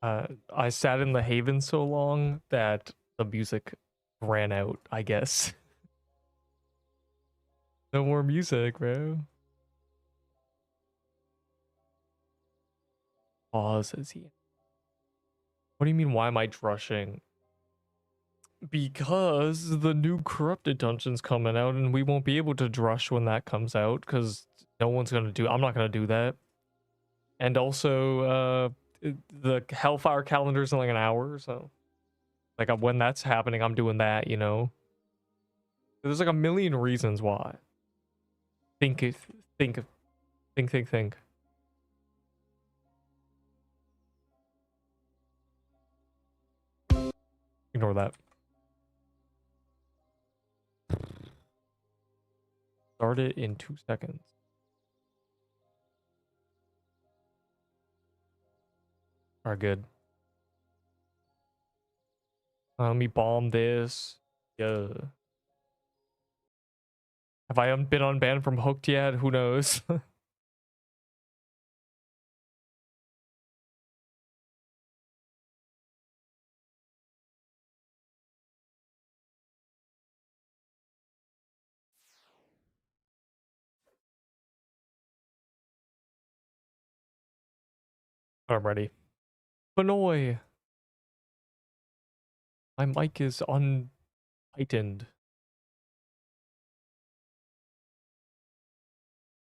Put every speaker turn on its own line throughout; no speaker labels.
I sat in the Haven so long that the music ran out, I guess. No more music, bro. Pause as he. What do you mean, why am I drushing? Because the new corrupted dungeon's coming out and we won't be able to drush when that comes out because no one's gonna do. I'm not gonna do that. And also, the Hellfire calendar's in like an hour, so like when that's happening, I'm doing that. You know, there's like a million reasons why. Think, think, think, think, think. Ignore that. Start it in 2 seconds. Alright, good. Let me bomb this. Yeah. Have I been unbanned from Hooked yet? Who knows? I'm ready. Benoy! My mic is untightened.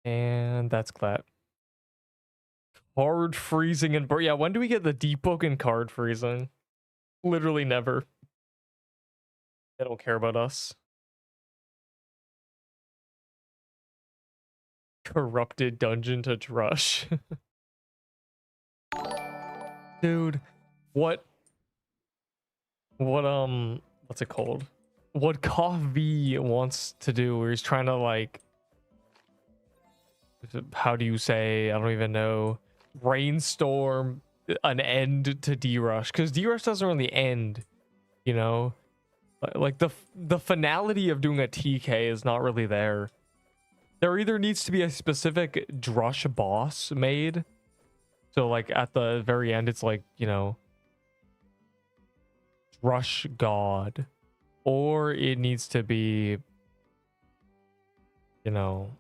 And that's Clat. Card freezing and yeah, when do we get the Deepwoken card freezing? Literally never. They don't care about us. Corrupted dungeon to drush. Dude, what's it called? What Coffee wants to do, where he's trying to like, how do you say, I don't even know, brainstorm an end to D-Rush, because D-Rush doesn't really end, you know? Like the finality of doing a TK is not really there. There either needs to be a specific drush boss made, so like at the very end it's like, you know, drush god, or it needs to be, you know,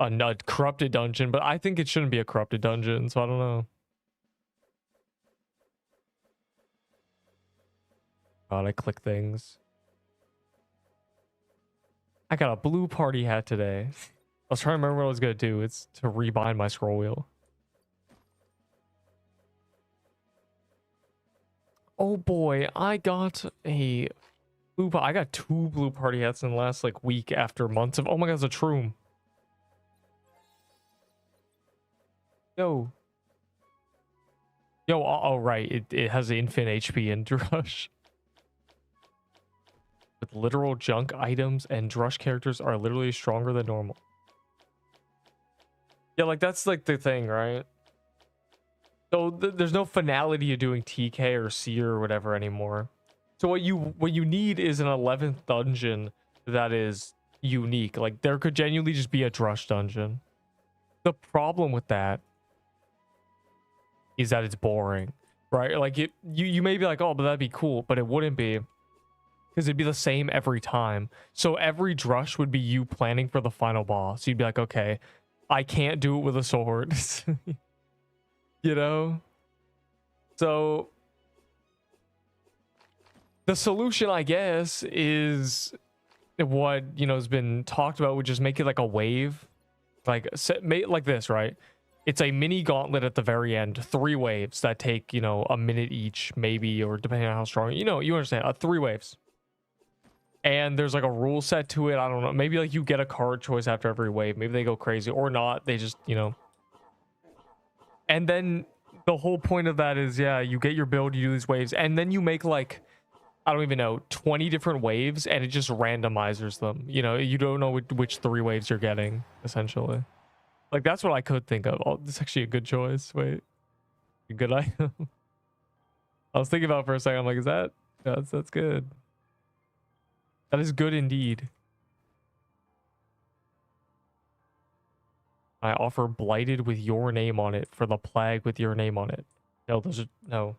a corrupted dungeon, but I think it shouldn't be a corrupted dungeon, so I don't know. God, I click things. I got a blue party hat today. I was trying to remember what I was gonna do. It's to rebind my scroll wheel. Oh boy, I got a I got 2 blue party hats in the last like week after months of, oh my god, it's a Troom. Yo. Yo, oh right, it has infinite HP and Drush. With literal junk items, and Drush characters are literally stronger than normal. Yeah, like that's like the thing, right? So there's no finality of doing TK or Seer or whatever anymore. So what you need is an 11th dungeon that is unique. Like there could genuinely just be a Drush dungeon. The problem with that is that it's boring, right? Like you may be like, oh, but that'd be cool, but it wouldn't be, because it'd be the same every time. So every drush would be you planning for the final boss. You'd be like, okay, I can't do it with a sword. You know? So the solution, I guess, is what, you know, has been talked about, would just make it like a wave. Like make like this, right? It's a mini gauntlet at the very end, 3 waves that take, you know, a minute each, maybe, or depending on how strong, you know, you understand, 3 waves. And there's like a rule set to it. I don't know. Maybe like you get a card choice after every wave. Maybe they go crazy or not. They just, you know. And then the whole point of that is, yeah, you get your build, you do these waves, and then you make like, I don't even know, 20 different waves, and it just randomizes them. You know, you don't know which 3 waves you're getting, essentially. Like, that's what I could think of. Oh, this is actually a good choice. Wait. A good item. I was thinking about it for a second. I'm like, is that... That's good. That is good indeed. I offer blighted with your name on it for the plague with your name on it. No, those are no.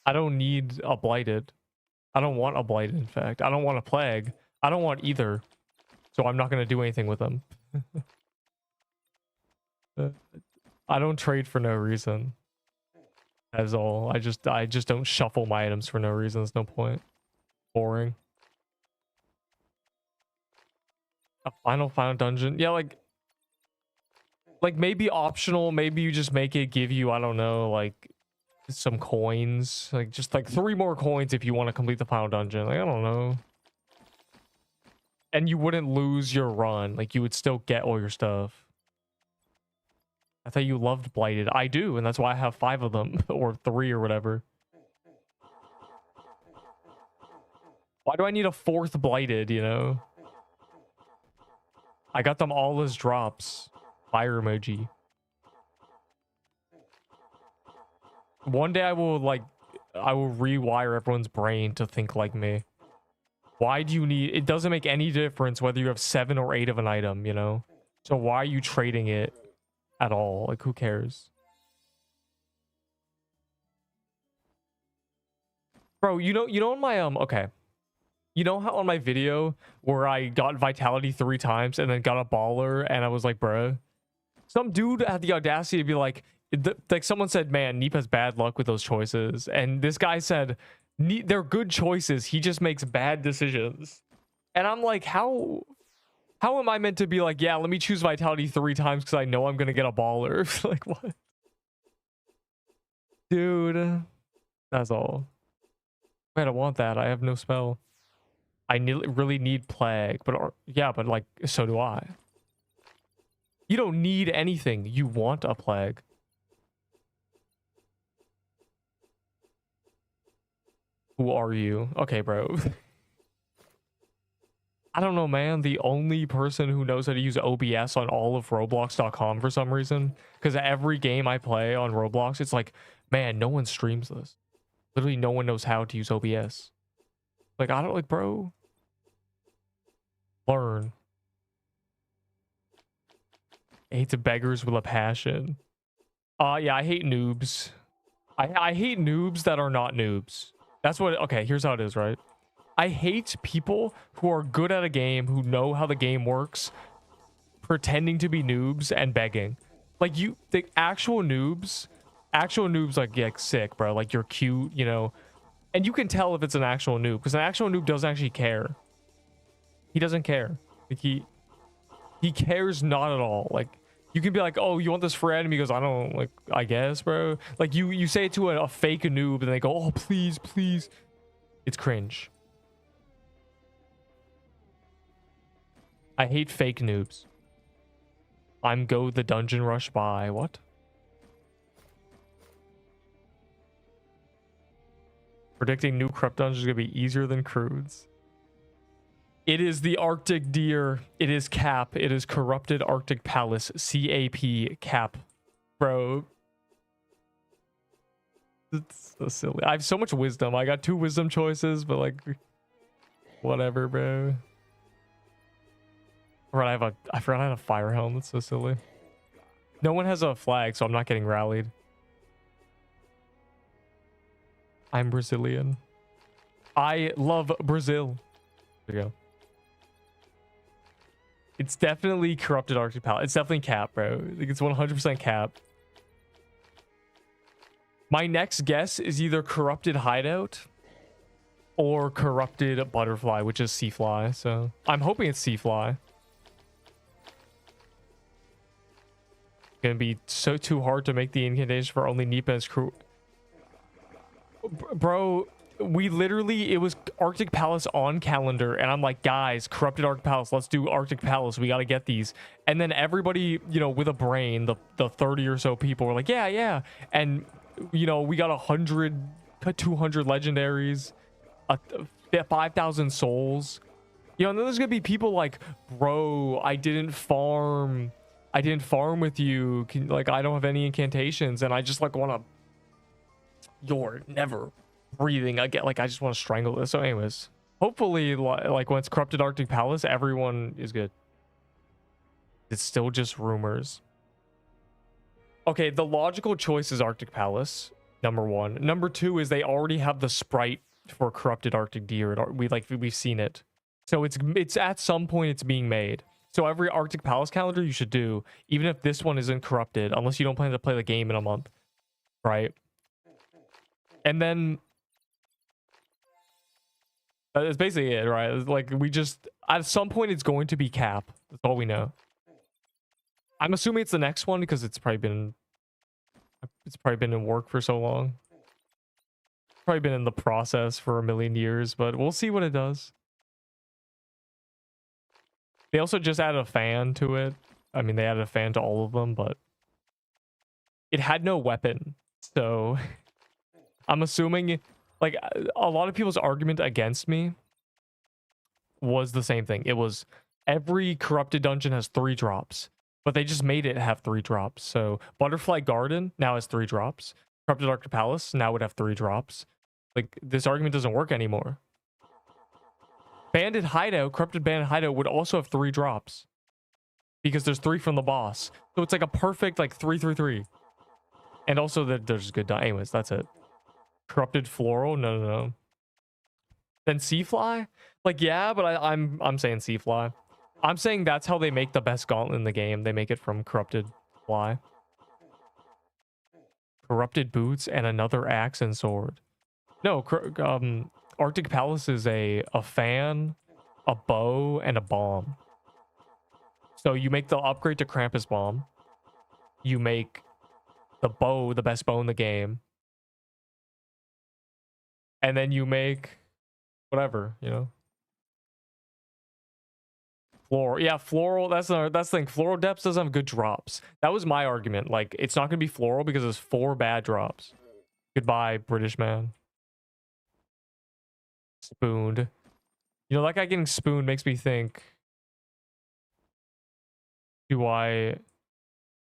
I don't need a blighted. I don't want a blighted, in fact. I don't want a plague. I don't want either. So I'm not going to do anything with them. I don't trade for no reason. That's all. I just don't shuffle my items for no reason. There's no point. Boring. A final dungeon. Yeah, like maybe optional. Maybe you just make it give you, I don't know, like some coins. Like just like 3 more coins if you want to complete the final dungeon. Like, I don't know. And you wouldn't lose your run. Like you would still get all your stuff. I thought you loved blighted. I do, and that's why I have 5 of them or 3 or whatever. Why do I need a 4th blighted, you know? I got them all as drops. Fire emoji. One day I will rewire everyone's brain to think like me. Why do you need... It doesn't make any difference whether you have 7 or 8 of an item, you know? So why are you trading it at all? Like, who cares? Bro, you know in my, okay. You know how on my video where I got vitality 3 times and then got a baller and I was like, bro, some dude had the audacity to be like someone said, man, Neep has bad luck with those choices. And this guy said, they're good choices. He just makes bad decisions. And I'm like, how am I meant to be like, yeah, let me choose vitality 3 times because I know I'm going to get a baller? Like, what? Dude, that's all. Man, I want that. I have no spell. I really need plague, but yeah, but like, so do I. You don't need anything. You want a plague. Who are you? Okay, bro. I don't know, man. The only person who knows how to use OBS on all of Roblox.com for some reason. Because every game I play on Roblox, it's like, man, no one streams this. Literally, no one knows how to use OBS. Like, I don't, like, bro. Learn. I hate the beggars with a passion. Yeah, I hate noobs. I hate noobs that are not noobs. That's what, okay, here's how it is, right? I hate people who are good at a game, who know how the game works, pretending to be noobs and begging. Like, the actual noobs, like, yeah, sick, bro. Like, you're cute, you know? And you can tell if it's an actual noob, because an actual noob doesn't actually care. He doesn't care. Like, he cares not at all. Like, you can be like, oh, you want this for enemy? He goes, I don't, like, I guess, bro. Like, you say it to a fake noob, and they go, oh, please, please. It's cringe. I hate fake noobs. I'm go the dungeon rush by. What? Predicting new corrupt dungeons is gonna be easier than crudes. It is the Arctic Deer. It is Cap. It is Corrupted Arctic Palace. CAP. Cap. Bro. It's so silly. I have so much wisdom. I got 2 wisdom choices, but like, whatever, bro. Right, I forgot I had a fire helm. That's so silly. No one has a flag, so I'm not getting rallied. I'm Brazilian. I love Brazil. There you go. It's definitely Corrupted Arctic Palace. It's definitely Cap, bro. Like, it's 100% Cap. My next guess is either Corrupted Hideout or Corrupted Butterfly, which is Seafly. So I'm hoping it's Seafly. Gonna be so too hard to make the incantation for only Nipa's crew. Bro, we literally, it was Arctic Palace on calendar, and I'm like, guys, Corrupted Arctic Palace, let's do Arctic Palace, we got to get these. And then everybody, you know, with a brain, the 30 or so people were like, yeah, and you know, we got 100 200 legendaries, 5,000 souls, you know. And then there's gonna be people like, bro, I didn't farm with you, like, I don't have any incantations, and I just like want to, you're never breathing again, like, I just want to strangle this. So anyways, hopefully, like, when it's Corrupted Arctic Palace, everyone is good. It's still just rumors. Okay, the logical choice is Arctic Palace, number one. Number two is they already have the sprite for corrupted Arctic deer. We've seen it. So it's at some point it's being made. So every Arctic Palace calendar you should do, even if this one isn't corrupted, unless you don't plan to play the game in a month, right? And then that's basically it, right? It's like we just at some point it's going to be cap. That's all we know. I'm assuming it's the next one because it's probably been in work for so long. Probably been in the process for a million years, but we'll see what it does. They also just added a fan to it. I mean, they added a fan to all of them, but it had no weapon. So I'm assuming, like, a lot of people's argument against me was the same thing. It was every corrupted dungeon has 3 drops, but they just made it have 3 drops. So Butterfly Garden now has 3 drops. Corrupted Arctic Palace now would have 3 drops. Like, this argument doesn't work anymore. Bandit Hideout, Corrupted Bandit Hideout would also have 3 drops. Because there's 3 from the boss. So it's like a perfect, like, 3-3-3. And also, there's good... Anyways, that's it. Corrupted Floral? No. Then Seafly? Like, yeah, but I'm saying Seafly. I'm saying that's how they make the best gauntlet in the game. They make it from Corrupted Fly. Corrupted Boots and another axe and sword. No, Arctic Palace is a fan, a bow, and a bomb. So you make the upgrade to Krampus Bomb. You make the bow the best bow in the game. And then you make whatever, you know. Floral. Yeah, floral. That's the thing. Floral Depths doesn't have good drops. That was my argument. Like, it's not going to be floral because there's 4 bad drops. Goodbye, British man. Spooned. You know, that guy getting spooned makes me think, do I...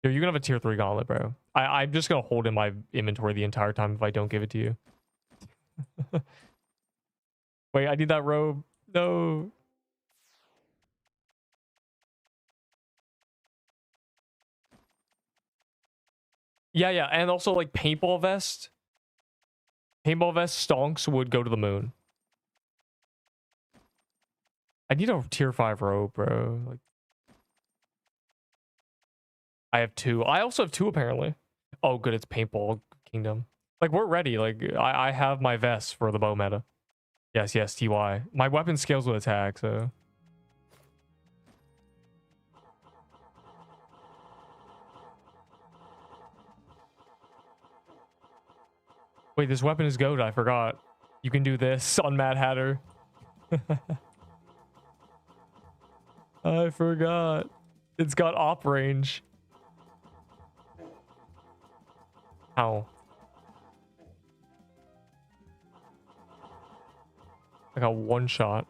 Yo, you're gonna have a tier 3 gauntlet, bro. I'm just gonna hold in my inventory the entire time if I don't give it to you. Wait, I need that robe. No. Yeah, and also like paintball vest. Paintball vest stonks would go to the moon. I need a tier 5 robe, bro. Like, I have 2. I also have 2 apparently. Oh, good. It's Paintball Kingdom. Like, we're ready. Like, I have my vest for the bow meta. Yes, TY. My weapon scales with attack, so. Wait, this weapon is goated. I forgot. You can do this on Mad Hatter. I forgot. It's got op range. Ow. I got 1 shot.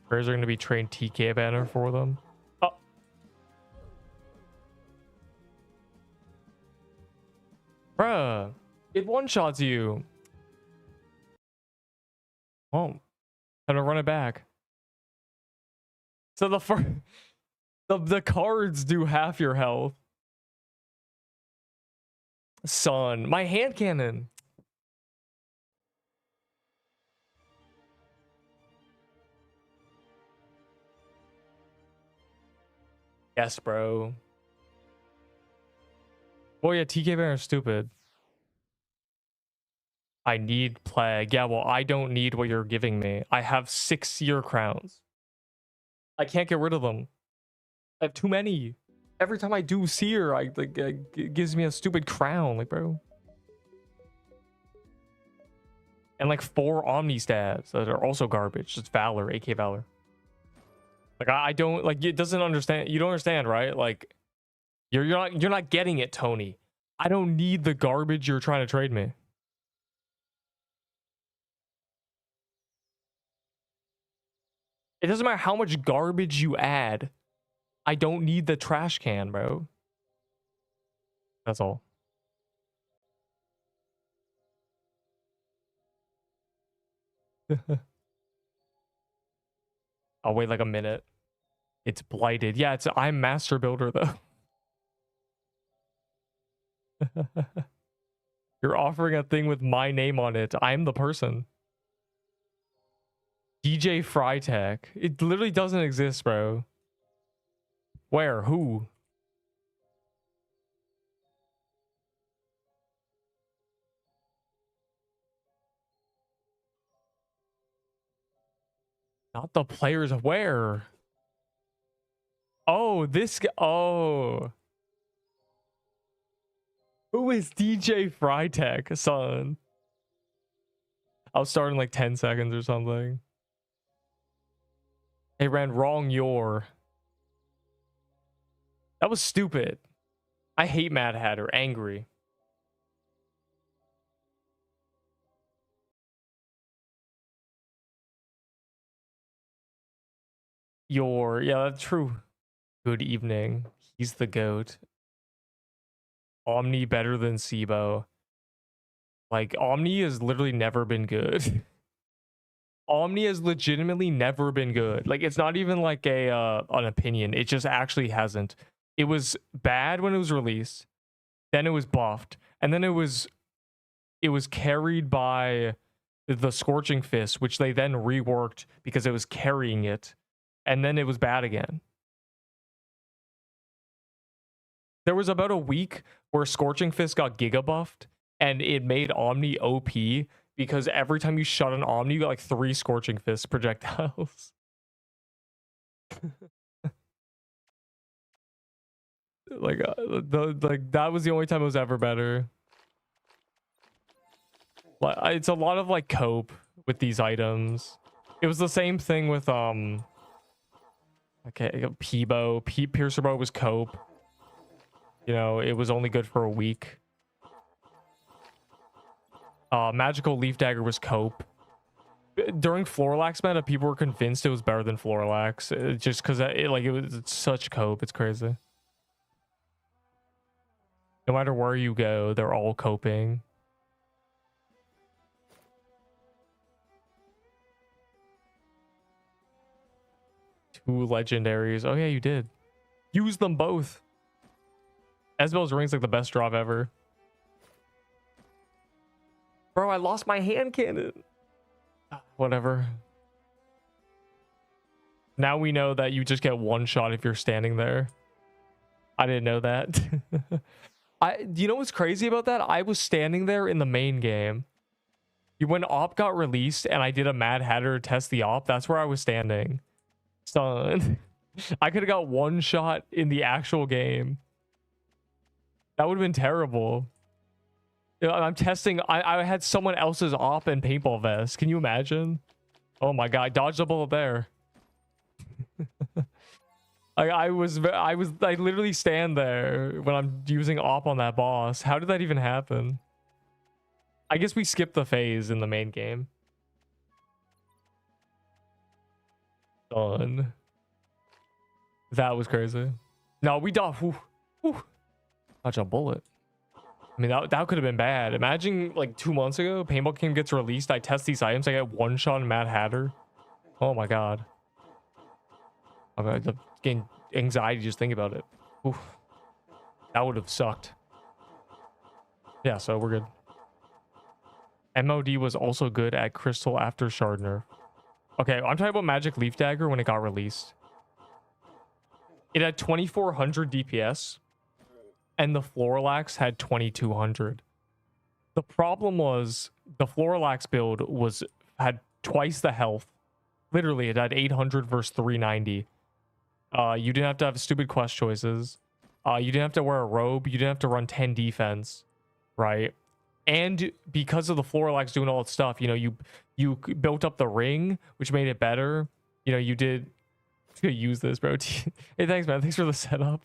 Bears are going to be trained TK banner for them. Oh. Bruh. It one-shots you. Oh. Time to run it back. So the cards do half your health. Son. My hand cannon. Yes, bro. Boy, yeah, TK banner is stupid. I need plague. Yeah, well, I don't need what you're giving me. I have 6 seer crowns. I can't get rid of them. I have too many. Every time I do seer, it gives me a stupid crown, like, bro. And like 4 omni stabs that are also garbage. Just Valor, AK Valor. Like, I don't, like, it doesn't understand. You don't understand, right? Like, you're not getting it, Tony. I don't need the garbage you're trying to trade me. It doesn't matter how much garbage you add. I don't need the trash can, bro. That's all. I'll wait like a minute. It's blighted. Yeah, I'm master builder though. You're offering a thing with my name on it. I'm the person. DJ Frytech. It literally doesn't exist, bro. Where? Who? Not the players. Where? Oh, this guy. Oh. Who is DJ Frytech, son? I'll start in like 10 seconds or something. It ran wrong your. That was stupid. I hate Mad Hatter. Angry. Your. Yeah, that's true. Good evening. He's the GOAT. Omni better than Sibo. Like, Omni has literally never been good. Omni has legitimately never been good. Like, it's not even like an opinion. It just actually hasn't. It was bad when it was released. Then it was buffed. And then it was carried by the Scorching Fist, which they then reworked because it was carrying it. And then it was bad again. There was about a week where Scorching Fist got giga buffed and it made Omni OP because every time you shot an Omni, you got like 3 Scorching Fist projectiles. Like that was the only time it was ever better. Like, it's a lot of like cope with these items. It was the same thing with okay, Peebo. Piercer Bow was cope. You know, it was only good for a week. Magical Leaf Dagger was cope. During Floralax meta, people were convinced it was better than Floralax, just because it's such cope. It's crazy. No matter where you go, they're all coping. Two legendaries. Oh yeah, you did. Use them both. Esbel's Ring's like the best drop ever. Bro, I lost my hand cannon. Whatever. Now we know that you just get one shot if you're standing there. I didn't know that. Do you know what's crazy about that? I was standing there in the main game. When Op got released and I did a Mad Hatter test the Op, that's where I was standing. Son. I could have got one shot in the actual game. That would have been terrible. You know, I'm testing. I had someone else's Op and paintball vest. Can you imagine? Oh my god, I dodged a bullet there. I literally stand there when I'm using Op on that boss. How did that even happen? I guess we skipped the phase in the main game. Done. That was crazy. No, we dodged. Dodge a bullet. I mean, that could have been bad. Imagine like 2 months ago, Paintball King gets released. I test these items. I get one shot in Mad Hatter. Oh my god. I'm getting anxiety just think about it. Oof. That would have sucked. Yeah, so we're good. MOD was also good at Crystal after Shard Nerf. Okay, I'm talking about Magic Leaf Dagger when it got released. It had 2400 DPS. And the Floralax had 2200. The problem was the Floralax build had twice the health. Literally, it had 800 versus 390. You didn't have to have stupid quest choices. You didn't have to wear a robe. You didn't have to run 10 defense, right? And because of the Floralax doing all that stuff, you know, you built up the ring, which made it better. You know, you did. I'm gonna use this, bro. Hey, thanks, man. Thanks for the setup.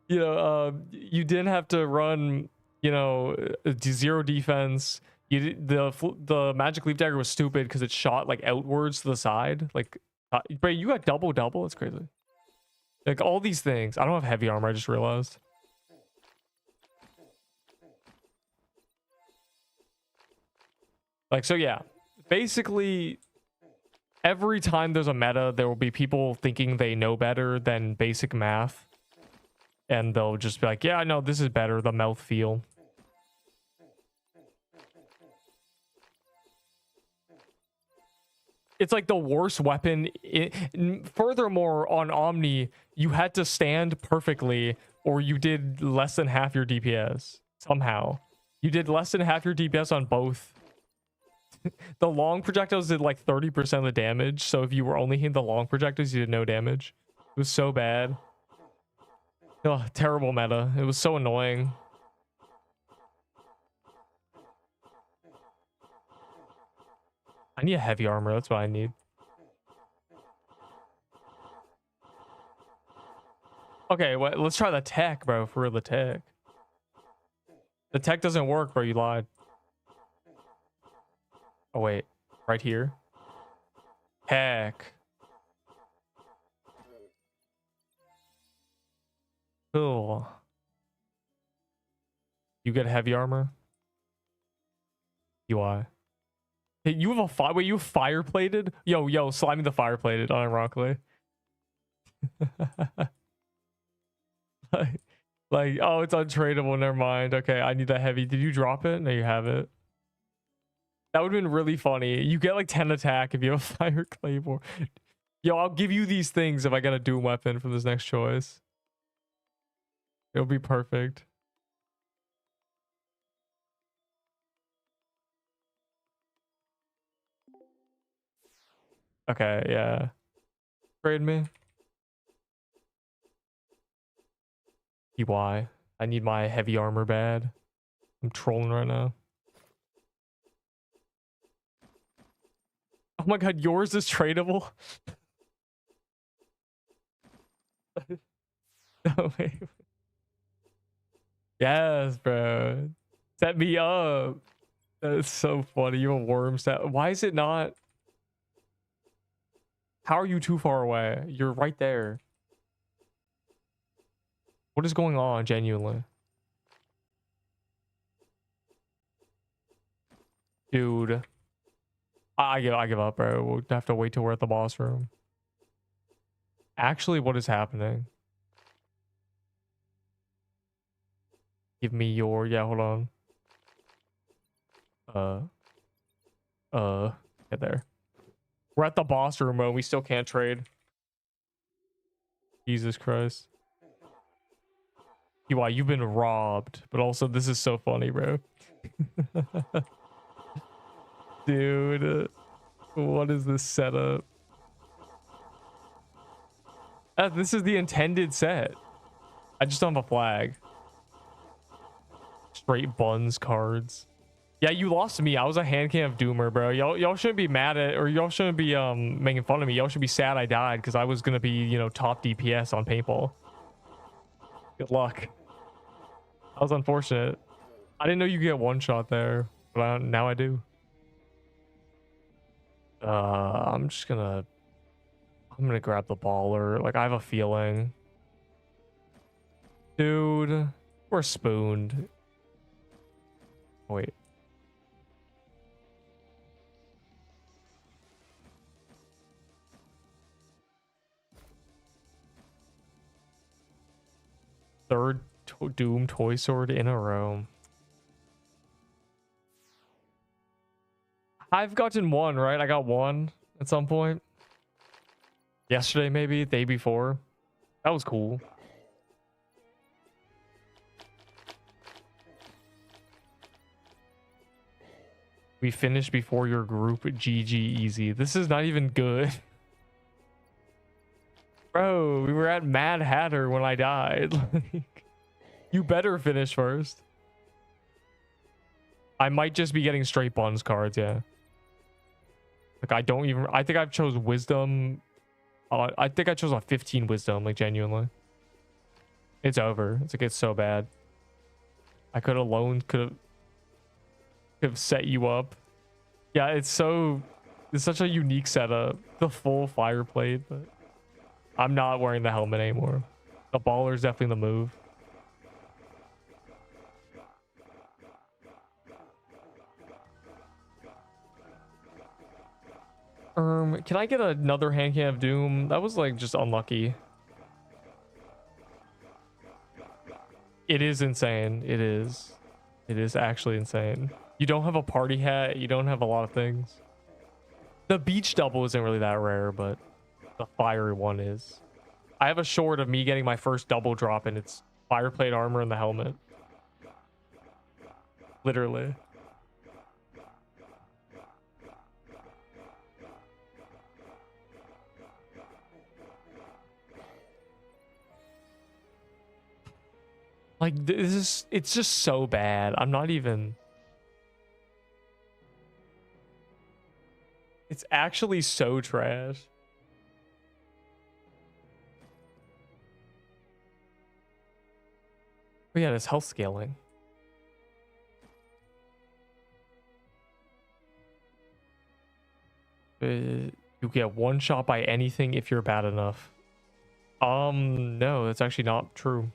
You know, you didn't have to run, you know, 0 defense. The Magic Leaf Dagger was stupid because it shot like outwards to the side. Like, bro, you got double. It's crazy. Like all these things. I don't have heavy armor. I just realized. Like, so yeah, basically every time there's a meta, there will be people thinking they know better than basic math. And they'll just be like, yeah, no, this is better, the mouth feel. It's like the worst weapon. Furthermore, on Omni, you had to stand perfectly or you did less than half your DPS. Somehow. You did less than half your DPS on both. The long projectiles did like 30% of the damage. So if you were only hitting the long projectiles, you did no damage. It was so bad. Oh, terrible meta. It was so annoying. I need a heavy armor. That's what I need. Okay, let's try the tech, bro. For real, the tech. The tech doesn't work, bro. You lied. Oh, wait. Right here. Heck. Cool. You get heavy armor? UI. Hey, you have a fire. Wait, you fire plated? Yo, slide me the fire plated, unironically. like, oh, it's untradeable. Never mind. Okay, I need that heavy. Did you drop it? No, you have it. That would have been really funny. You get like 10 attack if you have a fire claymore. Yo, I'll give you these things if I get a doom weapon for this next choice. It'll be perfect. Okay, yeah. Trade me. EY. I need my heavy armor bad. I'm trolling right now. Oh my god, yours is tradable? No, wait. Yes, bro. Set me up. That's so funny. You have a worm set. Why is it not? How are you too far away? You're right there. What is going on, genuinely? Dude. I give up, bro. We'll have to wait till we're at the boss room. Actually, what is happening? Give me your... Yeah, hold on. Get there. We're at the boss room, bro. We still can't trade. Jesus Christ. UI, you've been robbed. But also, this is so funny, bro. Dude. What is this setup? This is the intended set. I just don't have a flag. Straight buns cards. Yeah, you lost to me. I was a hand cam doomer, bro. Y'all shouldn't be mad at, or y'all shouldn't be making fun of me. Y'all should be sad I died because I was gonna be, you know, top DPS on paintball. Good luck. That was unfortunate. I didn't know you could get one shot there, but now I do. I'm gonna grab the baller. Like, I have a feeling. Dude, we're spooned. Wait. Third Doom toy sword in a row. I've gotten one, right? I got one at some point. Yesterday, maybe. Day before. That was cool. We finished before your group. GG easy. This is not even good. Bro, we were at Mad Hatter when I died. Like, you better finish first. I might just be getting straight buns cards, yeah. Like, I think I've chose wisdom. I think I chose a 15 wisdom, like, genuinely. It's over. It's like, it's so bad. I could have set you up. Yeah, it's such a unique setup. The full fire plate, but I'm not wearing the helmet anymore. The baller's definitely the move. Can I get another hand cannon of doom? That was like just unlucky. It is insane. It is. It is actually insane. You don't have a party hat. You don't have a lot of things. The beach double isn't really that rare, but the fiery one is. I have a short of me getting my first double drop, and it's fire plate armor and the helmet. Literally. Like, this is, it's just so bad. I'm not even. It's actually so trash. But yeah, it's health scaling. You get one shot by anything if you're bad enough. No, that's actually not true.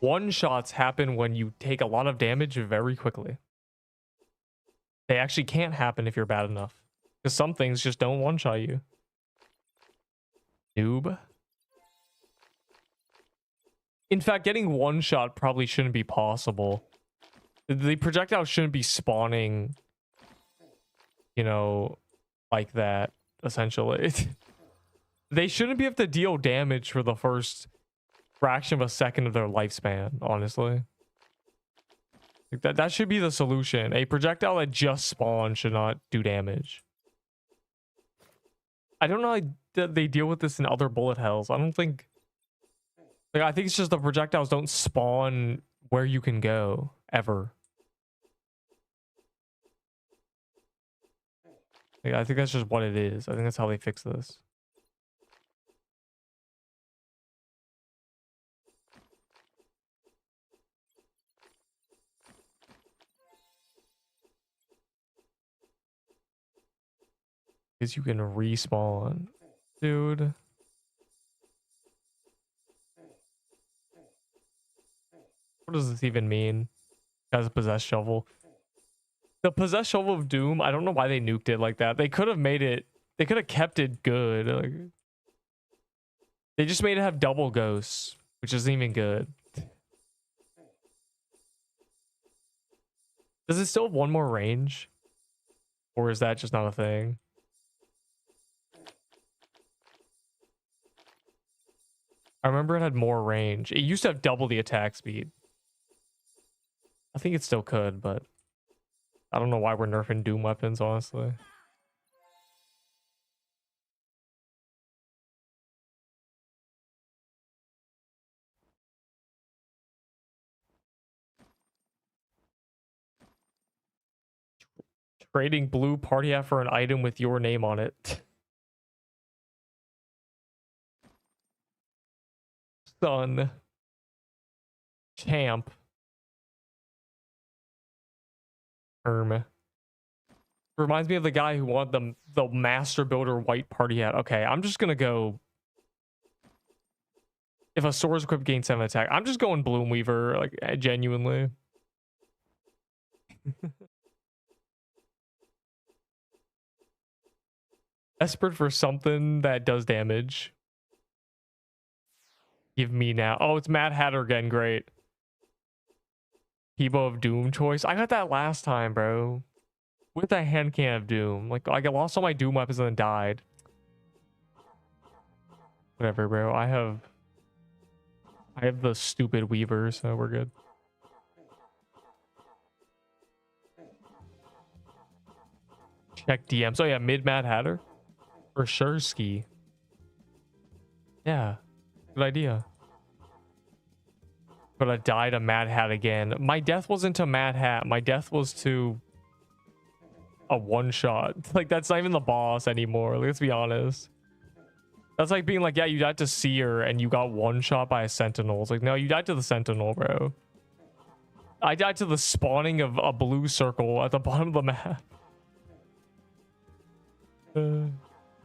One shots happen when you take a lot of damage very quickly. They actually can't happen if you're bad enough. Because some things just don't one shot you. Noob. In fact, getting one shot probably shouldn't be possible. The projectile shouldn't be spawning, you know, like that, essentially. They shouldn't be able to deal damage for the first fraction of a second of their lifespan, honestly. Like that should be the solution. A projectile that just spawns should not do damage. I don't know how they deal with this in other bullet hells. I don't think... Like, I think it's just the projectiles don't spawn where you can go, ever. Like, I think that's just what it is. I think that's how they fix this. Because you can respawn. Dude. What does this even mean? Has a possessed shovel. The possessed shovel of doom, I don't know why they nuked it like that. They could have made it, they could have kept it good. Like, they just made it have double ghosts, which isn't even good. Does it still have one more range? Or is that just not a thing? I remember it had more range. It used to have double the attack speed. I think it still could, but I don't know why we're nerfing Doom weapons, honestly. Trading blue party hat for an item with your name on it. Son. Champ. Reminds me of the guy who wanted the master builder white party hat. Okay, I'm just gonna go. If a sword is equipped, gain 7 attack. I'm just going Bloom Weaver, like, genuinely. Desperate for something that does damage. Give me now. Oh, it's Mad Hatter again. Great. Hebo of Doom choice. I got that last time, bro. With that hand can of Doom. Like, I lost all my Doom weapons and then died. Whatever, bro. I have the stupid Weaver, so we're good. Check DMs. Oh yeah, mid Mad Hatter. For sure, ski. Yeah. Good idea. But I died a Mad Hat again. My death wasn't to Mad Hat. My death was to a one shot. Like, that's not even the boss anymore. Let's be honest. That's like being like, yeah, you died to Seer and you got one shot by a Sentinel. It's like, no, you died to the Sentinel, bro. I died to the spawning of a blue circle at the bottom of the map.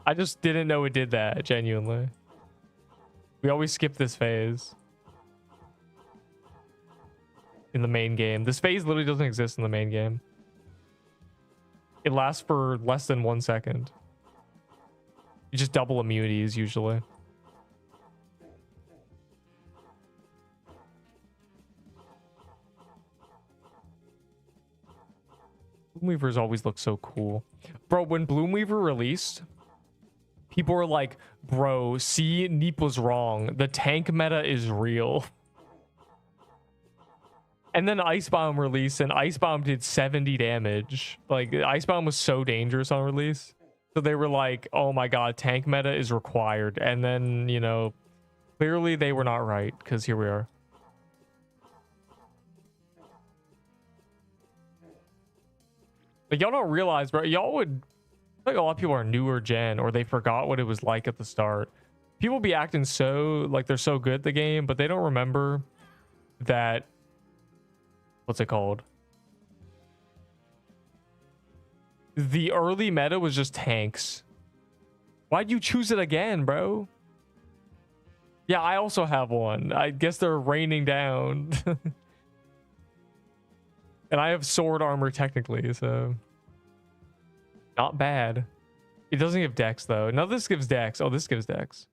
I just didn't know it did that, genuinely. We always skip this phase. In the main game. This phase literally doesn't exist in the main game. It lasts for less than 1 second. You just double immunities usually. Bloomweavers always look so cool. Bro, when Bloomweaver released, people were like, bro, see, Neep was wrong. The tank meta is real. And then Icebound released, and Icebound did 70 damage. Like, Icebound was so dangerous on release. So they were like, oh my god, tank meta is required. And then, you know, clearly they were not right, because here we are. Like, y'all don't realize, bro, y'all would... like, a lot of people are newer gen, or they forgot what it was like at the start. People be acting so, like, they're so good at the game, but they don't remember that... what's it called? The early meta was just tanks. Why'd you choose it again, bro? Yeah, I also have one. I guess they're raining down. And I have sword armor technically, so... not bad. It doesn't give dex, though. No, this gives dex. Oh, this gives dex.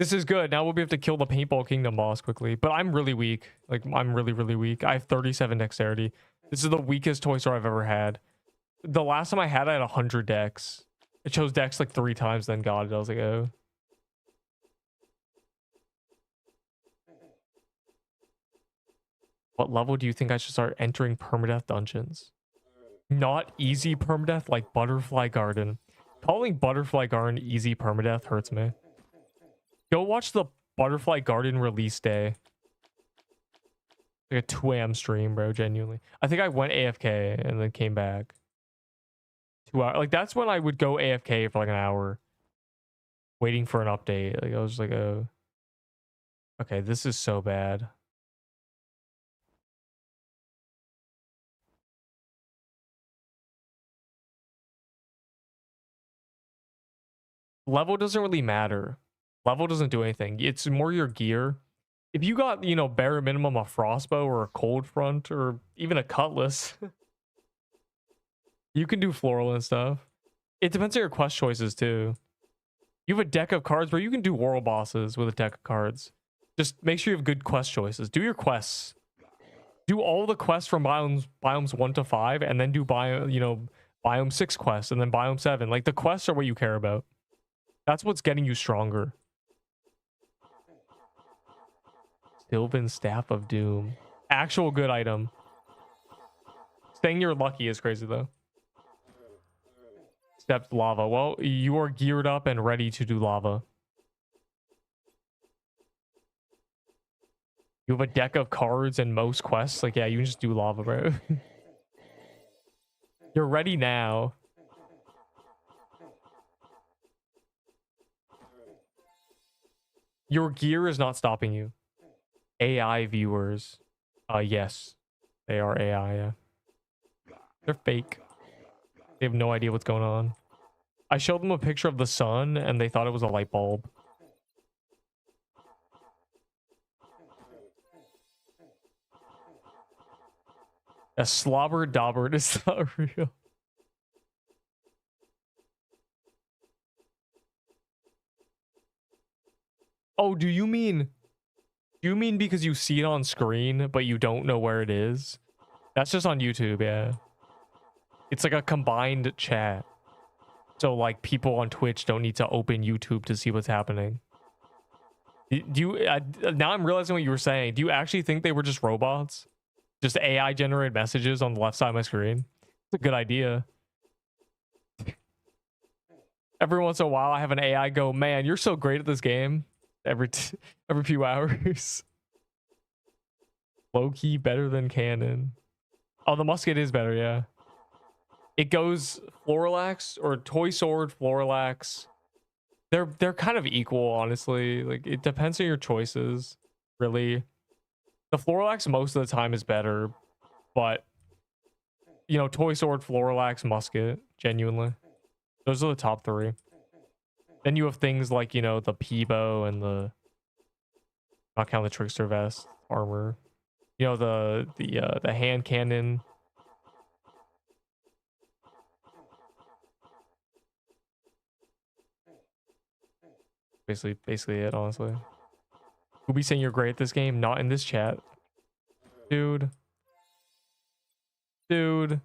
This is good. Now we'll be able to kill the Paintball Kingdom boss quickly. But I'm really weak. Like, I'm really, really weak. I have 37 dexterity. This is the weakest toy store I've ever had. The last time I had 100 dex. I chose dex like 3 times, then got it. I was like, oh. What level do you think I should start entering permadeath dungeons? Not easy permadeath, like Butterfly Garden. Calling Butterfly Garden easy permadeath hurts me. Go watch the Butterfly Garden release day. Like a 2 a.m. stream, bro, genuinely. I think I went AFK and then came back. 2 hours. Like, that's when I would go AFK for like an hour. Waiting for an update. Like, I was just like, oh. Okay, this is so bad. Level doesn't really matter. Level doesn't do anything. It's more your gear. If you got, you know, bare minimum a crossbow or a cold front or even a cutlass, you can do floral and stuff. It depends on your quest choices too. You have a deck of cards where you can do world bosses with a deck of cards. Just make sure you have good quest choices. Do your quests. Do all the quests from biomes 1 to 5, and then do biome 6 quests, and then biome 7. Like, the quests are what you care about. That's what's getting you stronger. Sylvan Staff of Doom. Actual good item. Saying you're lucky is crazy, though. Stepped lava. Well, you are geared up and ready to do lava. You have a deck of cards and most quests. Like, yeah, you can just do lava, bro. You're ready now. Your gear is not stopping you. AI viewers. Yes. They are AI, yeah. They're fake. They have no idea what's going on. I showed them a picture of the sun and they thought it was a light bulb. A slobber dauber is not real. Oh, do you mean because you see it on screen, but you don't know where it is? That's just on YouTube, yeah. It's like a combined chat. So, like, people on Twitch don't need to open YouTube to see what's happening. Do you... now I'm realizing what you were saying. Do you actually think they were just robots? Just AI-generated messages on the left side of my screen? It's a good idea. Every once in a while, I have an AI go, man, you're so great at this game. Every few hours. Low-key better than canon. Oh, the musket is better, yeah. It goes Florilax or Toy Sword, Florilax. They're kind of equal, honestly. Like, it depends on your choices, really. The Florilax most of the time is better, but you know, Toy Sword, Florilax, musket, genuinely. Those are the top 3. Then you have things like, you know, the Peebo and the, not count the Trickster Vest armor. You know, the hand cannon. Basically it, honestly. Who be saying you're great at this game? Not in this chat. Dude. Dude.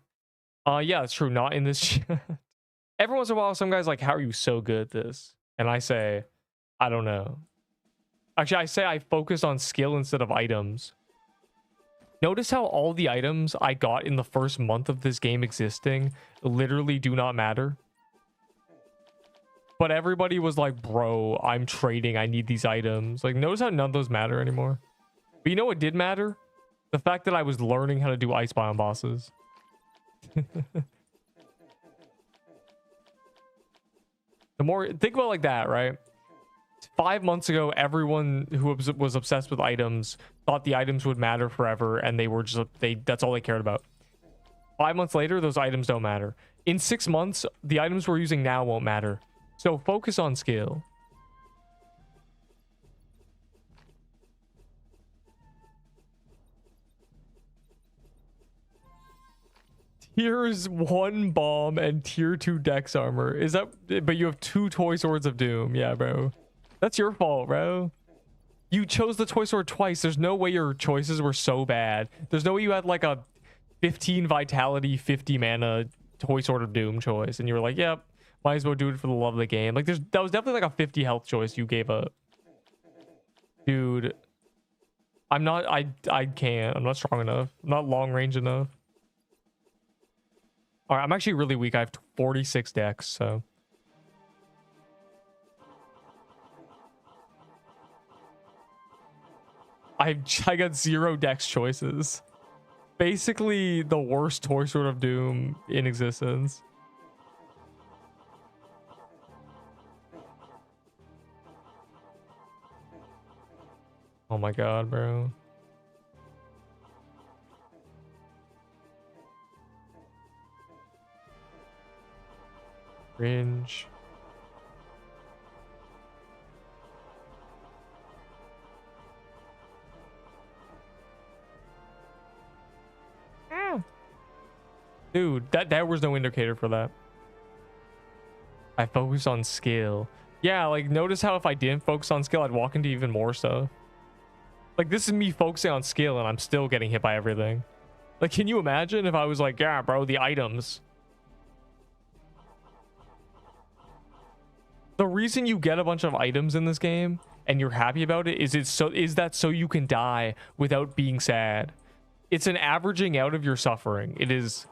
Yeah, it's true. Not in this chat. Every once in a while, some guy's like, how are you so good at this? And I say, I don't know. Actually, I say I focused on skill instead of items. Notice how all the items I got in the first month of this game existing literally do not matter. But everybody was like, bro, I'm trading. I need these items. Like, notice how none of those matter anymore. But you know what did matter? The fact that I was learning how to do ice biome bosses. The more, think about it like that, right? 5 months ago, everyone who was obsessed with items thought the items would matter forever, and they were just, that's all they cared about. 5 months later, those items don't matter. In 6 months, the items we're using now won't matter. So focus on skill. Tiers 1 bomb and tier 2 dex armor. Is that, but you have 2 toy swords of doom. Yeah, bro. That's your fault, bro. You chose the toy sword twice. There's no way your choices were so bad. There's no way you had like a 15 vitality, 50 mana toy sword of doom choice. And you were like, yep, might as well do it for the love of the game. Like, that was definitely like a 50 health choice you gave up. Dude. I can't. I'm not strong enough. I'm not long range enough. All right, I'm actually really weak. I have 46 dex, so. I got 0 dex choices. Basically, the worst toy sword of doom in existence. Oh my god, bro. Cringe. Dude, there was no indicator for that. I focus on skill. Yeah, like, notice how if I didn't focus on skill, I'd walk into even more stuff. Like, this is me focusing on skill and I'm still getting hit by everything. Like, can you imagine if I was like, yeah, bro, the items. The reason you get a bunch of items in this game and you're happy about it is that so you can die without being sad. It's an averaging out of your suffering. It is,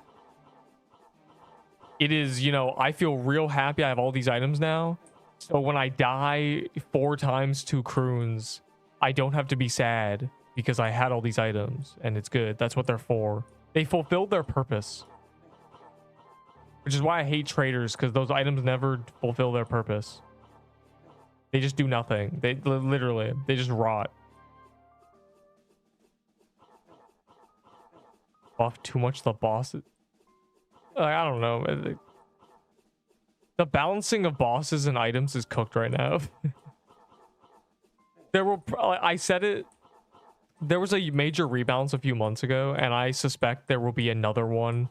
you know, I feel real happy I have all these items now. So when I die 4 times to croons, I don't have to be sad because I had all these items and it's good. That's what they're for. They fulfilled their purpose. Which is why I hate traders, because those items never fulfill their purpose. They just do nothing. They literally, they just rot. Buff too much the bosses. I don't know. The balancing of bosses and items is cooked right now. I said it. There was a major rebalance a few months ago, and I suspect there will be another one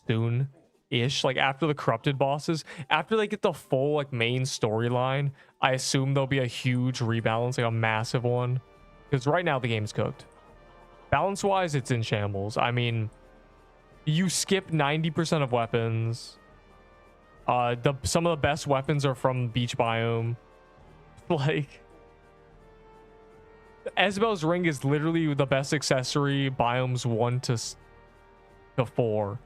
soon. Ish, like after the corrupted bosses, after they get the full like main storyline, I assume there'll be a huge rebalance, like a massive one, because right now the game's cooked. Balance wise, it's in shambles. I mean, you skip 90% of weapons. Some of the best weapons are from beach biome. Like, Ezebel's ring is literally the best accessory biomes 1 to 4.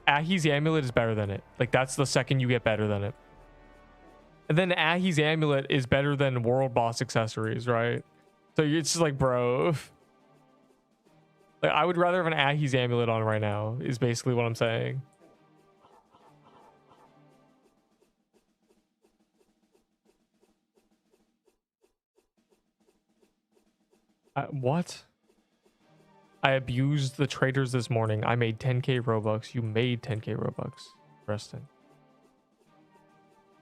Ahi's amulet is better than it. Like, that's the second you get better than it. And then Ahi's amulet is better than world boss accessories, right? So it's just like, bro. Like, I would rather have an Ahi's amulet on right now, is basically what I'm saying. What? I abused the traders this morning. I made 10k Robux. You made 10k Robux. Interesting.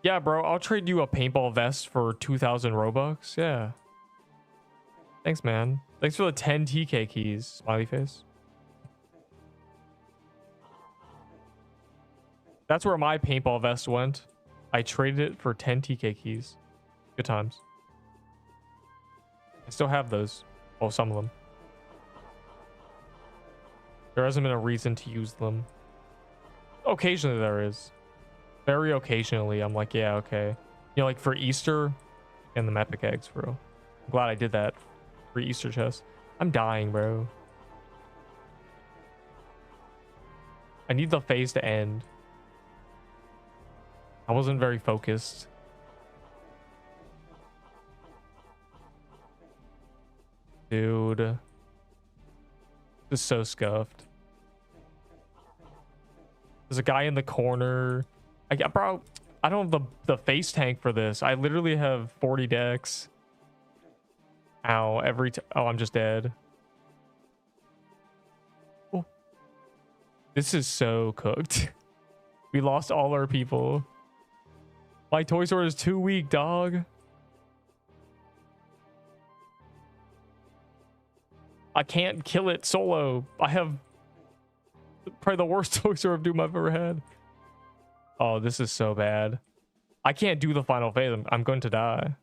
Yeah, bro. I'll trade you a paintball vest for 2,000 Robux. Yeah. Thanks, man. Thanks for the 10 TK keys. Smiley face. That's where my paintball vest went. I traded it for 10 TK keys. Good times. I still have those. Oh, some of them. There hasn't been a reason to use them. Occasionally there is. Very occasionally, I'm like, yeah, okay. You know, like for Easter and the epic eggs, bro. I'm glad I did that for Easter chest. I'm dying, bro. I need the phase to end. I wasn't very focused. Dude. This is so scuffed. There's a guy in the corner. Bro, I don't have the face tank for this. I literally have 40 decks. Ow, oh, I'm just dead. Oh. This is so cooked. We lost all our people. My toy sword is too weak, dog. I can't kill it solo. I have probably the worst toy sword of doom I've ever had. Oh, this is so bad. I can't do the final phase. I'm going to die.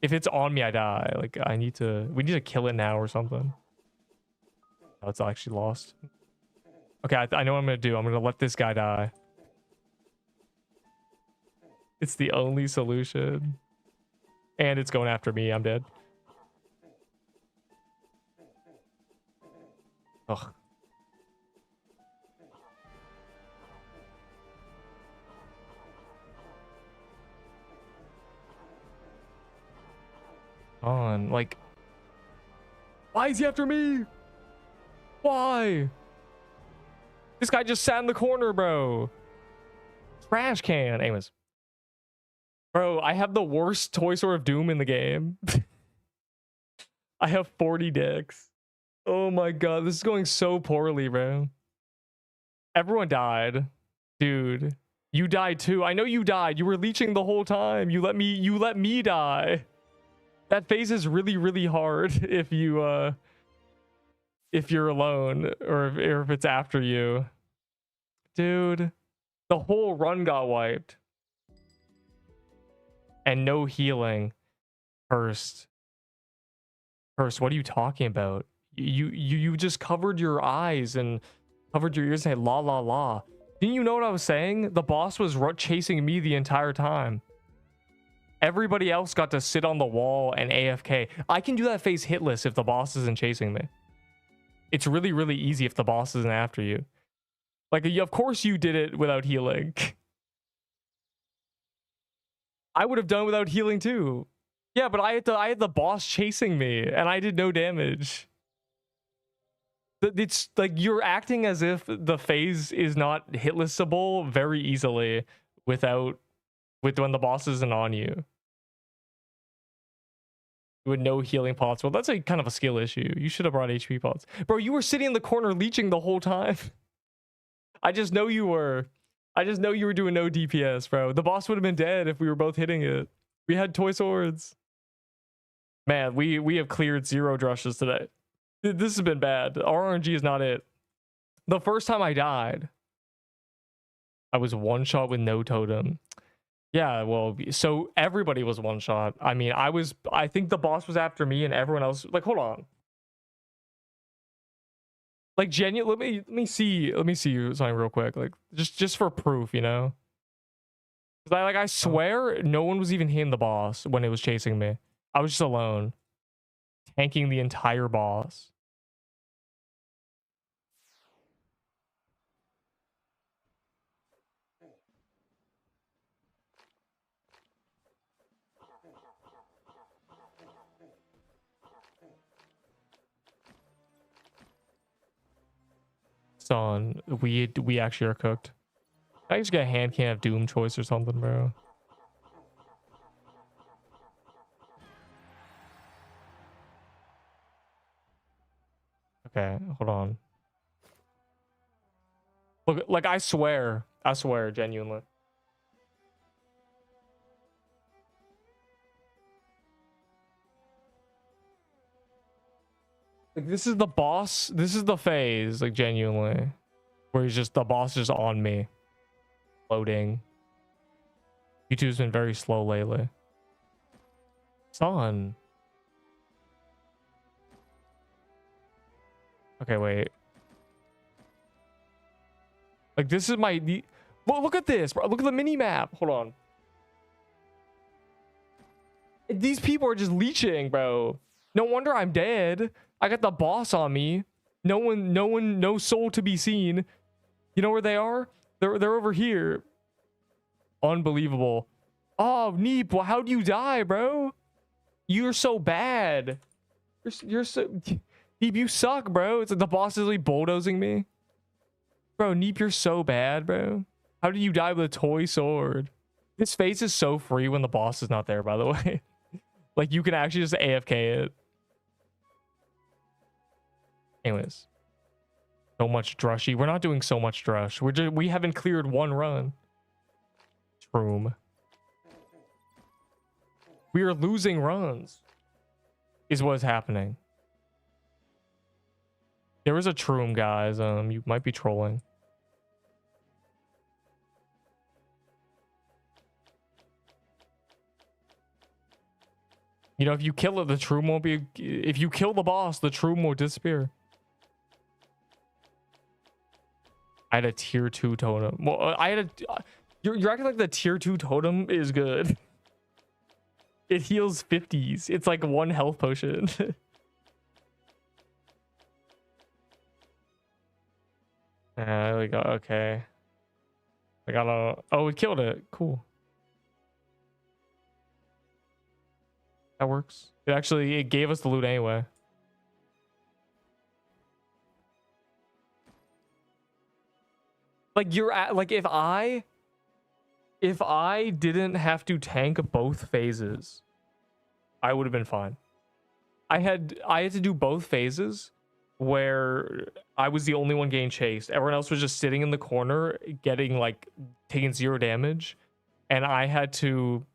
If it's on me, I die. Like, we need to kill it now or something. Oh, it's actually lost. Okay, I know what I'm going to do. I'm going to let this guy die. It's the only solution. And it's going after me. I'm dead. Ugh. On, like, why is he after me? Why? This guy just sat in the corner, bro. Trash can. Anyways. Bro, I have the worst toy sword of doom in the game. I have 40 decks. Oh my god, this is going so poorly, bro. Everyone died. Dude, you died too. I know you died. You were leeching the whole time. You let me die. That phase is really, really hard if you're alone or if it's after you. Dude, the whole run got wiped. And no healing. First, what are you talking about? You just covered your eyes and covered your ears and said la la la. Didn't you know what I was saying? The boss was chasing me the entire time. Everybody else got to sit on the wall and AFK. I can do that phase hitless if the boss isn't chasing me. It's really, really easy if the boss isn't after you. Like, of course you did it without healing. I would have done without healing too. Yeah, but I had the boss chasing me and I did no damage. It's like you're acting as if the phase is not hitlessable very easily with when the boss isn't on you. With no healing pots. Well, that's a kind of a skill issue. You should have brought HP pots. Bro, you were sitting in the corner leeching the whole time. I just know you were. I just know you were doing no DPS, bro. The boss would have been dead if we were both hitting it. We had toy swords. Man, we have cleared 0 drushes today. This has been bad. Our RNG is not it. The first time I died, I was one shot with no totem. Yeah, well, so everybody was one shot. I mean, I think the boss was after me and everyone else. Like, hold on. Like, genuinely, let me see something real quick. Like, just for proof, you know? Because I swear no one was even hitting the boss when it was chasing me. I was just alone, tanking the entire boss. Son, we actually are cooked. I just get a hand can of doom choice or something, bro. Okay, hold on. Look, like I swear, genuinely. Like, this is the boss. This is the phase, like, genuinely. Where he's just, the boss is on me. Loading. YouTube's been very slow lately. Son. Okay, wait. Like, this is my... Well, look at this, bro. Look at the mini map. Hold on. These people are just leeching, bro. No wonder I'm dead. I got the boss on me. No soul to be seen. You know where they are? They're over here. Unbelievable. Oh, Neep, well, how'd you die, bro? You're so bad. You're so... Neep, you suck, bro. It's like the boss is like bulldozing me. Bro, Neep, you're so bad, bro. How did you die with a toy sword? His face is so free when the boss is not there, by the way. Like, you can actually just AFK it. Anyways. So much drushy. We're not doing so much drush. We haven't cleared one run. Shroom. We are losing runs. Is what's happening. There was a Troom, guys. You might be trolling. You know, if you kill it, the Troom won't be... If you kill the boss, the Troom will disappear. I had a tier 2 totem. Well, I had a... You're acting like the tier 2 totem is good. It heals 50s. It's like 1 health potion. There we go. Okay. I got a... Oh, we killed it. Cool. That works. It gave us the loot anyway. Like, you're at... Like, if I didn't have to tank both phases, I would have been fine. I had to do both phases where I was the only one getting chased. Everyone else was just sitting in the corner getting like taking 0 damage, and I had to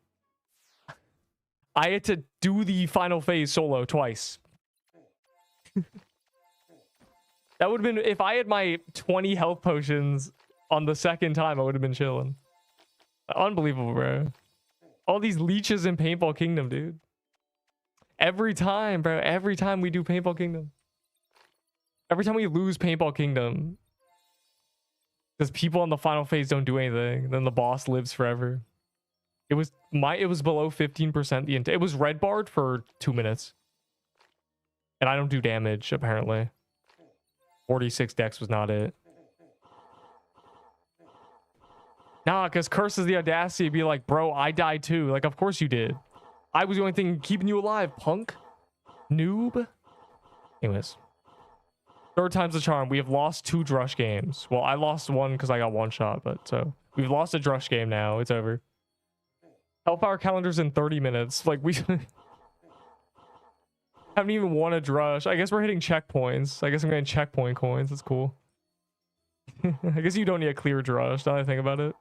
do the final phase solo twice. That would have been, if I had my 20 health potions on the second time, I would have been chilling. Unbelievable, bro. All these leeches in Paintball Kingdom, dude. Every time, bro. Every time we do Paintball Kingdom. Every time we lose Paintball Kingdom. Because people on the final phase don't do anything. Then the boss lives forever. It was below 15%. It was red barred for 2 minutes. And I don't do damage, apparently. 46 dex was not it. Nah, because Curse has the audacity to be like, bro, I died too. Like, of course you did. I was the only thing keeping you alive, punk. Noob. Anyways. 3rd time's the charm. We have lost 2 drush games. Well, I lost 1 because I got 1 shot, but so we've lost a drush game now. It's over. Hellfire calendar's in 30 minutes. Like, we haven't even won a drush. I guess we're hitting checkpoints. I guess I'm getting checkpoint coins. That's cool. I guess you don't need a clear drush, now that I think about it.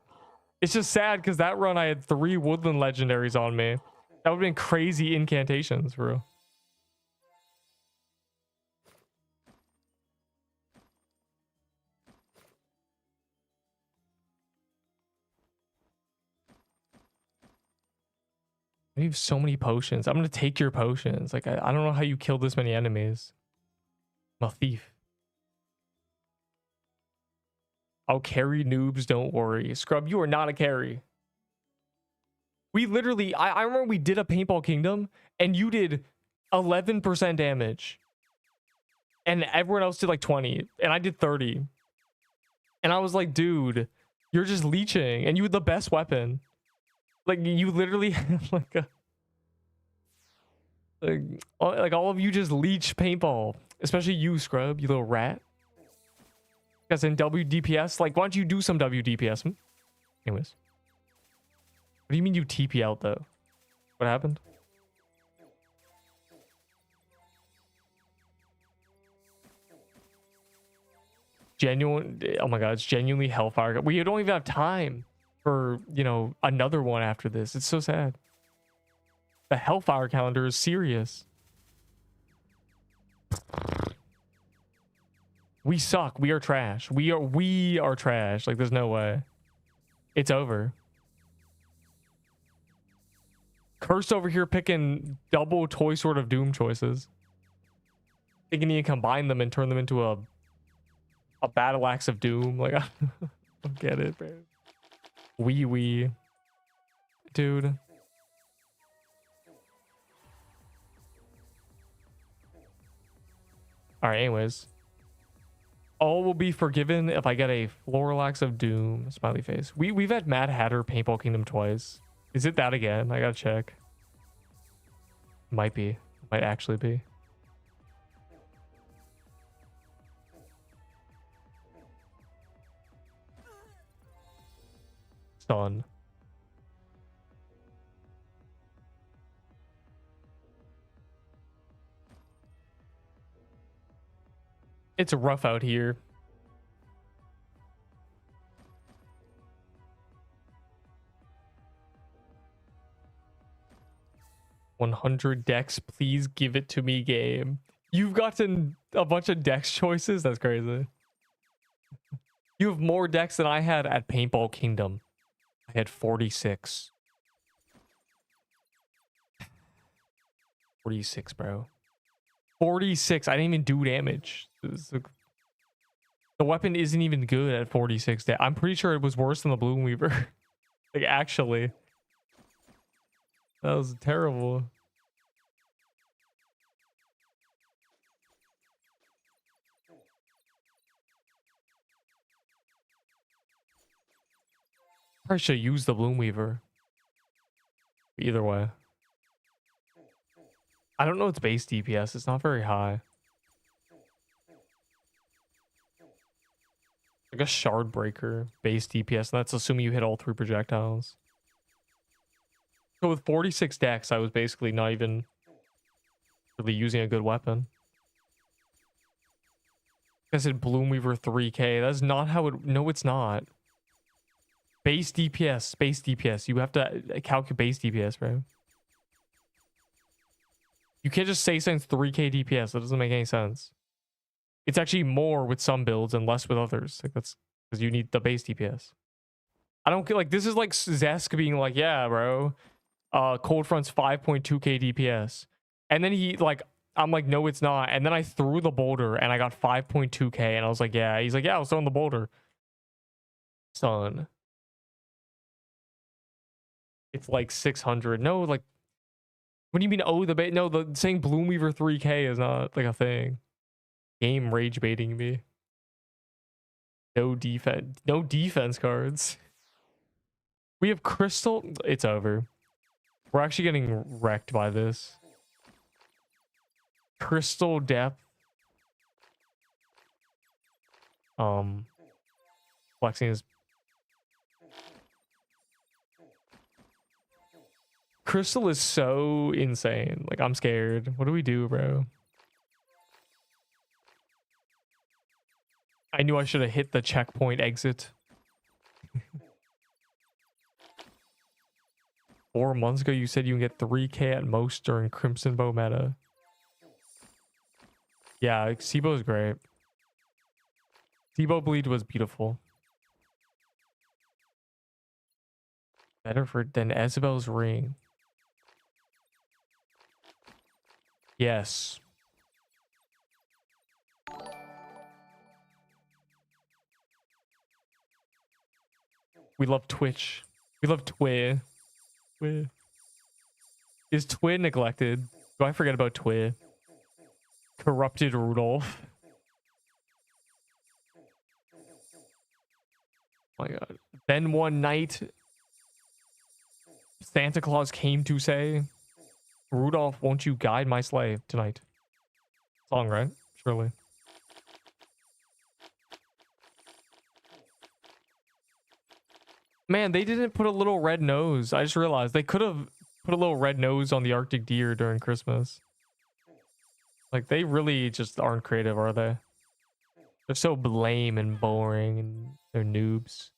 It's just sad because that run I had 3 woodland legendaries on me. That would have been crazy incantations, bro. You have so many potions. I'm gonna take your potions. Like, I don't know how you killed this many enemies. I'm a thief. I'll carry noobs, don't worry. Scrub, you are not a carry. We literally, I remember we did a Paintball Kingdom and you did 11% damage. And everyone else did like 20. And I did 30. And I was like, dude, you're just leeching. And you had the best weapon. Like, you literally have like a... Like all of you just leech paintball. Especially you, Scrub, you little rat. Because in WDPS, like, why don't you do some WDPS? Anyways. What do you mean you TP out, though? What happened? Genuine... Oh my god, it's genuinely Hellfire. We don't even have time for, you know, another one after this. It's so sad. The Hellfire calendar is serious. We suck. We are trash. We are trash. Like, there's no way. It's over. Cursed over here picking double Toy Sword of Doom choices. Thinking you can combine them and turn them into a battle axe of doom. Like, I don't get it, man. Wee. Dude. Alright, anyways. All will be forgiven if I get a floral axe of doom. Smiley face. We've had Mad Hatter Paintball Kingdom twice. Is it that again? I gotta check. Might be. Might actually be. Done. It's rough out here. $100 decks, please give it to me, game. You've gotten a bunch of dex choices? That's crazy. You have more decks than I had at Paintball Kingdom. I had 46. 46, bro. 46. I didn't even do damage. The weapon isn't even good at 46. I'm pretty sure it was worse than the Bloom Weaver. Like, actually. That was terrible. Probably should use the Bloom Weaver. Either way. I don't know its base DPS. It's not very high. Like a Shard Breaker base DPS. And that's assuming you hit all 3 projectiles. So with 46 decks, I was basically not even really using a good weapon. I said Bloom Weaver 3k. That's not how it... No, it's not. Base DPS. Base DPS. You have to calculate base DPS, bro. You can't just say something's 3k DPS. That doesn't make any sense. It's actually more with some builds and less with others. Like, that's because you need the base DPS. I don't get, like, this is like Zesk being like, yeah, bro. Cold Front's 5.2k DPS. And then he, like, I'm like, no, it's not. And then I threw the boulder and I got 5.2k. And I was like, yeah. He's like, yeah, I was throwing the boulder. Son. It's like 600. No, like, what do you mean, oh, the bait? No, the saying Bloom Weaver 3k is not like a thing. Game rage baiting me. No defense cards. We have Crystal. It's over. We're actually getting wrecked by this. Crystal Depth. Flexing is... Crystal is so insane. Like, I'm scared. What do we do, bro? I knew I should have hit the checkpoint exit. 4 months ago, you said you can get 3k at most during Crimson Bow meta. Yeah, Sibo is great. Sibo Bleed was beautiful. Better than Isabel's ring. Yes. We love Twitch. We love Twi. Twi. Is Twi neglected? Do I forget about Twi? Corrupted Rudolph. Oh my god. Then one night, Santa Claus came to say, Rudolph, won't you guide my sleigh tonight? Song, right? Surely. Man, they didn't put a little red nose. I just realized they could have put a little red nose on the Arctic deer during Christmas. Like, they really just aren't creative, are they? They're so lame and boring and they're noobs.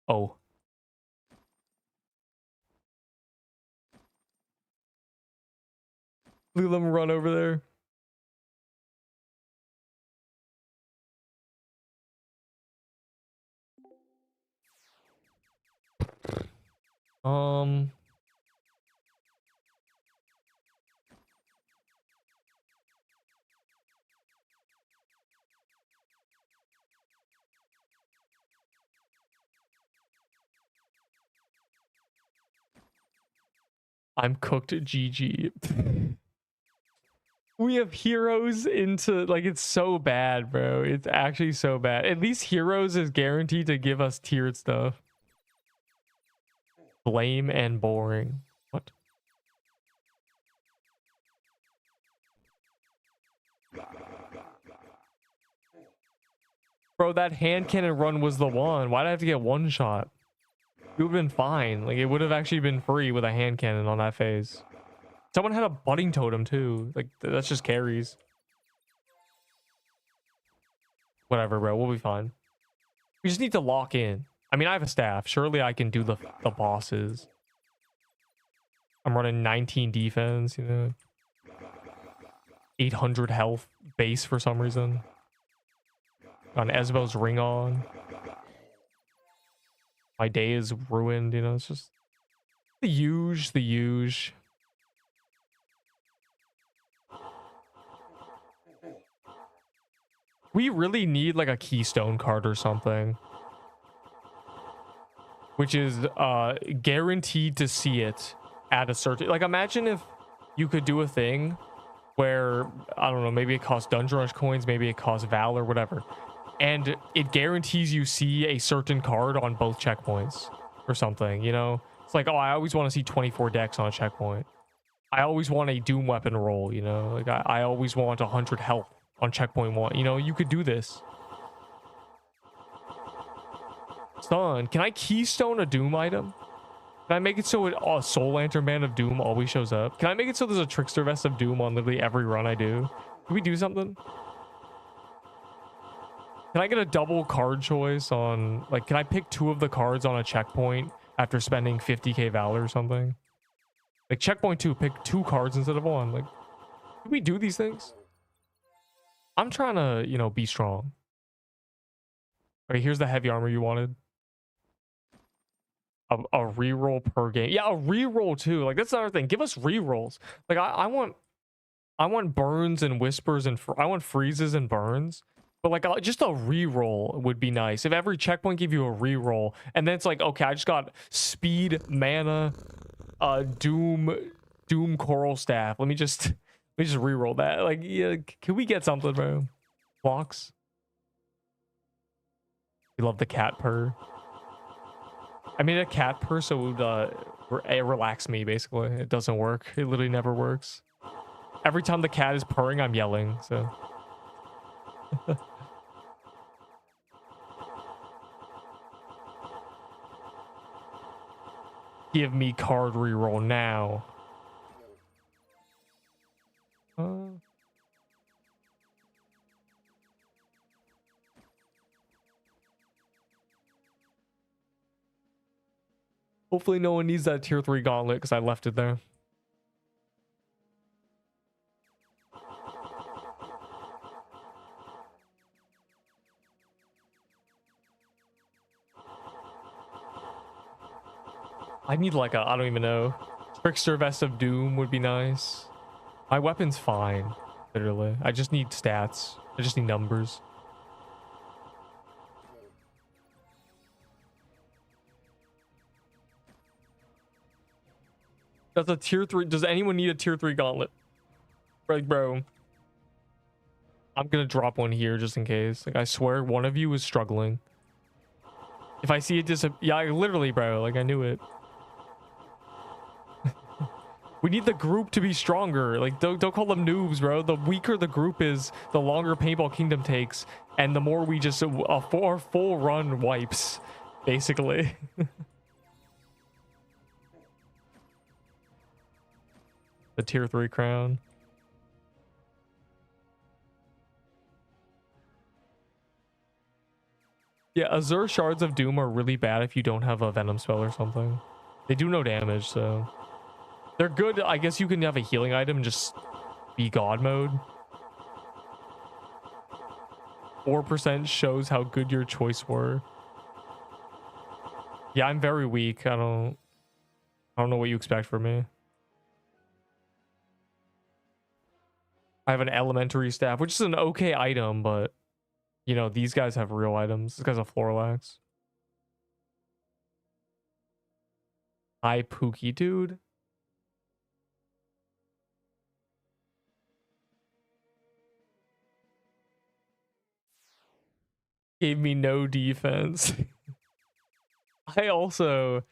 Oh. Look at them run over there. Um, I'm cooked. GG. We have heroes into like it's so bad, bro. It's actually so bad. At least heroes is guaranteed to give us tiered stuff. Lame and boring. What? Bro, that hand cannon run was the one. Why'd I have to get one shot? It would have been fine. Like, it would have actually been free with a hand cannon on that phase. Someone had a budding totem, too. Like, that's just carries. Whatever, bro. We'll be fine. We just need to lock in. I mean, I have a staff. Surely I can do the bosses. I'm running 19 defense, you know. 800 health base for some reason. Got an Ezbo's ring on. My day is ruined, you know. It's just the huge. We really need like a keystone card or something, which is guaranteed to see it at a certain, like, imagine if you could do a thing where, I don't know, maybe it costs Dungeon Rush coins, maybe it costs Valor, whatever, and it guarantees you see a certain card on both checkpoints or something, you know. It's like, oh, I always want to see 24 decks on a checkpoint. I always want a Doom weapon roll, you know. Like, I always want 100 health on checkpoint 1. You know, you could do this. Son, can I keystone a Doom item? Can I make it so a Soul Lantern Band of Doom always shows up? Can I make it so there's a Trickster Vest of Doom on literally every run I do? Can we do something? Can I get a double card choice on, like, can I pick 2 of the cards on a checkpoint after spending 50k Valor or something? Like, checkpoint 2, pick 2 cards instead of 1. Like, can we do these things? I'm trying to, you know, be strong. Okay, here's the heavy armor you wanted. A reroll per game. Yeah, a reroll too. Like, that's another thing. Give us rerolls. Like, I want burns and whispers and I want freezes and burns. But like, just a reroll would be nice. If every checkpoint gave you a reroll, and then it's like, okay, I just got speed, mana, Doom Coral Staff. Let me just reroll that. Like, yeah, can we get something, bro? Blocks. We love the cat purr. I made a cat purr so it would relax me, basically. It doesn't work. It literally never works. Every time the cat is purring, I'm yelling, so. Give me card reroll now. Hopefully no one needs that tier 3 gauntlet because I left it there. I need like a, I don't even know. Trickster Vest of Doom would be nice. My weapon's fine, literally. I just need stats. I just need numbers. That's a tier 3. Does anyone need a tier 3 gauntlet? Like, bro, I'm gonna drop one here just in case. Like, I swear one of you is struggling. If I see it yeah, literally, bro. Like, I knew it. We need the group to be stronger. Like, don't call them noobs, bro. The weaker the group is, the longer Paintball Kingdom takes, and the more we just full run wipes, basically. The tier 3 crown. Yeah, Azure Shards of Doom are really bad if you don't have a Venom spell or something. They do no damage, so they're good. I guess you can have a healing item and just be God mode. 4% shows how good your choice were. Yeah, I'm very weak. I don't I don't know what you expect from me. I have an elementary staff, which is an okay item, but you know, these guys have real items. This guy's a Florlax. Hi, Pookie dude. Gave me no defense. I also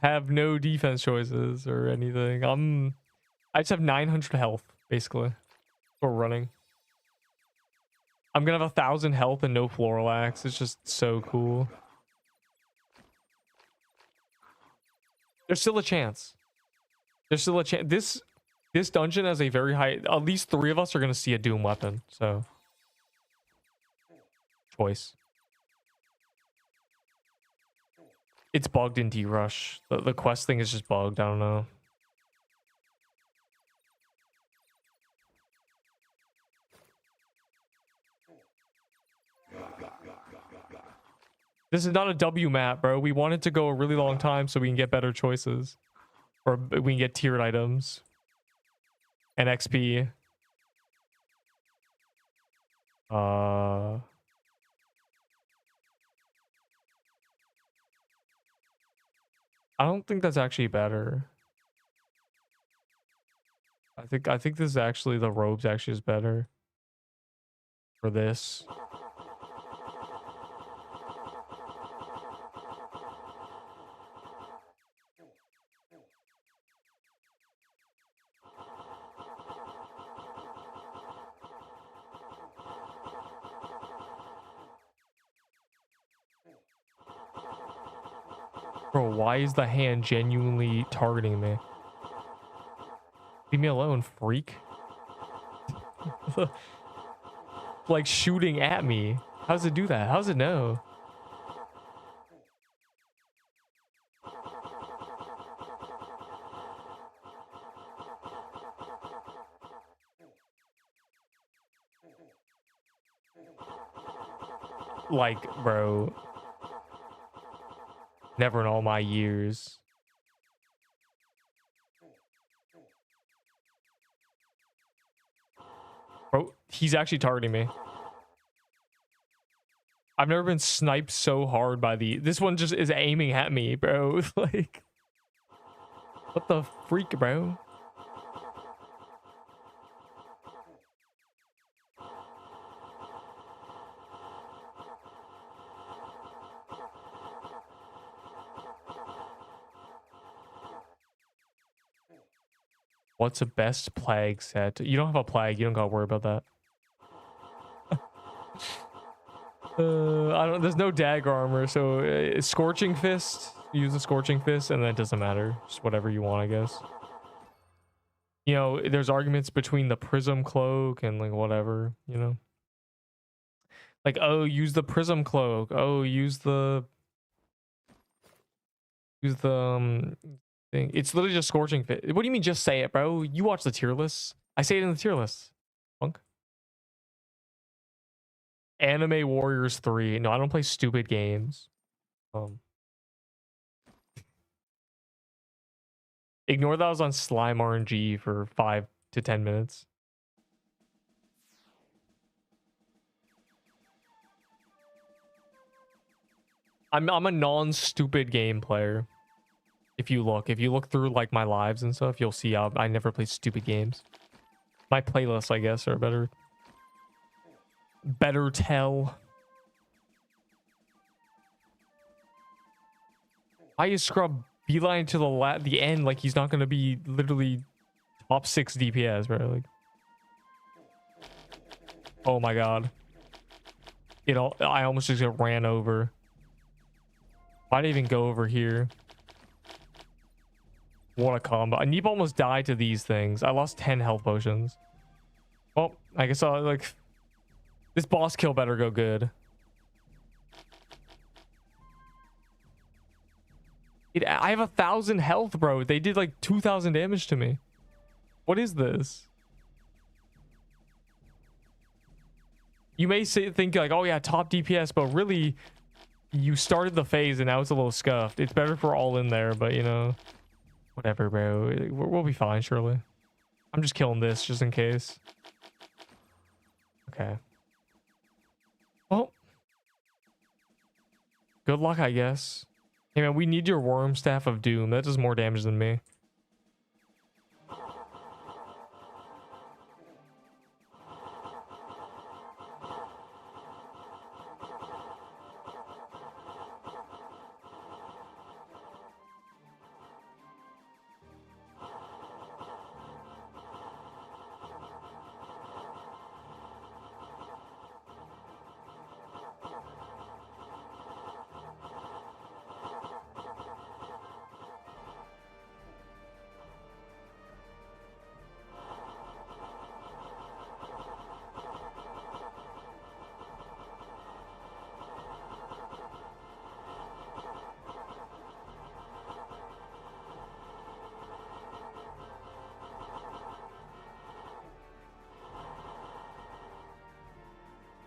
have no defense choices or anything. I just have 900 health, basically. For running. I'm gonna have 1,000 health and no Floralax. It's just so cool. There's still a chance. There's still a chance. This dungeon has a very high... At least 3 of us are gonna see a Doom weapon, so... Choice. It's bugged in D-Rush. The quest thing is just bugged. I don't know. This is not a W map, bro. We want it to go a really long time so we can get better choices. Or we can get tiered items. And XP. I don't think that's actually better. I think this is actually, the robes actually is better. For this. Bro, why is the hand genuinely targeting me? Leave me alone, freak. Like shooting at me. How does it do that? How does it know? Like, bro. Never in all my years. Bro, he's actually targeting me. I've never been sniped so hard by the... This one just is aiming at me, bro. Like... What the freak, bro? What's the best plague set? You don't have a plague. You don't gotta worry about that. I don't. There's no dagger armor, so scorching fist. Use a scorching fist, and then it doesn't matter. Just whatever you want, I guess. You know, there's arguments between the prism cloak and like whatever. You know, like oh, use the prism cloak. Oh, use the thing. It's literally just scorching fit. What do you mean just say it, bro? You watch the tier list. I say it in the tier list. Punk. Anime Warriors 3. No, I don't play stupid games. Ignore that I was on Slime RNG for 5 to 10 minutes. I'm a non-stupid game player. If you look through like my lives and stuff, you'll see I never play stupid games. My playlists, I guess, are better tell. Why is Scrub beeline to the end like he's not gonna be literally top 6 DPS, bro? Like, oh my god. You know, I almost just got ran over. Why'd I even go over here? What a combo. Neep almost died to these things. I lost 10 health potions. Well, I guess I'll like... This boss kill better go good. I have 1,000 health, bro. They did like 2,000 damage to me. What is this? You may think like, oh yeah, top DPS, but really, you started the phase and now it's a little scuffed. It's better for all in there, but you know... Whatever, bro. We'll be fine, surely. I'm just killing this just in case. Okay. Well, good luck, I guess. Hey, man, we need your Worm Staff of Doom. That does more damage than me.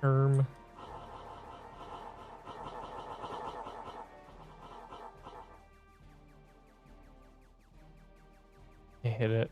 Term. Hit it.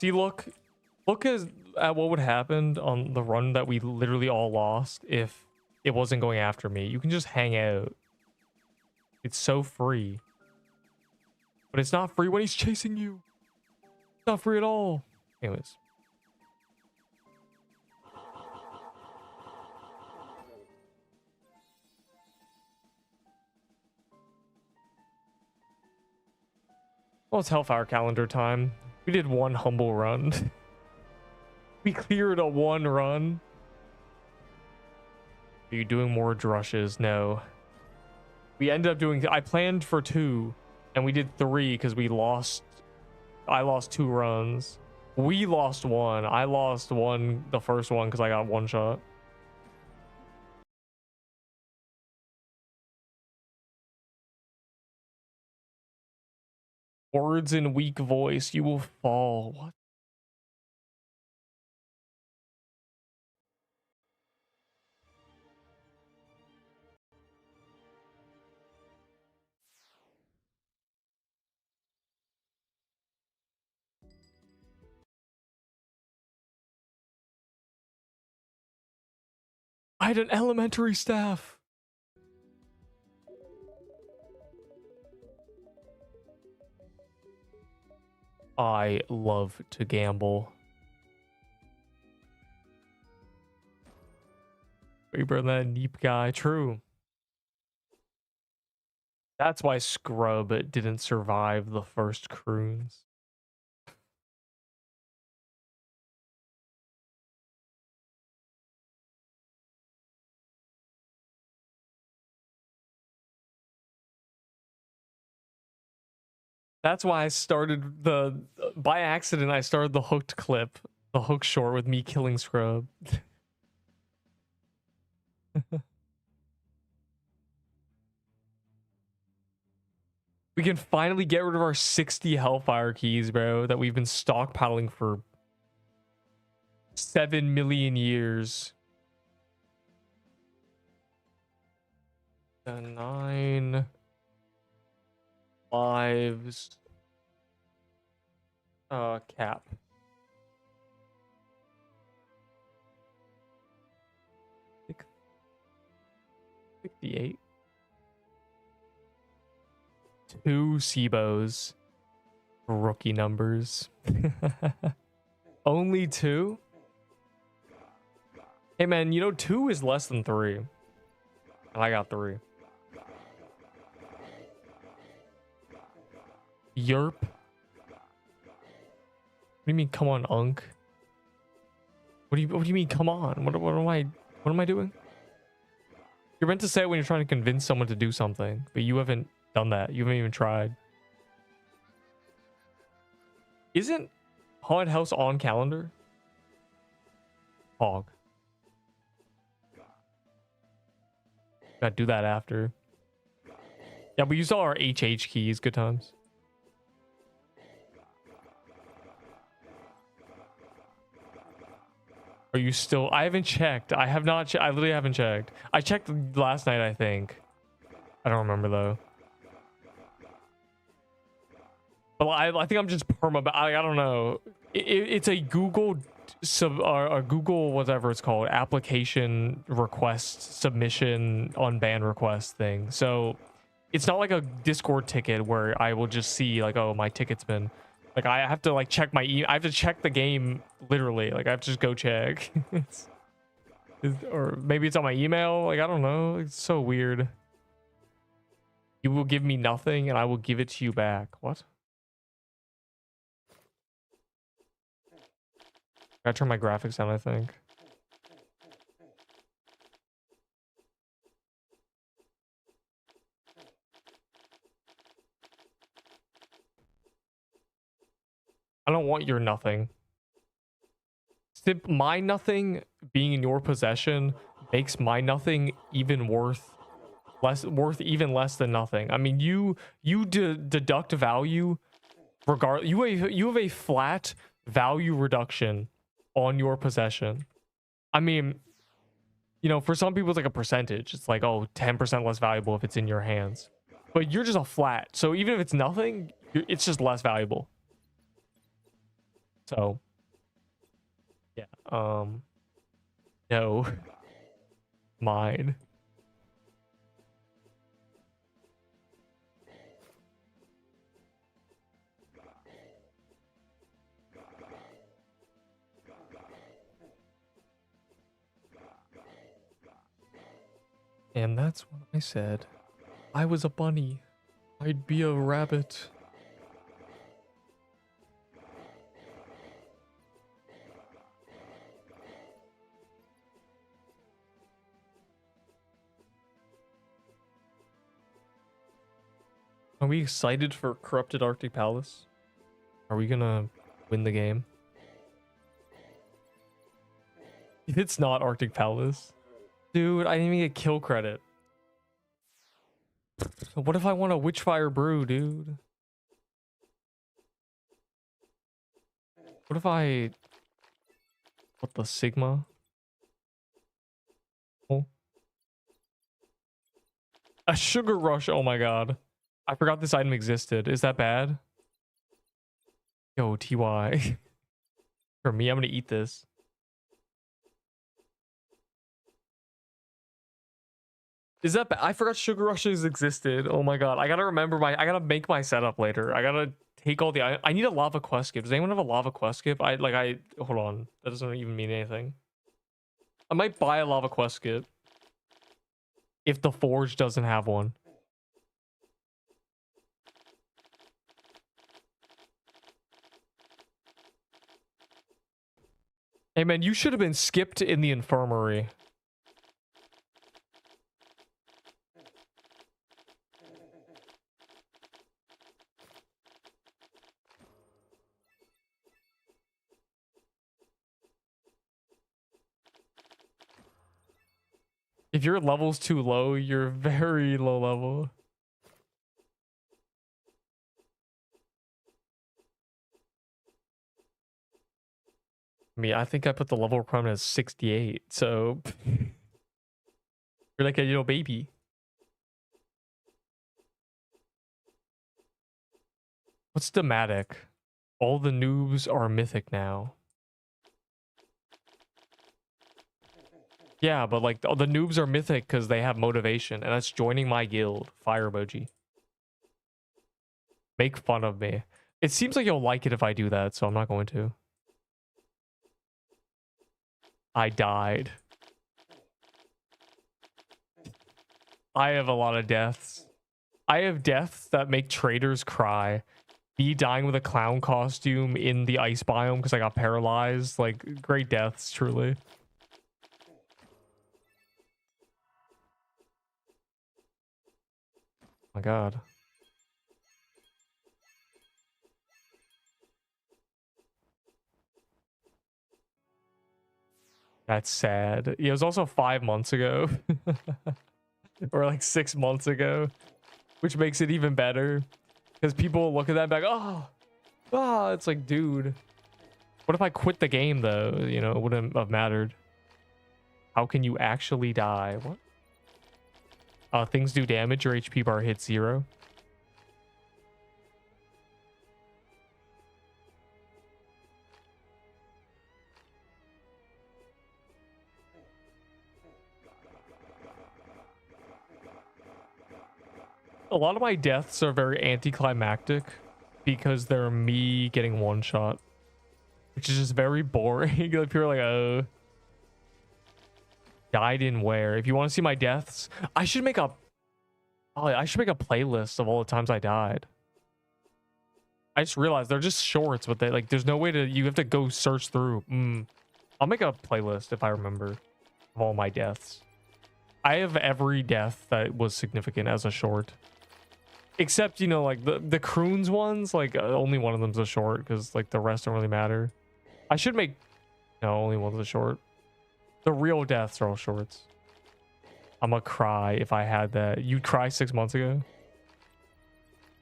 See, look at what would happen on the run that we literally all lost if it wasn't going after me. You can just hang out. It's so free. But it's not free when he's chasing you. It's not free at all. Anyways. Well, it's Hellfire calendar time. We did one humble run. We cleared a one run. Are you doing more drushes? No. We ended up doing... I planned for 2, and we did 3 because we lost... I lost 2 runs. We lost 1. I lost 1, the first one, because I got 1 shot. Words in weak voice, you will fall. What? I had an elementary staff. I love to gamble. Way better than that Neep guy. True. That's why Scrub didn't survive the first croons. That's why I started by accident, I started the hooked clip, the hook short with me killing Scrub. We can finally get rid of our 60 Hellfire keys, bro, that we've been stockpiling for 7 million years. 9 lives. Cap. Six- 68. 2 SIBOs. Rookie numbers. Only 2? Hey man, you know 2 is less than 3. And I got 3. Yerp. What do you mean, come on, Unk? What do you mean, come on? What am I doing? You're meant to say it when you're trying to convince someone to do something, but you haven't done that. You haven't even tried. Isn't haunted house on calendar? Hog. Gotta do that after. Yeah, we used all our HH keys. Good times. Are you still? I haven't checked. I have not. I literally haven't checked. I checked last night, I think. I don't remember though. But I think I'm just perma. I don't know. It's a Google or Google whatever it's called application request submission on ban request thing. So it's not like a Discord ticket where I will just see like, oh, my ticket's been like, I have to like check my I have to check the game literally. Like I have to just go check. Or maybe it's on my email. Like I don't know. It's so weird. You will give me nothing and I will give it to you back. What? I gotta turn my graphics down, I think. I don't want your nothing. My nothing being in your possession makes my nothing even worth even less than nothing. I mean, you deduct value regard. You have a flat value reduction on your possession. I mean, you know, for some people it's like a percentage. It's like, oh, 10% less valuable if it's in your hands. But you're just a flat. So even if it's nothing, it's just less valuable. So yeah, no. Mine. And that's what I said. I was a bunny. I'd be a rabbit. Are we excited for Corrupted Arctic Palace? Are we gonna win the game? If it's not Arctic Palace, dude, I didn't even get kill credit. What if I want a Witchfire Brew, dude? What if I... What the Sigma? Oh. A Sugar Rush, oh my god. I forgot this item existed. Is that bad? Yo, TY. For me, I'm gonna eat this. Is that bad? I forgot Sugar Rushes existed. Oh my god. I gotta remember I gotta make my setup later. I gotta take all the... I need a lava quest skip. Does anyone have a lava quest skip? Hold on. That doesn't even mean anything. I might buy a lava quest skip. If the Forge doesn't have one. Hey man, you should have been skipped in the infirmary. If your level's too low, you're very low level. I mean, I think I put the level requirement as 68, so... You're like a little baby. What's thematic? All the noobs are mythic now. Yeah, but like the noobs are mythic because they have motivation, and that's joining my guild. Fire emoji. Make fun of me. It seems like you'll like it if I do that, so I'm not going to. I died. I have a lot of deaths. I have deaths that make traders cry. Me dying with a clown costume in the ice biome because I got paralyzed. Like, great deaths, truly. My God. That's sad. Yeah, it was also 5 months ago. Or like 6 months ago. Which makes it even better. Because people look at that and be like, oh, it's like, dude. What if I quit the game though? You know, it wouldn't have mattered. How can you actually die? What? Things do damage. Your HP bar hits 0. A lot of my deaths are very anticlimactic because they're me getting one shot, which is just very boring. Like people are like, oh, died in where? If you want to see my deaths, I should make a playlist of all the times I died. I just realized they're just shorts, but they like there's no way to, you have to go search through. I'll make a playlist if I remember of all my deaths. I have every death that was significant as a short. Except, you know, like the Croons ones, like only one of them's a short because like the rest don't really matter. I should make, no, only one's a short. The real deaths are all shorts. I'm gonna cry if I had that. You'd cry 6 months ago.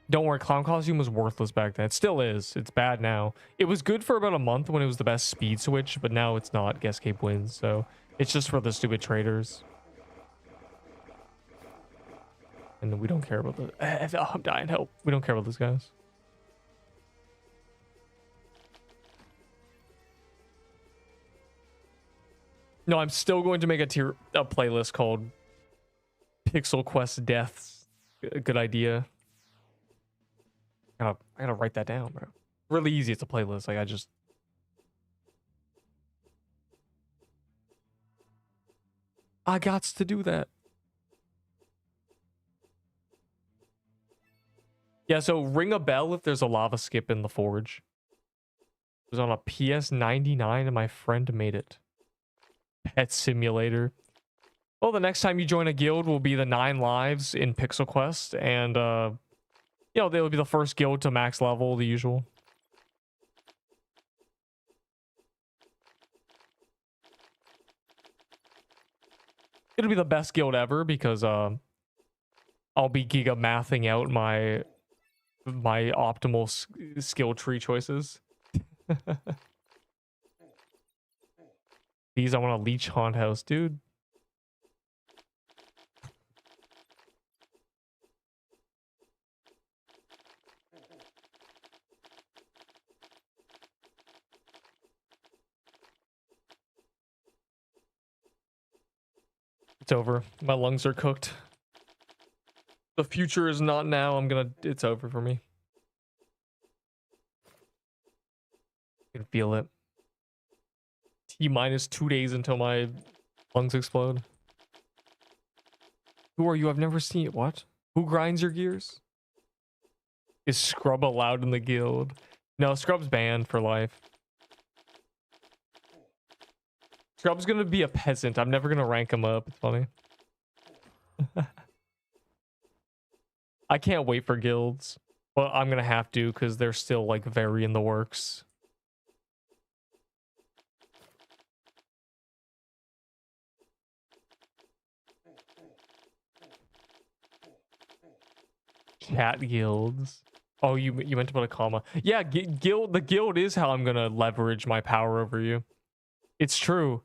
Don't worry, clown costume was worthless back then. It still is. It's bad now. It was good for about a month when it was the best speed switch, but now it's not. Guesscape wins, so it's just for the stupid traders. And we don't care about the... Oh, I'm dying. Help. We don't care about those guys. No, I'm still going to make a playlist called Pixel Quest Deaths. A good idea. I gotta write that down, bro. Really easy. It's a playlist. Like, I gots to do that. Yeah, so ring a bell if there's a lava skip in the forge. It was on a PS99 and my friend made it. Pet Simulator. Well, the next time you join a guild will be the 9 lives in Pixel Quest, and you know, they will be the first guild to max level, the usual. It'll be the best guild ever because I'll be giga mathing out my optimal skill tree choices. These I want a leech haunt house, dude. It's over. My lungs are cooked. The future is not now. It's over for me. I can feel it. T-minus 2 days until my lungs explode. Who are you? I've never seen it. What? Who grinds your gears? Is Scrub allowed in the guild? No, Scrub's banned for life. Scrub's gonna be a peasant. I'm never gonna rank him up. It's funny. I can't wait for guilds. But I'm gonna have to because they're still like very in the works. Chat guilds. Oh, you meant to put a comma. Yeah, guild. The guild is how I'm gonna leverage my power over you. It's true.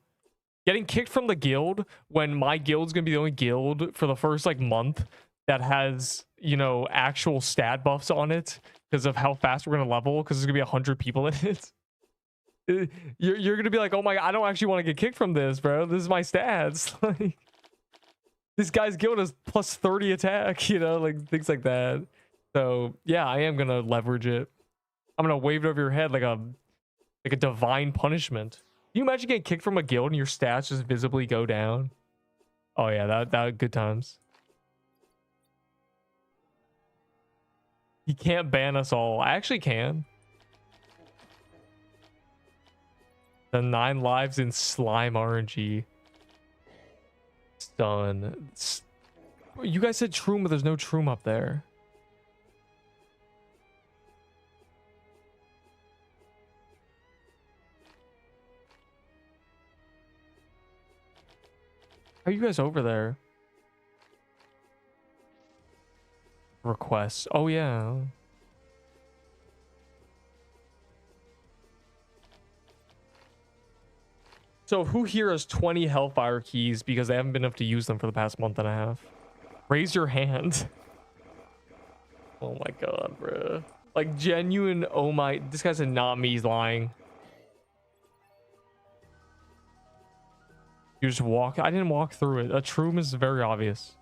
Getting kicked from the guild when my guild's gonna be the only guild for the first like month that has, you know, actual stat buffs on it because of how fast we're gonna level, because there's gonna be 100 people in it. You're gonna be like, oh my, I don't actually want to get kicked from this, bro. This is my stats. Like, this guy's guild is plus 30 attack, you know, like things like that. So yeah, I am gonna leverage it. I'm gonna wave it over your head like a divine punishment. Can you imagine getting kicked from a guild and your stats just visibly go down? Oh yeah, that good times. He can't ban us all. I actually can. The 9 lives in slime RNG. Stun. You guys said Troom, but there's no Troom up there. How are you guys over there? Requests. Oh, yeah. So who here has 20 Hellfire keys because they haven't been able to use them for the past month and a half? Raise your hand. Oh my god, bro. Like genuine, oh my, this guy's not me, he's lying. You just walk, I didn't walk through it. A Troom is very obvious.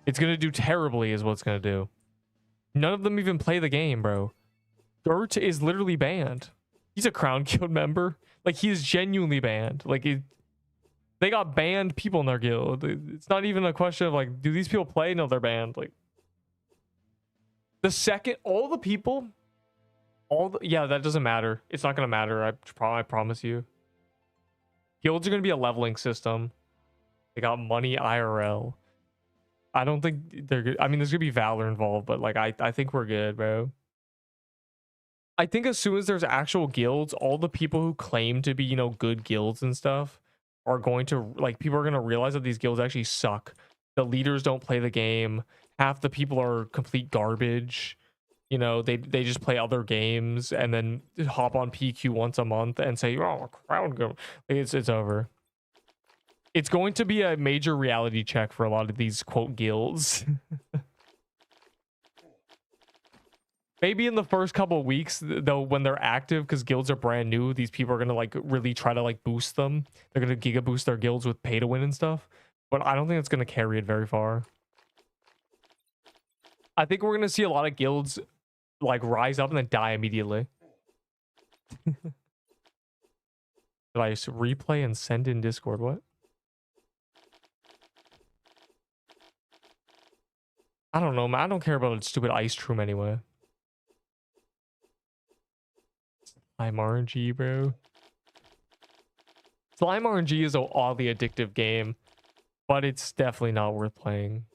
It's gonna do terribly is what it's gonna do. None of them even play the game, bro. Dirt is literally banned. He's a Crown Guild member. Like, he is genuinely banned. Like, they got banned people in their guild. It's not even a question of, like, do these people play? No, they're banned. Like, the second, all the people, yeah, that doesn't matter. It's not going to matter. I promise you. Guilds are going to be a leveling system. They got money IRL. I don't think they're good. I mean, there's going to be Valor involved, but, like, I think we're good, bro. I think as soon as there's actual guilds, all the people who claim to be, you know, good guilds and stuff are going to, like, people are going to realize that these guilds actually suck. The leaders don't play the game. Half the people are complete garbage. You know, they just play other games and then hop on PQ once a month and say, oh, Crown Guild. It's over. It's going to be a major reality check for a lot of these, quote, guilds. Maybe in the first couple of weeks, though, when they're active, because guilds are brand new, these people are going to, like, really try to, like, boost them. They're going to giga boost their guilds with pay to win and stuff. But I don't think it's going to carry it very far. I think we're going to see a lot of guilds, like, rise up and then die immediately. Did I just replay and send in Discord? What? I don't know, man. I don't care about a stupid ice troom anyway. Slime RNG, bro. Slime RNG is an oddly addictive game, but it's definitely not worth playing.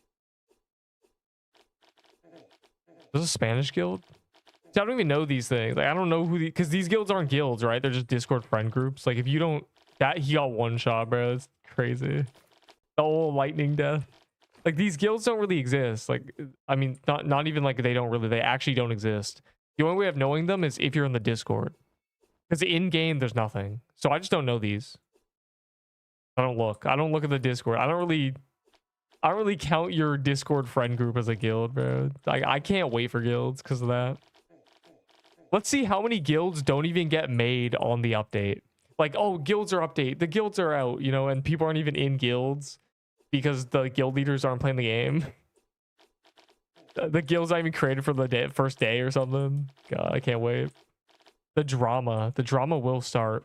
There's a Spanish guild? See, I don't even know these things. Like, I don't know who because these guilds aren't guilds, right? They're just Discord friend groups. Like, if you don't, he got one shot, bro. It's crazy. The old lightning death. Like, these guilds don't really exist. Like, I mean, not even like they actually don't exist. The only way of knowing them is if you're in the Discord. Because in game, there's nothing. So I just don't know these. I don't look at the Discord. I don't really count your Discord friend group as a guild, bro. I can't wait for guilds because of that. Let's see how many guilds don't even get made on the update. Like, oh, guilds are update. The guilds are out, you know, and people aren't even in guilds because the guild leaders aren't playing the game. The guild's not even created for the first day or something. God, I can't wait. The drama will start.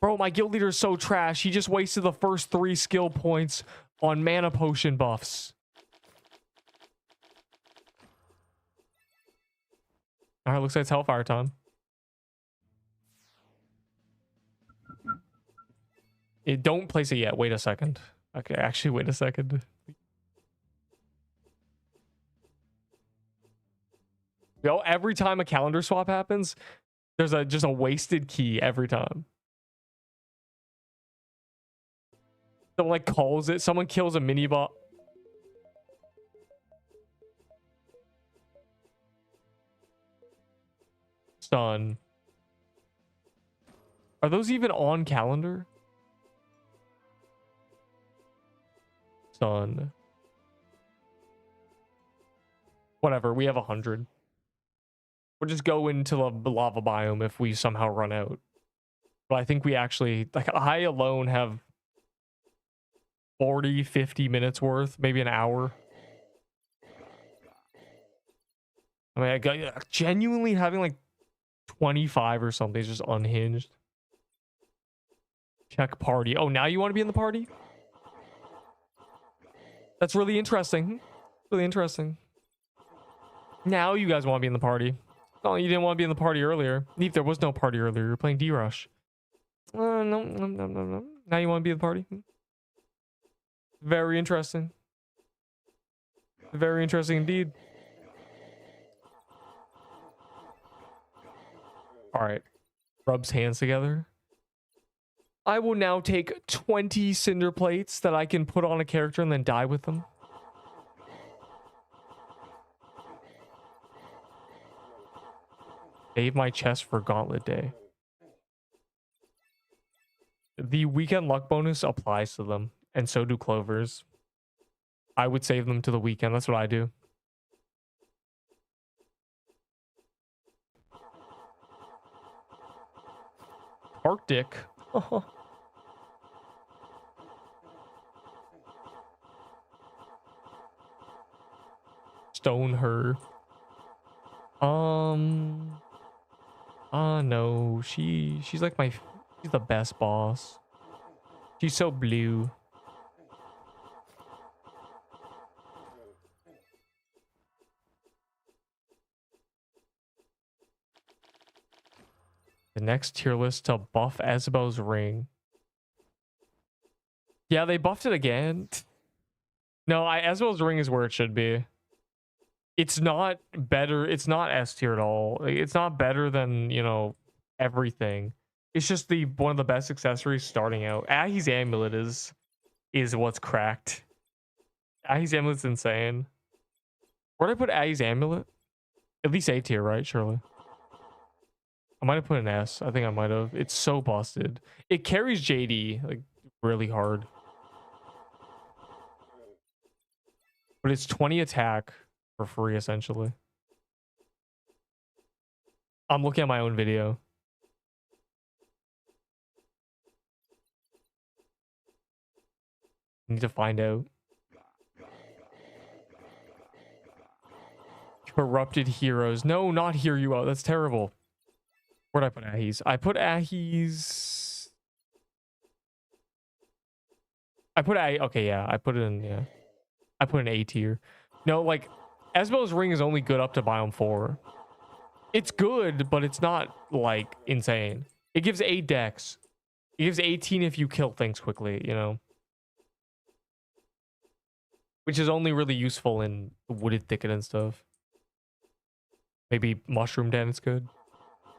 Bro, my guild leader is so trash. He just wasted the first 3 skill points on mana potion buffs. All right, looks like it's Hellfire time. Don't place it yet. Wait a second. Okay, actually, wait a second. Yo, every time a calendar swap happens, there's just a wasted key every time. Someone like calls it. Someone kills a mini bot. Son. Are those even on calendar? Son. Whatever, we have 100. We'll just go into the lava biome if we somehow run out. But I think we actually, like, I alone have 40, 50 minutes worth, maybe an hour. I mean, I got genuinely having like 25 or something is just unhinged. Check party. Oh, now you want to be in the party? That's really interesting. Really interesting. Now you guys want to be in the party. Oh, you didn't want to be in the party earlier. Neef, there was no party earlier. You were playing D-Rush. No. Now you want to be in the party? Very interesting. Very interesting indeed. All right. Rubs hands together. I will now take 20 cinder plates that I can put on a character and then die with them. Save my chest for Gauntlet Day. The weekend luck bonus applies to them, and so do clovers. I would save them to the weekend. That's what I do. Arctic. Stone her. No, she's like she's the best boss. She's so blue. The next tier list to buff Isabel's ring. Yeah, they buffed it again. No, Isabel's ring is where it should be. It's not better. It's not S tier at all. It's not better than, you know, everything. It's just one of the best accessories starting out. Ahi's amulet is what's cracked. Ahi's amulet's insane. Where'd I put Ahi's amulet? At least A tier, right? Surely. I might have put an S. I think I might have. It's so busted. It carries JD like really hard. But it's 20 attack for free, essentially. I'm looking at my own video. I need to find out. Corrupted heroes. No, not hear you out. That's terrible. Where'd I put Ahi's? I put Ahi's. I put A. Okay, yeah. I put it in. Yeah. I put an A tier. No, like Isabel's ring is only good up to biome 4. It's good, but it's not like insane. It gives 8 dex. It gives 18 if you kill things quickly, you know. Which is only really useful in wooded thicket and stuff. Maybe mushroom den is good.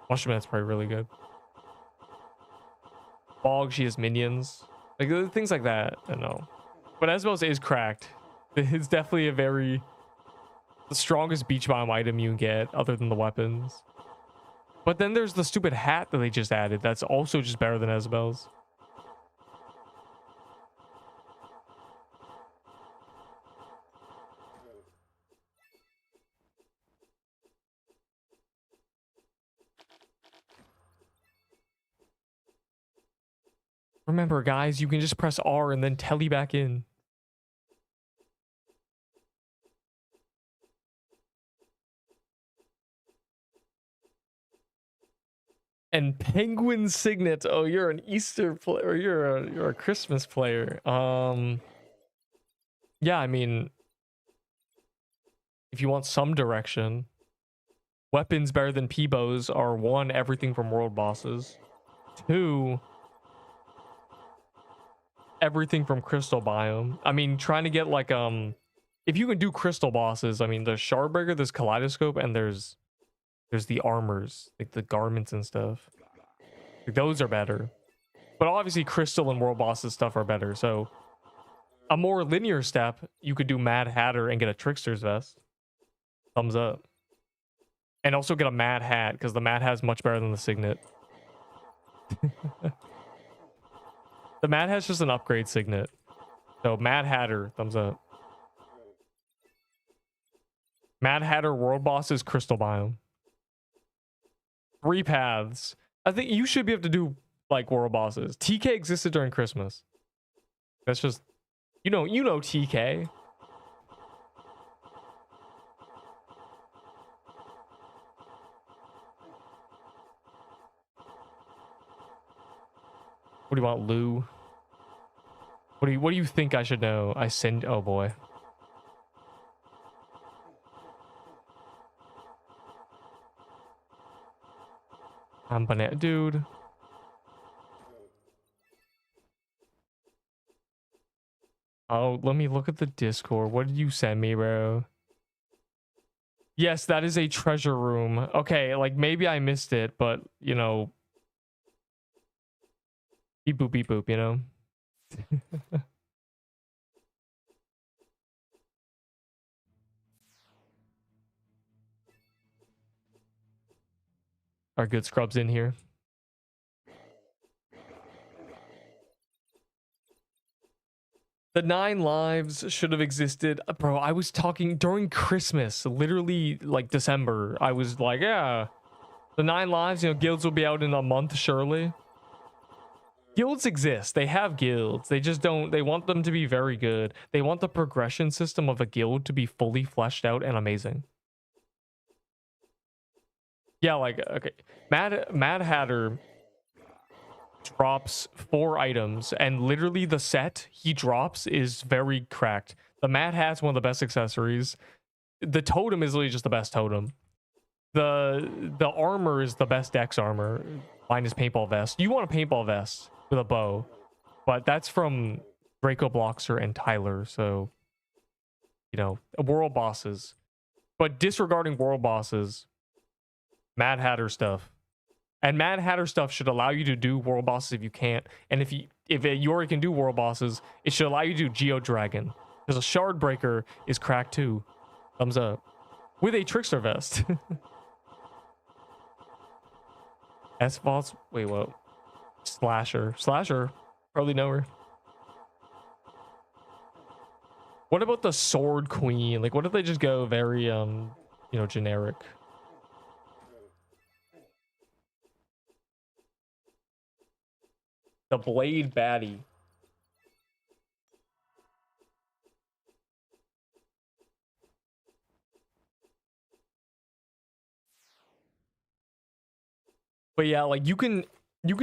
Mushroom den's probably really good. Bog, she has minions. Like things like that. I don't know. But Isabel's is cracked. It's definitely the strongest beach biome item you can get other than the weapons. But then there's the stupid hat that they just added. That's also just better than Isabel's. Remember, guys, you can just press R and then tele back in. And Penguin Signet. Oh, you're an Easter player. You're a Christmas player. Yeah, I mean, if you want some direction, weapons better than P-bows are 1, everything from world bosses. 2, everything from crystal biome. I mean, trying to get like if you can do crystal bosses, I mean, there's Shardbreaker, there's Kaleidoscope, and there's the armors, like the garments and stuff. Like, those are better. But obviously crystal and world bosses stuff are better. So a more linear step, you could do Mad Hatter and get a Trickster's Vest. Thumbs up. And also get a Mad Hat, because the Mad Hat is much better than the Signet. The Mad Hat's just an upgrade Signet. So Mad Hatter, thumbs up. Mad Hatter world bosses, crystal biome. 3 paths. I think you should be able to do like world bosses. TK existed during Christmas. That's just, you know TK. What do you want, Lou? What do you think I should know? Oh boy. I'm banana, dude. Oh, let me look at the Discord. What did you send me, bro? Yes, that is a treasure room. Okay, like maybe I missed it, but you know, beep boop, you know. Our good scrubs in here. The 9 lives should have existed. Bro, I was talking during Christmas, literally like December. I was like, yeah, the 9 lives, you know, guilds will be out in a month, surely. Guilds exist. They have guilds. They just don't, they want them to be very good. They want the progression system of a guild to be fully fleshed out and amazing. Yeah, like, okay. Mad Hatter drops 4 items, and literally the set he drops is very cracked. The Mad Hat's one of the best accessories. The totem is literally just the best totem. The armor is the best dex armor, minus paintball vest. You want a paintball vest with a bow, but that's from Draco Bloxer and Tyler, so you know, world bosses. But disregarding world bosses, Mad Hatter stuff. And Mad Hatter stuff should allow you to do world bosses if you can't. And if you already can do world bosses, it should allow you to do Geo Dragon. Because a Shard Breaker is cracked too. Thumbs up. With a Trickster vest. S-Bots? Wait, what? Slasher. Slasher? Probably know her. What about the Sword Queen? Like, what if they just go very, you know, generic? The Blade Baddie. But yeah, like you can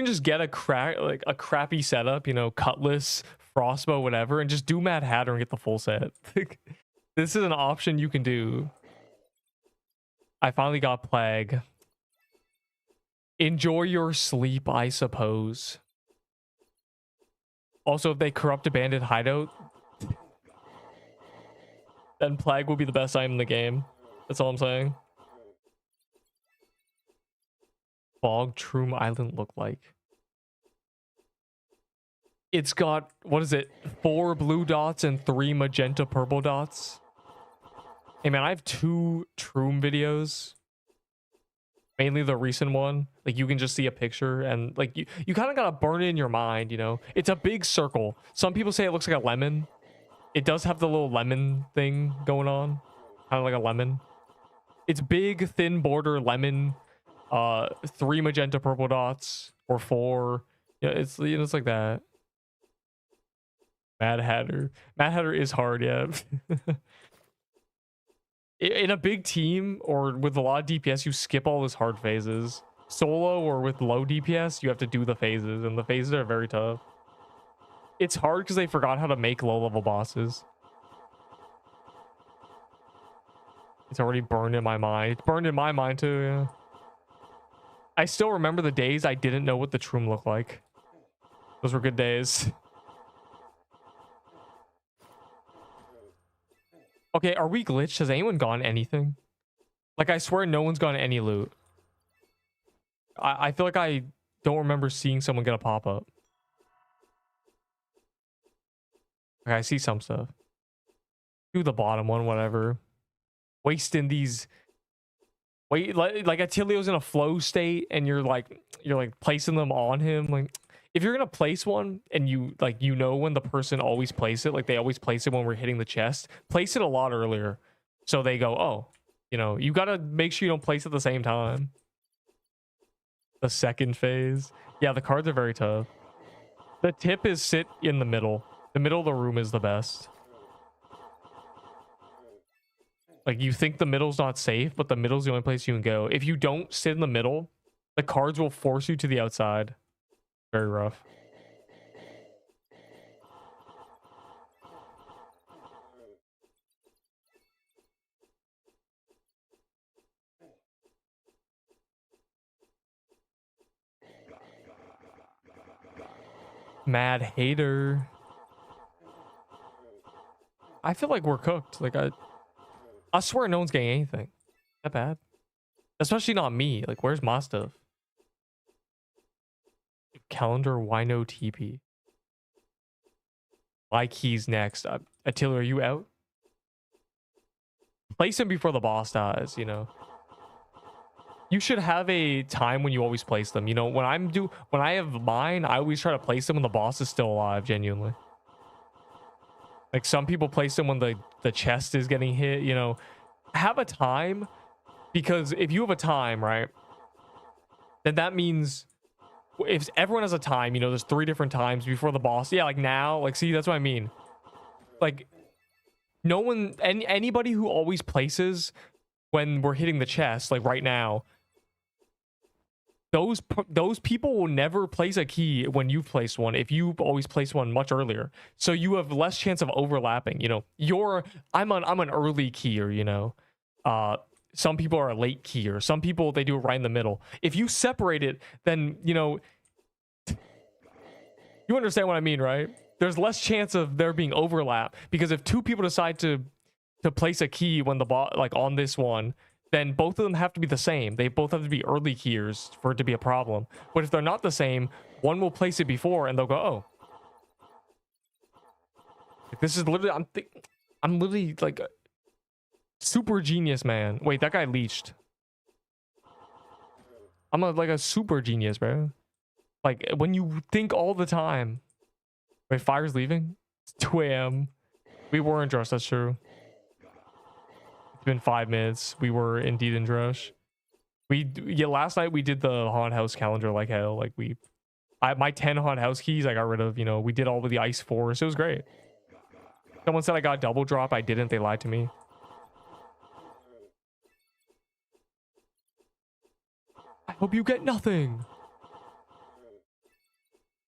just get a crappy setup, you know, cutlass, crossbow, whatever, and just do Mad Hatter and get the full set. This is an option you can do. I finally got Plague. Enjoy your sleep, I suppose. Also, if they corrupt a bandit hideout, then Plague will be the best item in the game. That's all I'm saying. Bog Troom Island look like? It's got, what is it, 4 blue dots and 3 magenta purple dots. Hey man, I have 2 Troom videos. Mainly the recent one. Like you can just see a picture and like you kind of gotta burn it in your mind, you know? It's a big circle. Some people say it looks like a lemon. It does have the little lemon thing going on. Kind of like a lemon. It's big, thin border lemon. 3 magenta purple dots. Or 4. Yeah, it's, you know, it's like that. Mad Hatter. Mad Hatter is hard, yeah. In a big team or with a lot of DPS, you skip all those hard phases. Solo or with low DPS, you have to do the phases, and the phases are very tough. It's hard because they forgot how to make low-level bosses. It's already burned in my mind. It's burned in my mind too, yeah. I still remember the days I didn't know what the Troom looked like. Those were good days. Okay, are we glitched? Has anyone gotten anything? Like, I swear no one's gotten any loot. I feel like I don't remember seeing someone get a pop-up. Okay, I see some stuff. Do the bottom one, whatever. Wasting these... Wait, like Attilio's in a flow state, and you're like placing them on him. Like, if you're gonna place one, and you know when the person always places it, like they always place it when we're hitting the chest, place it a lot earlier, so they go, oh, you know, you gotta make sure you don't place it at the same time. The second phase, yeah, the cards are very tough. The tip is sit in the middle. The middle of the room is the best. Like, you think the middle's not safe, but the middle's the only place you can go. If you don't sit in the middle, the cards will force you to the outside. Very rough. Mad Hater. I feel like we're cooked. Like I swear no one's getting anything. That bad? Especially not me. Like, where's my stuff? Calendar, why no TP? My keys next. Attila, are you out? Place him before the boss dies, you know. You should have a time when you always place them. You know, when I have mine, I always try to place them when the boss is still alive, genuinely. Like some people place them when the chest is getting hit, you know. Have a time, because if you have a time, right, then that means if everyone has a time, you know, there's 3 different times before the boss. Yeah, like now, like, see, that's what I mean. Like, no one, anybody who always places when we're hitting the chest, like right now, those people will never place a key when you've placed one if you've always placed one much earlier. So you have less chance of overlapping. You know, I'm an early keyer, you know. Some people are a late keyer. Some people, they do it right in the middle. If you separate it, then, you know, you understand what I mean, right? There's less chance of there being overlap, because if 2 people decide to place a key when the bot, like on this one, then both of them have to be the same. They both have to be early keyers for it to be a problem. But if they're not the same, one will place it before and they'll go, oh. Like, this is literally, I'm literally like a super genius, man. Wait, that guy leached. I'm like a super genius, bro. Like, when you think all the time. Wait, fire's leaving? It's 2 a.m. We were in Drush, that's true. It's been 5 minutes. We were indeed in Drush. Yeah, last night we did the haunted house calendar like hell. Like, my 10 haunted house keys I got rid of, you know. We did all with the ice force. It was great. Someone said I got double drop. I didn't. They lied to me. I hope you get nothing.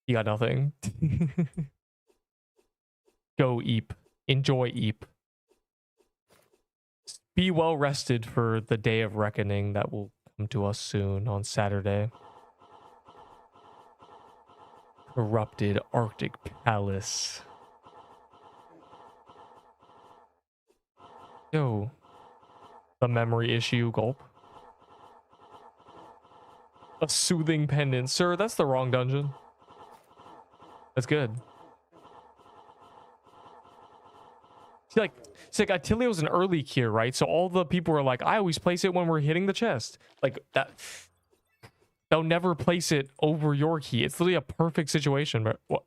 You got nothing. Go Eep. Enjoy Eep. Be well rested for the day of reckoning that will come to us soon on Saturday. Corrupted Arctic Palace. Yo. The memory issue, gulp. A soothing pendant. Sir, that's the wrong dungeon. That's good. See, like, Attilio was an early keyer, right? So all the people were like, I always place it when we're hitting the chest. Like, that. They'll never place it over your key. It's literally a perfect situation, but what?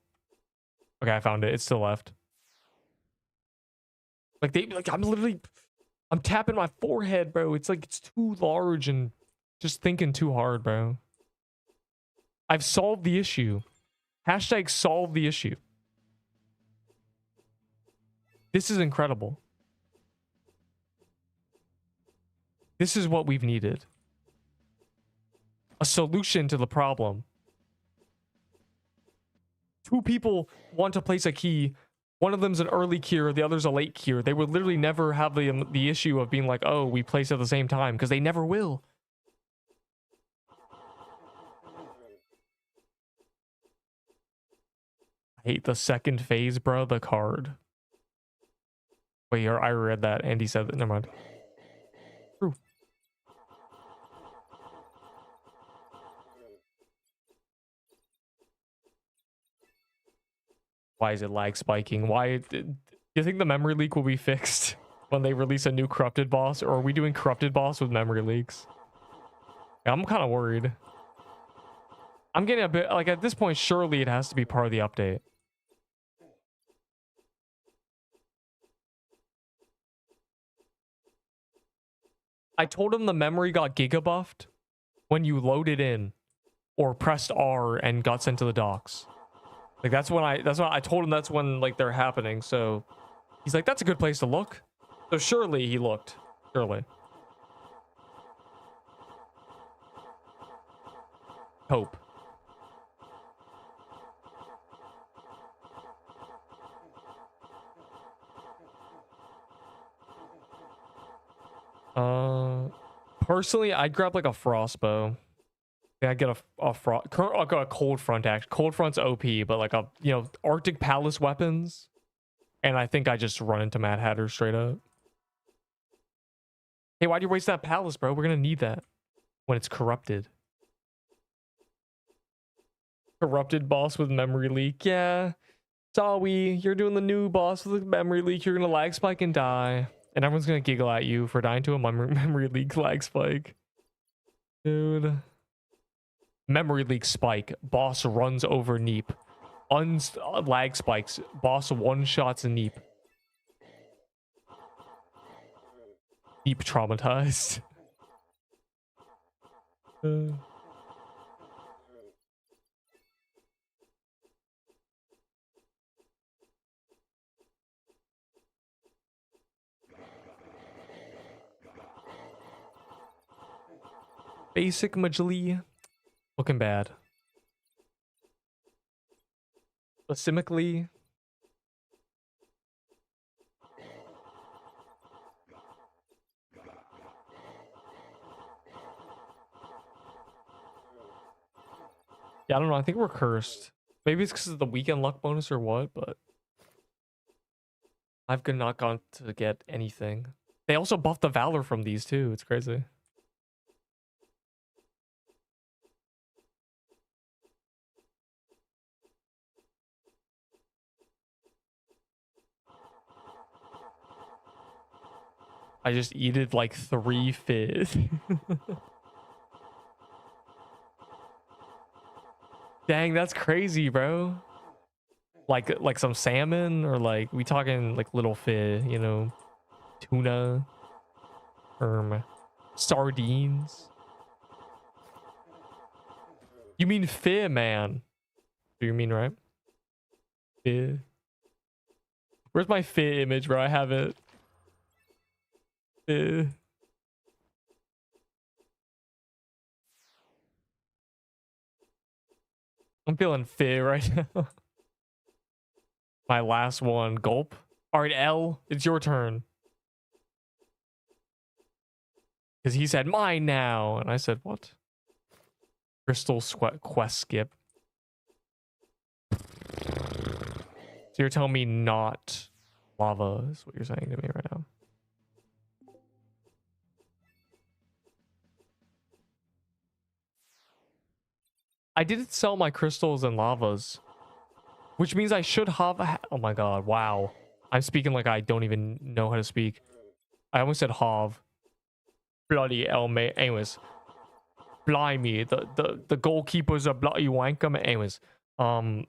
Okay, I found it. It's still left. Like, I'm tapping my forehead, bro. It's like, it's too large and just thinking too hard, bro. I've solved the issue. Hashtag solve the issue. This is incredible. This is what we've needed. A solution to the problem. 2 people want to place a key. One of them's an early keyer, the other's a late keyer. They would literally never have the issue of being like, oh, we place at the same time, because they never will. I hate the second phase, bro. The card. Wait, I read that. Andy said that. Never mind. True. Why is it lag spiking? Why? Do you think the memory leak will be fixed when they release a new corrupted boss? Or are we doing corrupted boss with memory leaks? Yeah, I'm kind of worried. I'm getting a bit, like, at this point, surely it has to be part of the update. I told him the memory got gigabuffed when you loaded in or pressed R and got sent to the docks. Like, that's when I told him that's when, like, they're happening. So he's like, that's a good place to look. So surely he looked. Surely. Hope. Personally, I'd grab like a frost bow. Yeah, I'd get a cold front act. Cold front's OP, but like a, you know, Arctic Palace weapons. And I think I just run into Mad Hatter straight up. Hey, why'd you waste that palace, bro? We're gonna need that when it's corrupted. Corrupted boss with memory leak. Yeah. Sorry, you're doing the new boss with a memory leak. You're gonna lag spike and die. And everyone's gonna giggle at you for dying to a memory leak lag spike. Dude. Memory leak spike. Boss runs over Neep. Lag spikes. Boss one-shots a Neep. Neep traumatized. Basic Majali. Looking bad. Specifically. Yeah, I don't know. I think we're cursed. Maybe it's because of the weekend luck bonus or what, but I've not gone to get anything. They also buffed the Valor from these too. It's crazy. I just eated like 3 fish. Dang, that's crazy, bro. Like some salmon, or like we talking like little fish, you know, tuna, sardines. You mean fish, man? Do you mean right? Fish. Where's my fish image, bro? I have it. Fish. I'm feeling fish right now. My last one. Gulp. All right, L, it's your turn. Because he said, mine now. And I said, what? Crystal quest skip. So you're telling me not lava is what you're saying to me right now. I didn't sell my crystals and lavas, which means I should have. Oh my god! Wow, I'm speaking like I don't even know how to speak. I almost said Hav. Bloody Elmate. Anyways, blimey, the goalkeeper's a bloody wanker. Anyways, I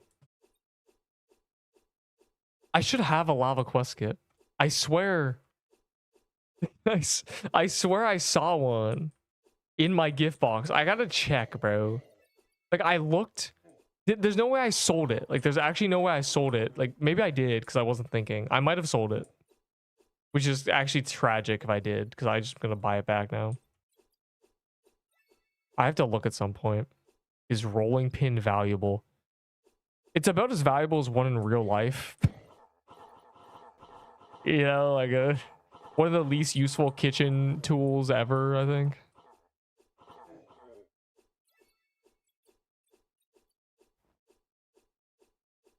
should have a lava quest skip. I swear. I swear I saw one in my gift box. I gotta check, bro. Like, I looked. There's no way I sold it. Like, there's actually no way I sold it. Like, maybe I did because I wasn't thinking. I might have sold it. Which is actually tragic if I did, because I'm just gonna buy it back now. I have to look at some point. Is rolling pin valuable? It's about as valuable as one in real life. You know, like one of the least useful kitchen tools ever, I think.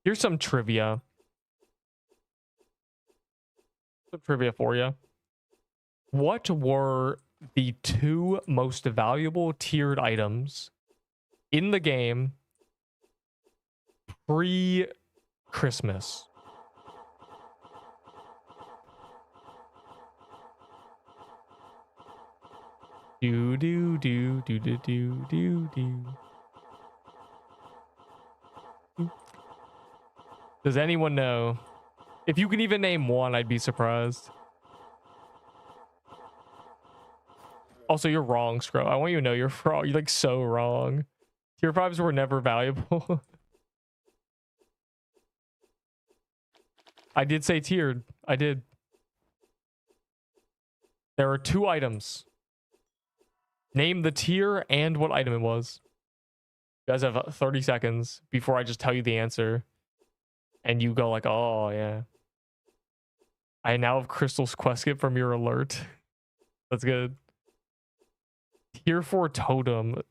Here's some trivia. Some trivia for you. What were the 2 most valuable tiered items in the game pre-Christmas? Do do do do do do do do. Does anyone know? If you can even name one, I'd be surprised. Also, you're wrong, Scro. I want you to know you're wrong. You're like so wrong. Tier 5s were never valuable. I did say tiered. I did. There are 2 items. Name the tier and what item it was. You guys have 30 seconds before I just tell you the answer. And you go like, oh, yeah. I now have Crystal's quest skip from your alert. That's good. Tier 4 totem,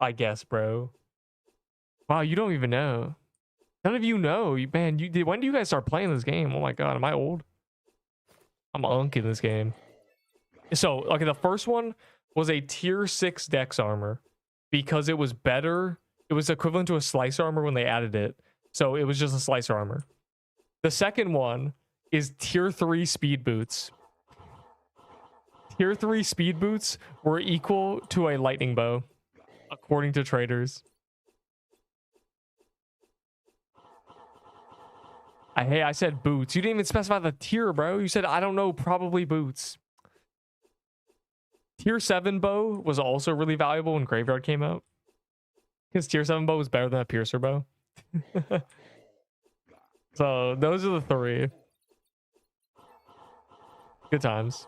I guess, bro. Wow, you don't even know. None of you know. Man, when do you guys start playing this game? Oh my god, am I old? I'm unk in this game. So, okay, the first one was a tier 6 dex armor because it was better. It was equivalent to a slicer armor when they added it. So it was just a slicer armor. The second one is tier 3 speed boots. Tier 3 speed boots were equal to a lightning bow, according to traders. Hey, I said boots. You didn't even specify the tier, bro. You said, I don't know, probably boots. Tier 7 bow was also really valuable when Graveyard came out. Because tier 7 bow was better than a piercer bow. So those are the 3. Good times.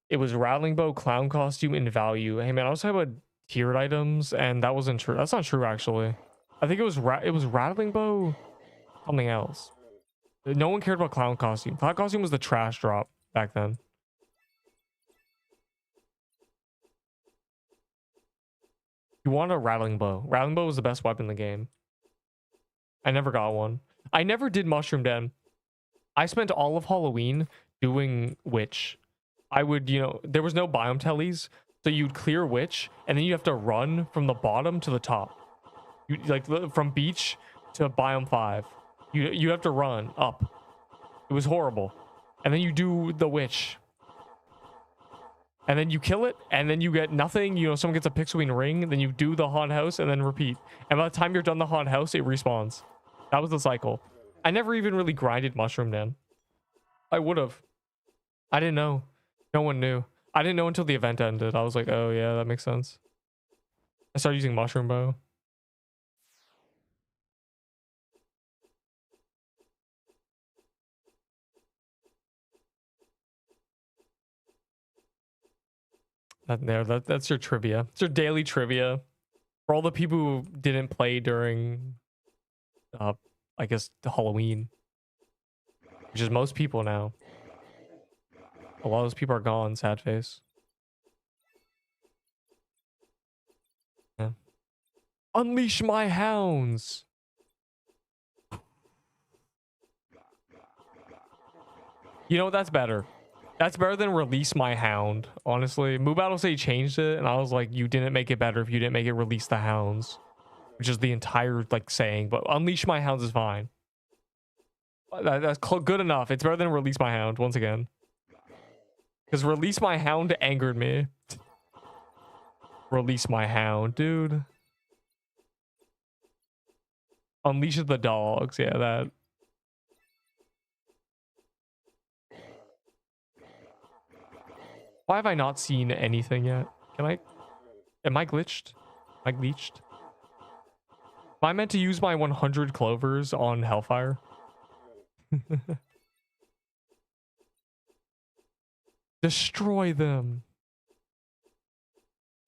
It was Rattling Bow, Clown Costume, and Value. Hey man, I was talking about tiered items, and that wasn't true. That's not true, actually. I think it was Rattling Bow, something else. No one cared about Clown Costume. Clown Costume was the trash drop back then. You want a Rattling Bow. Rattling Bow was the best weapon in the game. I never got one. I never did Mushroom Den. I spent all of Halloween doing Witch. I would, there was no biome tellies, so you'd clear Witch, and then you have to run from the bottom to the top. You like from beach to biome 5. You have to run up. It was horrible. And then you do the Witch. And then you kill it, and then you get nothing. Someone gets a Pixelween ring, then you do the haunt house, and then repeat. And by the time you're done the haunt house, it respawns. That was the cycle. I never even really grinded Mushroom Den. I would have. I didn't know. No one knew. I didn't know until the event ended. I was like, oh yeah, that makes sense. I started using Mushroom Bow. That's your trivia. It's your daily trivia. For all the people who didn't play during, I guess, the Halloween. Which is most people now. A lot of those people are gone, sad face. Yeah. Unleash my hounds! You know, that's better. That's better than release my hound, honestly. Moo Battle say he changed it, and I was like, you didn't make it better if you didn't make it release the hounds. Which is the entire, saying, but unleash my hounds is fine. That's good enough. It's better than release my hound, once again. Because release my hound angered me. Release my hound, dude. Unleash the dogs, yeah, that. Why have I not seen anything yet? Am I glitched? Am I glitched? Am I meant to use my 100 clovers on Hellfire? Destroy them.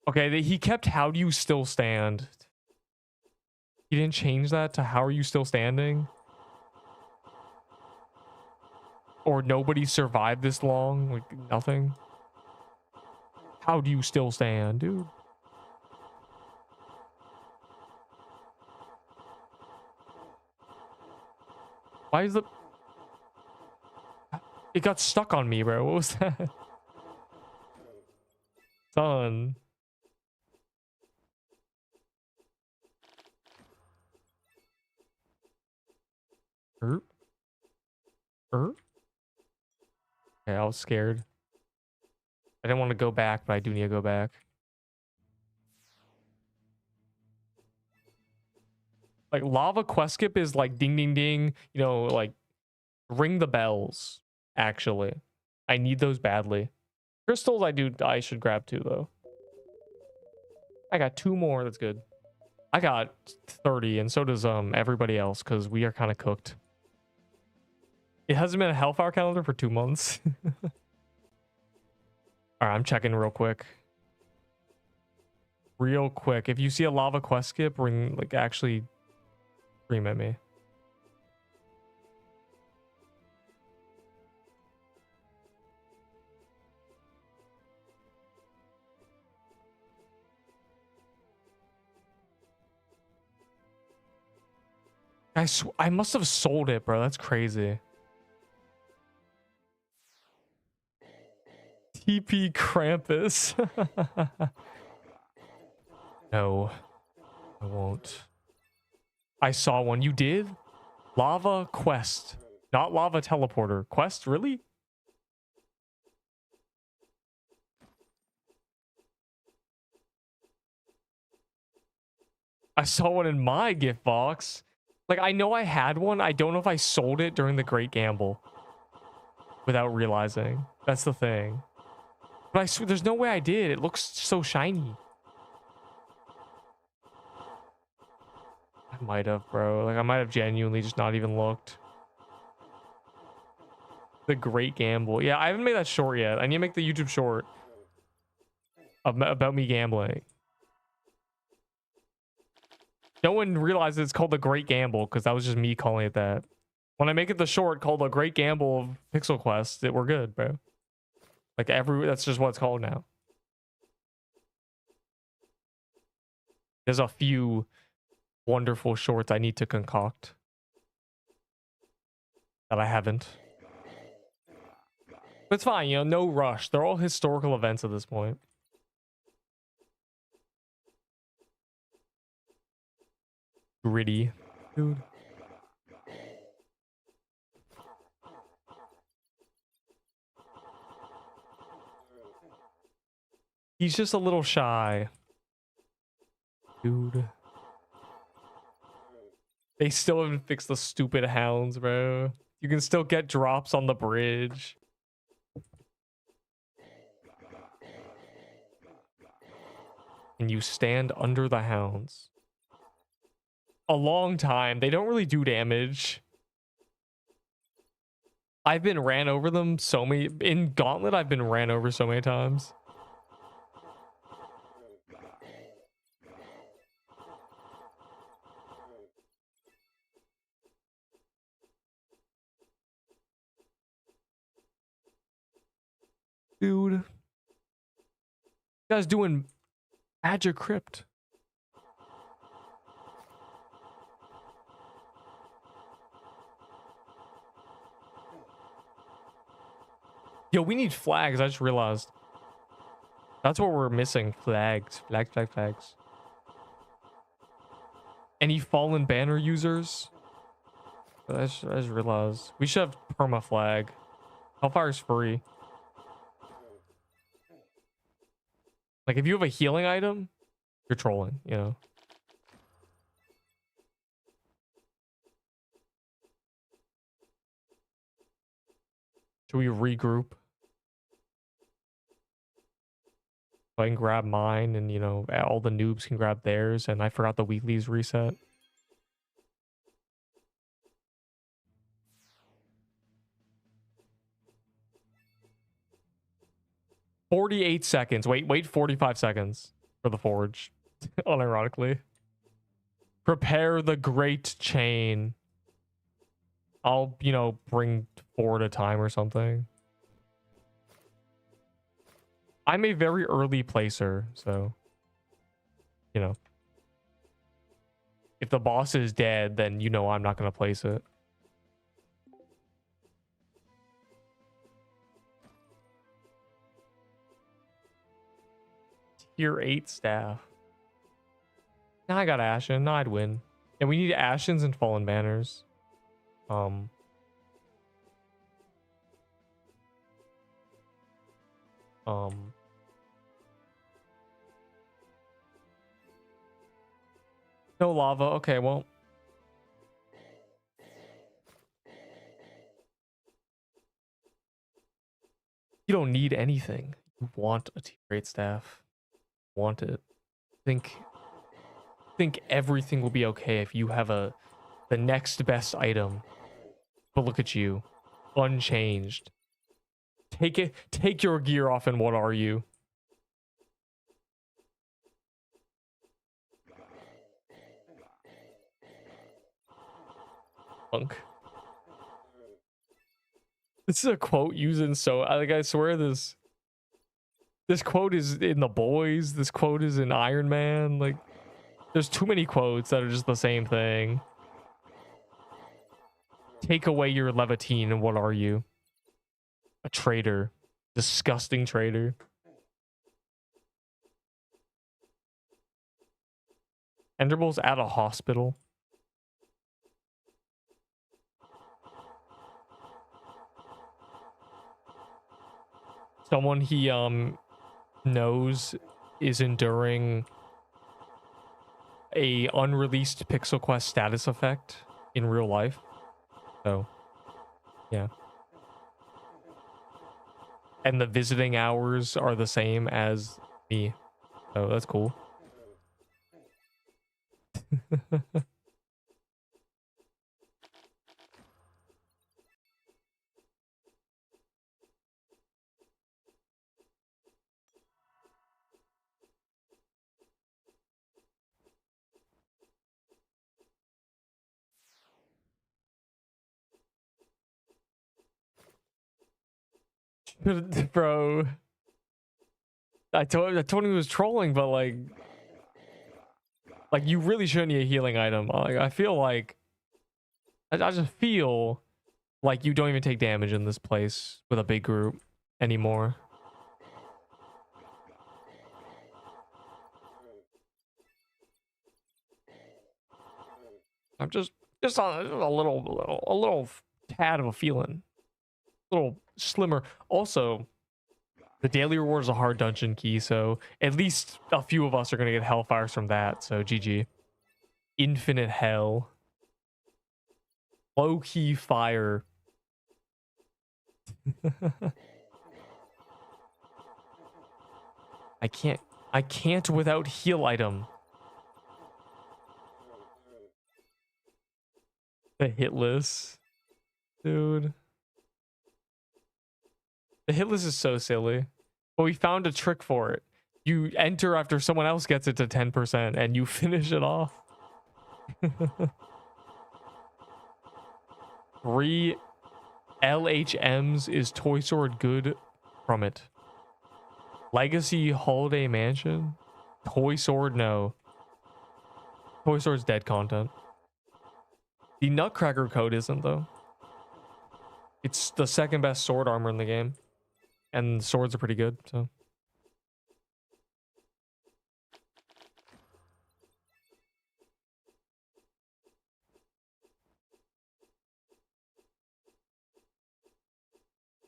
Okay, he kept how do you still stand? He didn't change that to how are you still standing? Or nobody survived this long? Like, nothing? How do you still stand, dude? Why is the... It got stuck on me, bro. What was that? Son. Okay, I was scared. I didn't want to go back, but I do need to go back. Like, Lava Quest Skip is like ding, ding, ding. Ring the bells, actually. I need those badly. Crystals, I should grab 2, though. I got 2 more. That's good. I got 30, and so does everybody else, because we are kind of cooked. It hasn't been a Hellfire calendar for 2 months. Alright, I'm checking real quick. Real quick. If you see a Lava Quest Skip, actually scream at me. I must have sold it, bro. That's crazy. TP Krampus. No, I won't. I saw one. You did? Lava Quest. Not Lava Teleporter. Quest, really? I saw one in my gift box. Like, I know I had one. I don't know if I sold it during the Great Gamble without realizing. That's the thing. But I swear, there's no way I did. It looks so shiny. I might have, bro. Like, I might have genuinely just not even looked. The Great Gamble. Yeah, I haven't made that short yet. I need to make the YouTube short about me gambling. No one realizes it's called the Great Gamble because that was just me calling it that. When I make it the short called the Great Gamble of Pixel Quest, we're good, bro. Like that's just what it's called now. There's a few wonderful shorts I need to concoct that I haven't. But it's fine, you know, no rush. They're all historical events at this point. Gritty, dude. He's just a little shy. Dude. They still haven't fixed the stupid hounds, bro. You can still get drops on the bridge. And you stand under the hounds. A long time. They don't really do damage. I've been ran over them so many. In Gauntlet, I've been ran over so many times. Dude. You guys doing Magic Crypt. Yo, we need flags. I just realized. That's what we're missing. Flags. Flags. Any fallen banner users? I just realized. We should have perma flag. Hellfire's free. Like, if you have a healing item, you're trolling, you know? Should we regroup? So I can grab mine and, you know, all the noobs can grab theirs. And I forgot the weeklies reset. $48 seconds. Wait 45 seconds for the forge. Unironically. Prepare the great chain. I'll, you know, bring 4 at a time or something. I'm a very early placer, so, you know. If the boss is dead, then you know I'm not going to place it. Tier 8 staff. Now I got Ashen. Now I'd win. And we need Ashens and Fallen Banners. No lava. Okay, well. You don't need anything. You want a tier 8 staff. Want it. Think everything will be okay if you have the next best item. But look at you. Unchanged. Take your gear off and what are you? Punk. This is a quote using so I swear this quote is in The Boys. This quote is in Iron Man. Like, there's too many quotes that are just the same thing. take away your Levitine, and what are you? A traitor. Disgusting traitor. Enderbull's at a hospital. Someone he knows is enduring a unreleased Pixel Quest status effect in real life. So, yeah. And the visiting hours are the same as me. So that's cool. Bro, I told him he was trolling, but like you really shouldn't need a healing item. Like I feel like I just feel like you don't even take damage in this place with a big group anymore. I'm just on a little tad of a feeling, a little slimmer. Also, the daily reward is a hard dungeon key, so at least a few of us are gonna get hellfires from that. So GG. Infinite hell. Low key fire. I can't without heal item. The hit list. Dude. The hit list is so silly. But we found a trick for it. You enter after someone else gets it to 10% and you finish it off. 3 LHMs is Toy Sword good from it. Legacy Holiday Mansion? Toy Sword, no. Toy Sword's dead content. The Nutcracker code isn't, though. It's the second best sword armor in the game. And swords are pretty good, so.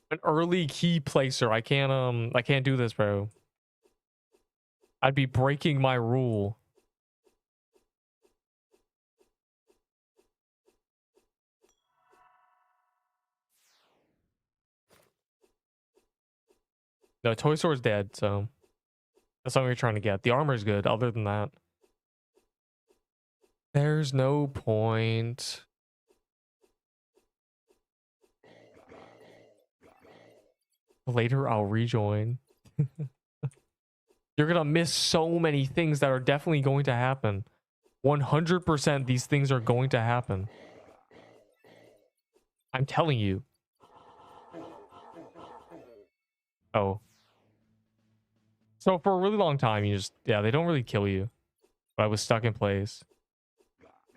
An early key placer. I can't do this, bro. I'd be breaking my rule. No, Toy Sword's dead, so that's what we're trying to get. The armor's good, other than that. There's no point. Later, I'll rejoin. You're gonna miss so many things that are definitely going to happen. 100% these things are going to happen. I'm telling you. Oh. So for a really long time, you just... Yeah, they don't really kill you. But I was stuck in place.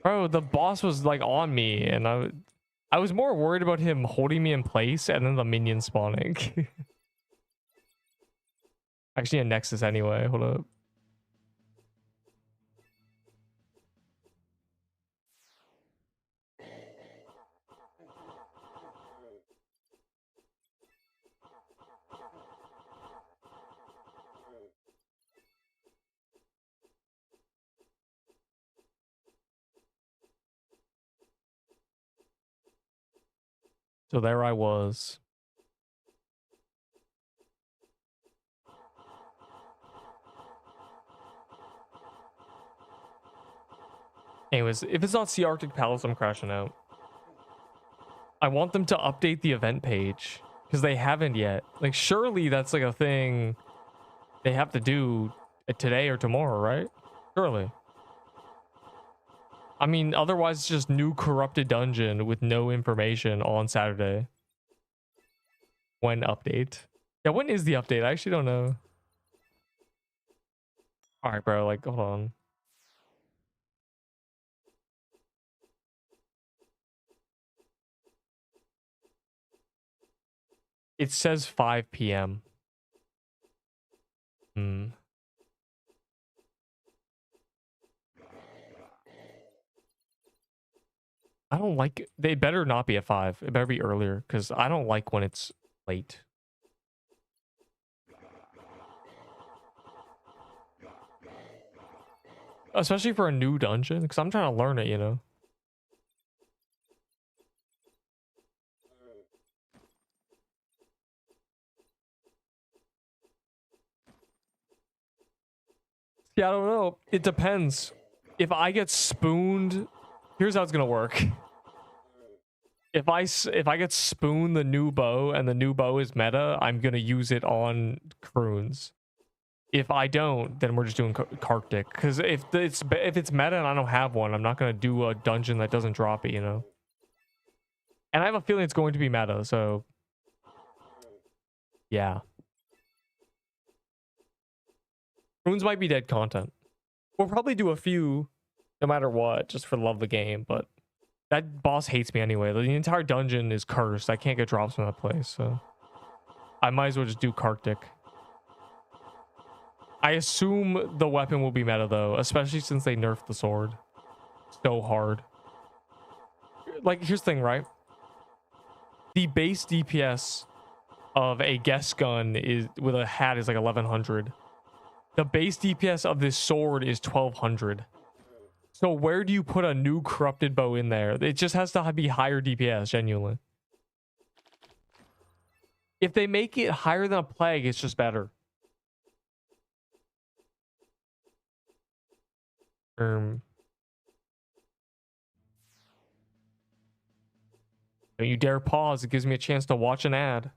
Bro, the boss was like on me, and I was more worried about him holding me in place and then the minion spawning. Actually, a Nexus anyway. Hold up. So there I was. Anyways, if it's not Sea Arctic Palace, I'm crashing out. I want them to update the event page because they haven't yet. Like, surely that's like a thing they have to do today or tomorrow, right? Surely. I mean, otherwise it's just new corrupted dungeon with no information on Saturday. When update? Yeah, when is the update? I actually don't know. All right, bro. Like, hold on. It says 5 p.m. Hmm. I don't like it. They better not be at 5. It better be earlier because I don't like when it's late. Especially for a new dungeon because I'm trying to learn it, you know? Yeah, I don't know. It depends. If I get spooned, here's how it's gonna work. If I get spooned the new bow and the new bow is meta, I'm gonna use it on croons. If I don't, then we're just doing Carctic. Because if it's meta and I don't have one, I'm not gonna do a dungeon that doesn't drop it, you know. And I have a feeling it's going to be meta, so yeah. Runes might be dead content. We'll probably do a few, no matter what, just for the love of the game. But that boss hates me anyway. The entire dungeon is cursed. I can't get drops from that place, so I might as well just do Carctic. I assume the weapon will be meta though, especially since they nerfed the sword so hard. Like, here's the thing, right? The base DPS of a guess gun is with a hat is like 1100. The base DPS of this sword is 1200. So where do you put a new corrupted bow in there? It just has to be higher DPS, genuinely. If they make it higher than a plague, it's just better. Don't you dare pause. It gives me a chance to watch an ad.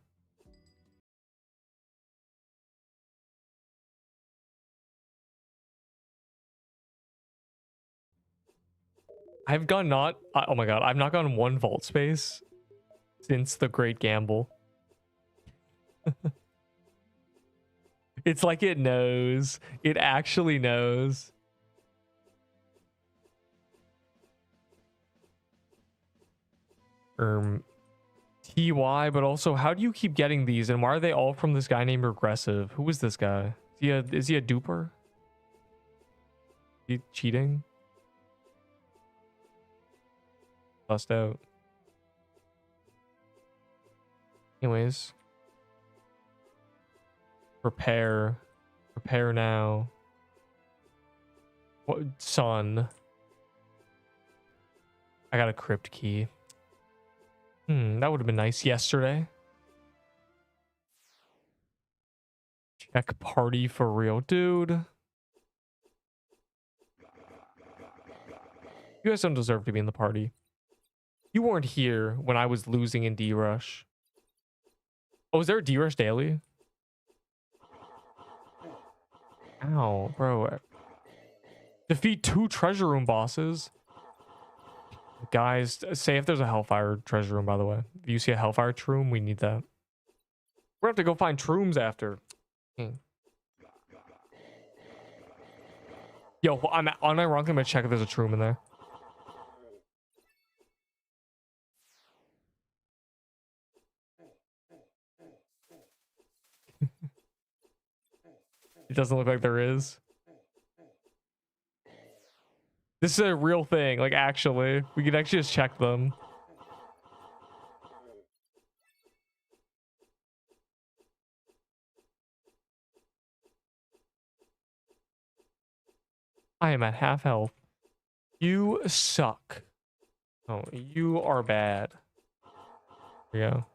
I've gone not... oh my god. I've not gone one vault space since the Great Gamble. It's like it knows. It actually knows. TY, but also, how do you keep getting these? And why are they all from this guy named Regressive? Who is this guy? Is he a duper? Is he cheating? Bust out. Anyways. Prepare. Prepare now. What, son? I got a crypt key. That would have been nice yesterday. Check party for real, dude. You guys don't deserve to be in the party. You weren't here when I was losing in D-Rush. Oh, is there a D-Rush daily? Ow, bro. Defeat 2 treasure room bosses. Guys, say if there's a Hellfire treasure room, by the way. If you see a Hellfire room, we need that. We're gonna have to go find shrooms after. Yo, I'm unironically gonna check if there's a shroom in there. It doesn't look like there is. This is a real thing, like, actually. We can actually just check them. I am at half health. You suck. Oh, you are bad. Here we go.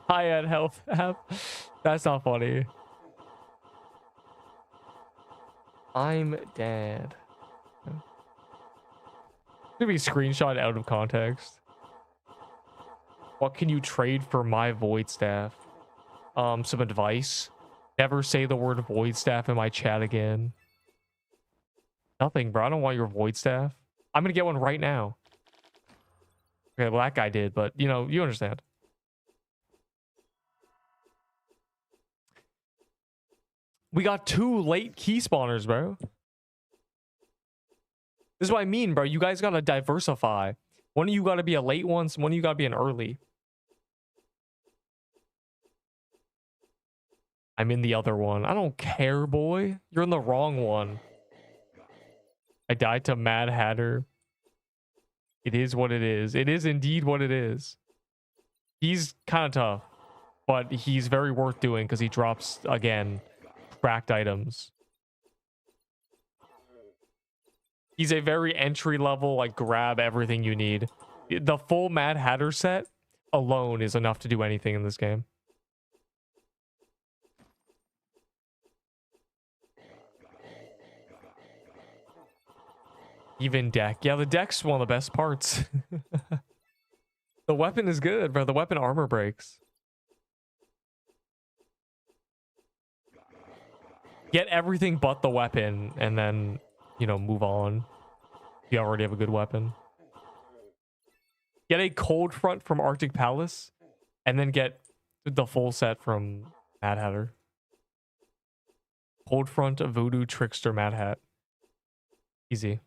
Hi at health app. That's not funny. I'm dead. Could be screenshot out of context. What can you trade for my void staff? Some advice. Never say the word void staff in my chat again. Nothing, bro. I don't want your void staff. I'm gonna get one right now. Okay, well, that guy did, but you know, you understand. We got 2 late key spawners, bro. This is what I mean, bro. You guys gotta diversify. One of you gotta be a late one, one of you gotta be an early. I'm in the other one. I don't care, boy. You're in the wrong one. I died to Mad Hatter. It is what it is. It is indeed what it is. He's kind of tough, but he's very worth doing because he drops, again, cracked items. He's a very entry level, like, grab everything you need. The full Mad Hatter set alone is enough to do anything in this game. Even deck. Yeah, the deck's one of the best parts. The weapon is good, bro. The weapon armor breaks. Get everything but the weapon and then, you know, move on. You already have a good weapon. Get a cold front from Arctic Palace and then get the full set from Mad Hatter. Cold front, Voodoo, Trickster, Mad Hat. Easy.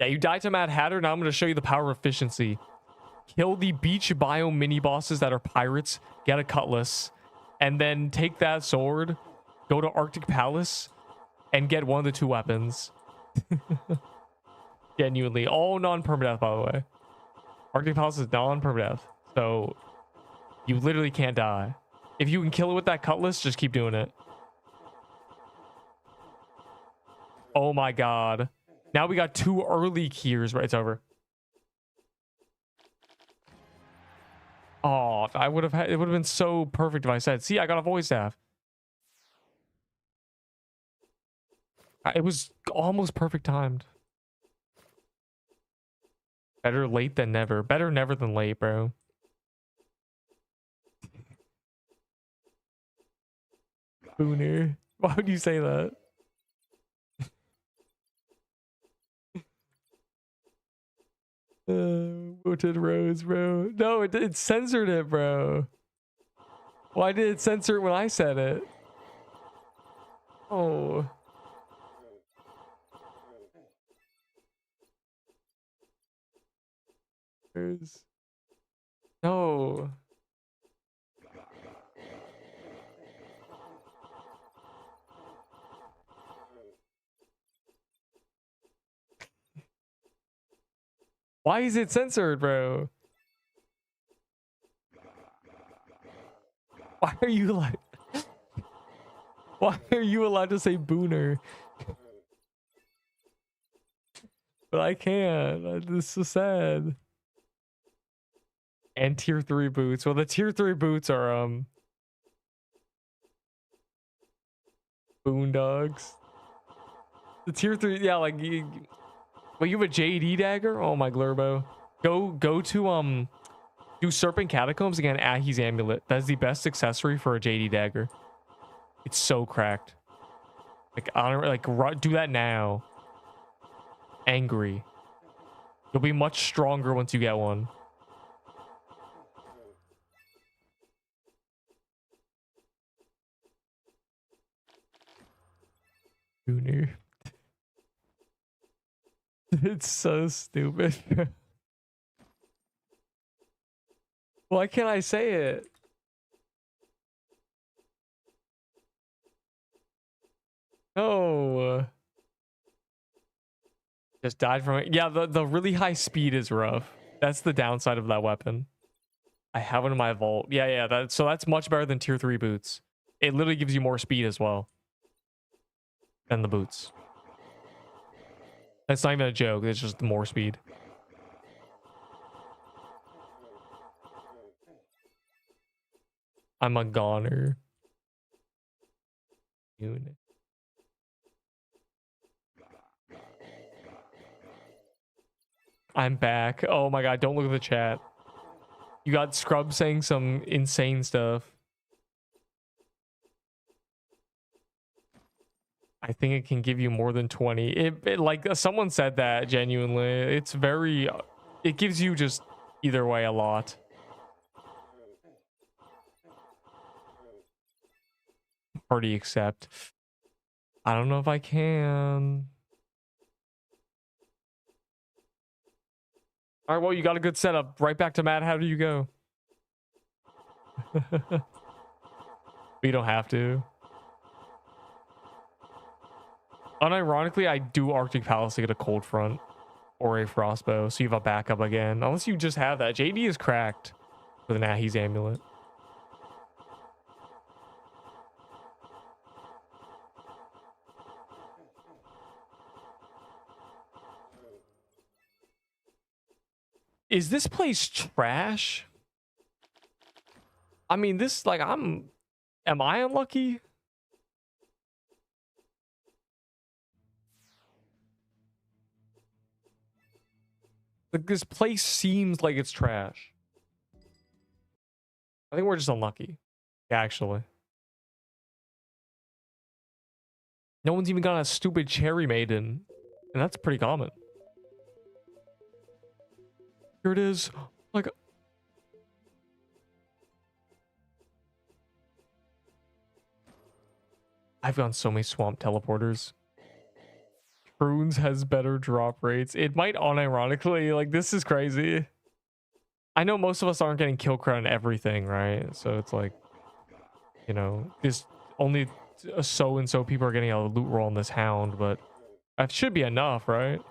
Yeah, you died to Mad Hatter. Now I'm going to show you the power of efficiency. Kill the beach biome mini bosses that are pirates. Get a cutlass. And then take that sword. Go to Arctic Palace. And get one of the two weapons. Genuinely. All non-permadeath, by the way. Arctic Palace is non-permadeath. So, you literally can't die. If you can kill it with that cutlass, just keep doing it. Oh my god. Now we got 2 early keys. Right, it's over. Oh, I would have had, it would have been so perfect if I said, see, I got a voice staff. It was almost perfect timed. Better late than never. Better never than late, bro. Booner. Why would you say that? Voted Rose, bro. No, it censored it, bro. Why did it censor it when I said it? Oh. No. Why is it censored, bro? Why are you like... Why are you allowed to say Booner? But I can't. This is sad. And tier 3 boots. Well, the tier 3 boots are Boondogs. The tier 3, yeah, like wait, you have a JD dagger? Oh my glurbo. Go to do Serpent Catacombs again, Ahi's amulet. That's the best accessory for a JD dagger. It's so cracked. Like honor, like do that now. Angry. You'll be much stronger once you get one. Booner. It's so stupid. Why can't I say it? No. Just died from it. Yeah, the really high speed is rough. That's the downside of that weapon. I have it in my vault. Yeah, so that's much better than tier 3 boots. It literally gives you more speed as well. Than the boots. That's not even a joke. It's just more speed. I'm a goner. Unit. I'm back. Oh my god, don't look at the chat. You got Scrub saying some insane stuff. I think it can give you more than 20. It like someone said that genuinely. It's very, it gives you just either way a lot. Party accept. I don't know if I can. All right, well, you got a good setup. Right back to Matt. How do you go? We don't have to. Unironically, I do Arctic Palace to get a cold front or a frostbow, so you have a backup again. Unless you just have that. JD is cracked with an Ahi's amulet. Is this place trash? I mean, this, like, am I unlucky? Like, this place seems like it's trash. I think we're just unlucky, actually. No one's even got a stupid cherry maiden, and that's pretty common. Here it is. Like, I've gotten so many swamp teleporters. Prunes has better drop rates. It might unironically, like, this is crazy. I know most of us aren't getting kill credit on everything, right? So it's like, you know, this only so and so people are getting a loot roll on this hound, but that should be enough, right?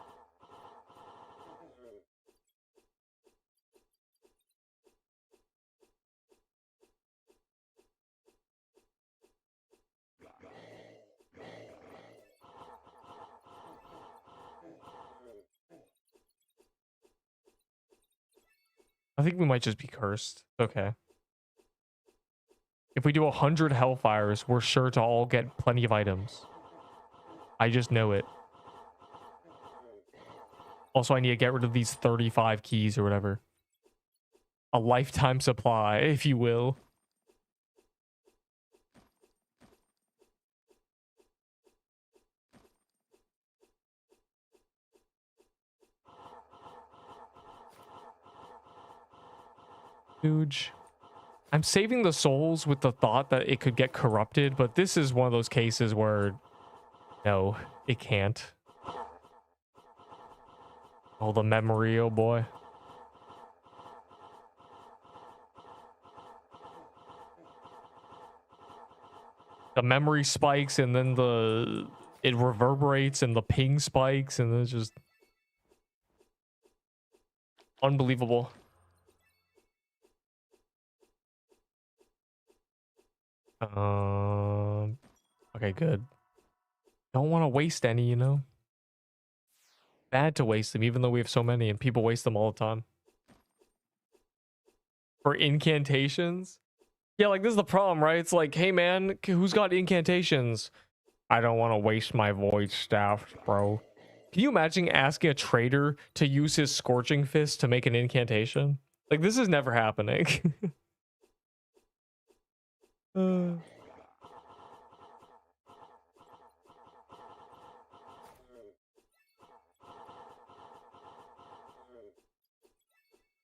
I think we might just be cursed. Okay. If we do 100 Hellfires, we're sure to all get plenty of items. I just know it. Also, I need to get rid of these 35 keys or whatever. A lifetime supply, if you will. Huge. I'm saving the souls with the thought that it could get corrupted, but this is one of those cases where no, it can't. Oh, the memory, oh boy. The memory spikes and then it reverberates and the ping spikes and it's just unbelievable. Okay, good. Don't want to waste any, you know? Bad to waste them, even though we have so many and people waste them all the time. For incantations? Yeah, like, this is the problem, right? It's like, hey, man, who's got incantations? I don't want to waste my void staff, bro. Can you imagine asking a trader to use his Scorching Fist to make an incantation? Like, this is never happening.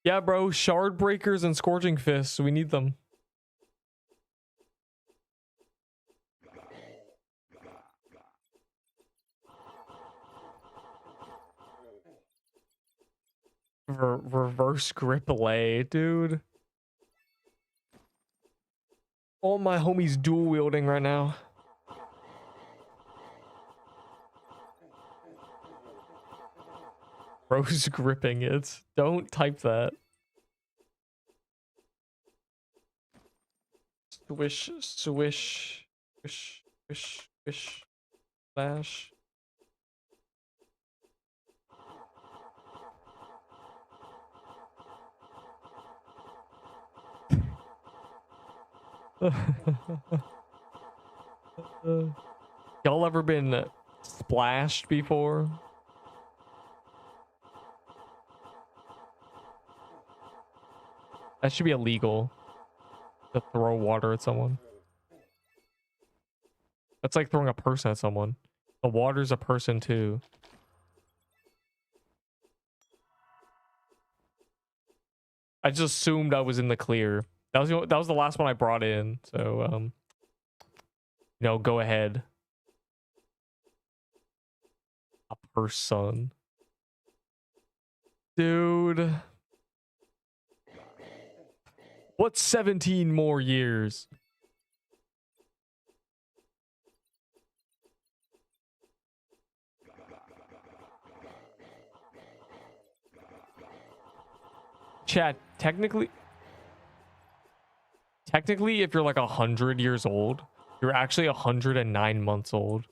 Yeah, bro. Shard Breakers and Scorching Fists. We need them. Reverse grip lay, dude. All my homies dual wielding right now. Bro's gripping it. Don't type that. Swish, swish, swish, swish, swish, slash. Y'all ever been splashed before? That should be illegal to throw water at someone. That's like throwing a person at someone. The water's a person too. I just assumed I was in the clear. That was the last one I brought in. So you know, go ahead. A person. Dude. What's 17 more years? Chat, technically, if you're like 100 years old, you're actually 109 months old.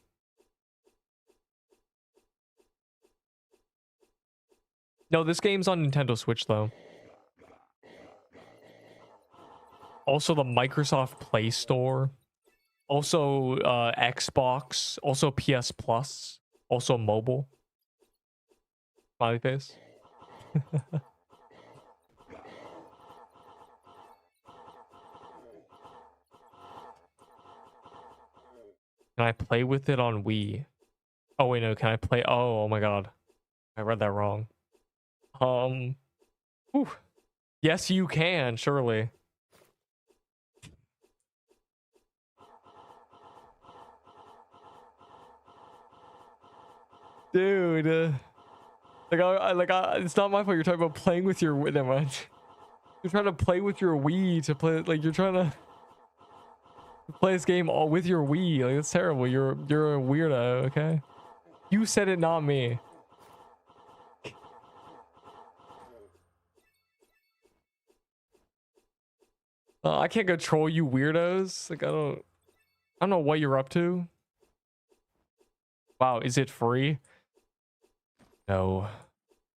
No, this game's on Nintendo Switch though. Also the Microsoft Play Store. Also Xbox. Also PS Plus. Also mobile. Smiley face. Can I play with it on Wii? Oh wait, no, can I play? Oh my god. I read that wrong. Whew. Yes, you can, surely. Dude, it's not my fault. You're talking about playing with your. Never mind. You're trying to play with your Wii to play. Like you're trying to play this game all with your Wii. Like it's terrible. You're a weirdo. Okay. You said it, not me. I can't control you weirdos. Like I don't know what you're up to. Wow, is it free? No.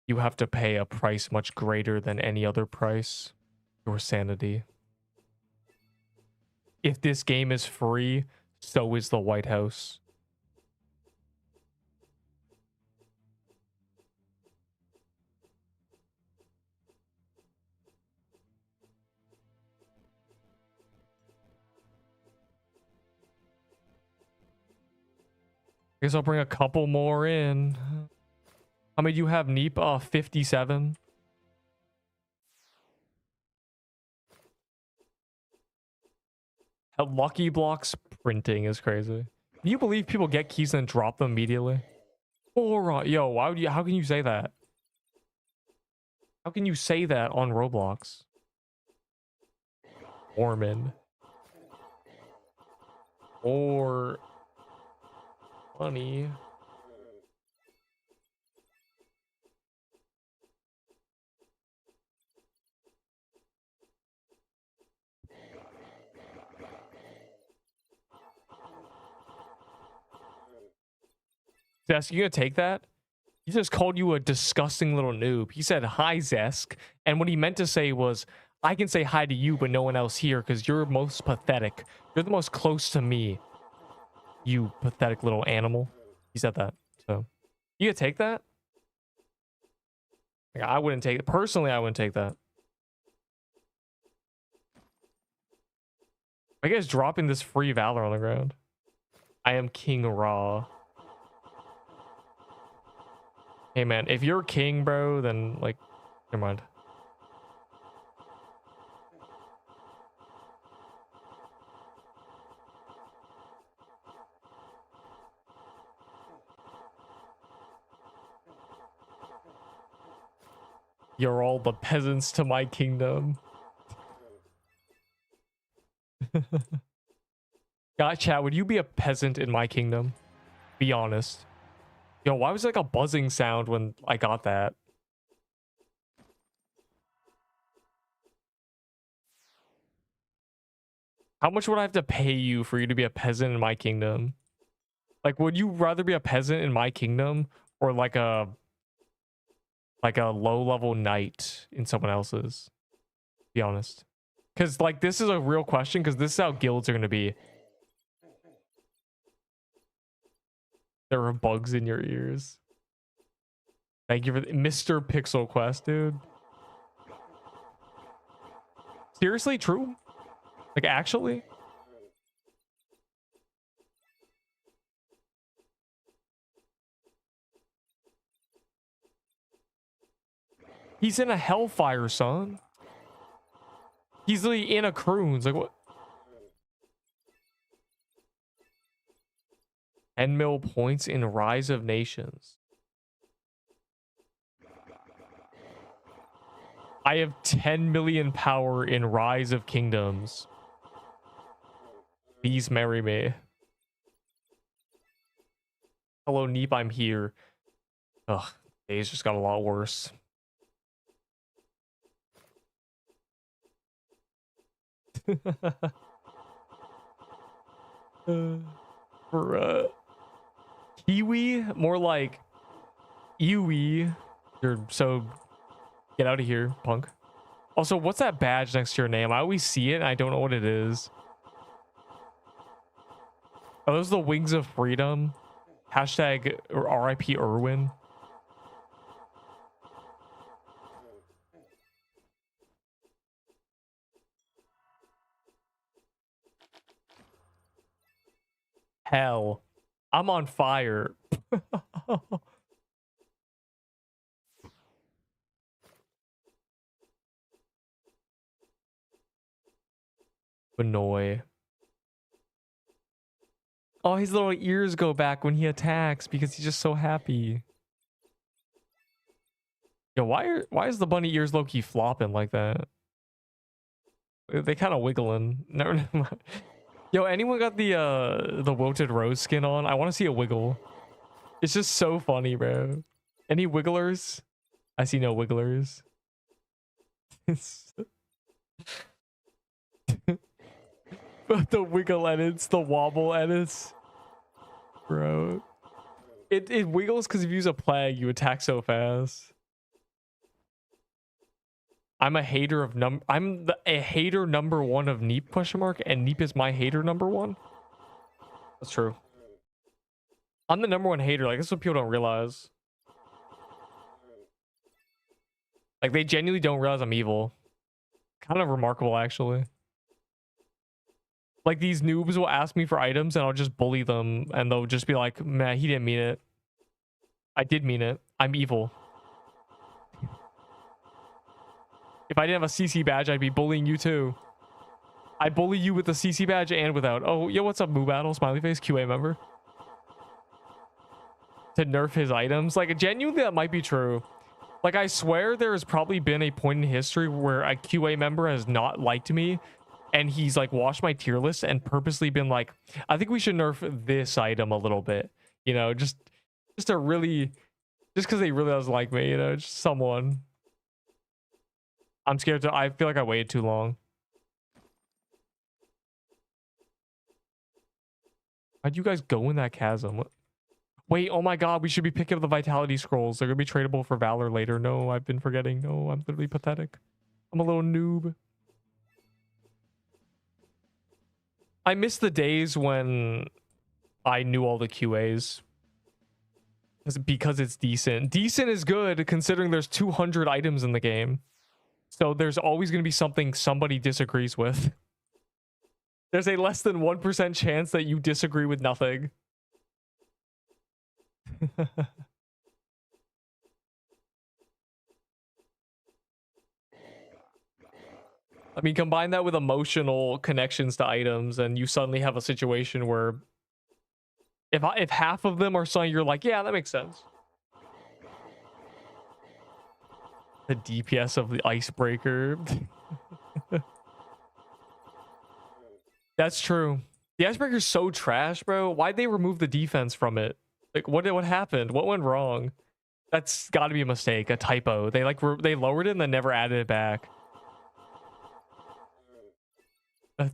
You have to pay a price much greater than any other price. Your sanity. If this game is free, so is the White House. I guess I'll bring a couple more in. How many do you have, Neep? 57. How Lucky Blocks printing is crazy. Can you believe people get keys and drop them immediately? Or yo, why would you? How can you say that? How can you say that on Roblox? Orman. Or money. Zesk, you gonna take that? He just called you a disgusting little noob. He said hi, Zesk, and what he meant to say was, I can say hi to you, but no one else here because you're most pathetic. You're the most close to me. You pathetic little animal. He said that. So, you gonna take that? Like, I wouldn't take it. Personally, I wouldn't take that. Are you guys dropping this free Valor on the ground? I am King Ra. Hey man, if you're king, bro, then like, never mind. You're all the peasants to my kingdom. God, chat, would you be a peasant in my kingdom? Be honest. Yo, why was it like a buzzing sound when I got that? How much would I have to pay you for you to be a peasant in my kingdom? Like, would you rather be a peasant in my kingdom or like a low-level knight in someone else's? Be honest. Because like this is a real question, because this is how guilds are going to be. There are bugs in your ears. Thank you for Mr. Pixel Quest, dude. Seriously, true? Like, actually? He's in a hellfire, son. He's literally in a croons. Like, what? 10 mil points in Rise of Nations. I have 10 million power in Rise of Kingdoms. Please marry me. Hello, Neep, I'm here. Ugh, days just got a lot worse. Bruh. Kiwi? More like Ewy. You're so... Get out of here, punk. Also, what's that badge next to your name? I always see it and I don't know what it is. Are those the Wings of Freedom? Hashtag RIP Irwin. Hell. I'm on fire. Annoy. Oh, his little ears go back when he attacks because he's just so happy. Yo, why is the bunny ears low-key flopping like that? They kind of wiggling. Never mind. Yo, anyone got the wilted rose skin on? I want to see a wiggle. It's just so funny, bro. Any wigglers? I see no wigglers. The wiggle edits, the wobble edits. Bro. It wiggles because if you use a plague, you attack so fast. I'm a hater of a hater number one of Neep ? And Neep is my hater number one. That's true. I'm the number one hater. Like, that's what people don't realize. Like, they genuinely don't realize I'm evil. Kind of remarkable, actually. Like, these noobs will ask me for items and I'll just bully them and they'll just be like, man, he didn't mean it. I did mean it. I'm evil. If I didn't have a CC badge, I'd be bullying you too. I bully you with the CC badge and without. Oh, yo, what's up, Moo Battle? Smiley face, QA member. To nerf his items. Like, genuinely, that might be true. Like, I swear there has probably been a point in history where a QA member has not liked me and he's like watched my tier list and purposely been like, I think we should nerf this item a little bit. You know, just to really, just because they really doesn't like me, you know, just someone. I'm scared to, I feel like I waited too long. How'd you guys go in that chasm? What? Wait, oh my god, we should be picking up the vitality scrolls. They're gonna be tradable for valor later. No, I've been forgetting. No, I'm literally pathetic. I'm a little noob. I miss the days when I knew all the QAs. Because it's decent. Decent is good considering there's 200 items in the game. So there's always going to be something somebody disagrees with. There's a less than 1% chance that you disagree with nothing. I mean, combine that with emotional connections to items and you suddenly have a situation where if half of them are something you're like, yeah, that makes sense. The DPS of the icebreaker. That's true. The icebreaker's so trash, bro. Why'd they remove the defense from it? Like, what happened? What went wrong? That's got to be a mistake, a typo. They like they lowered it and then never added it back.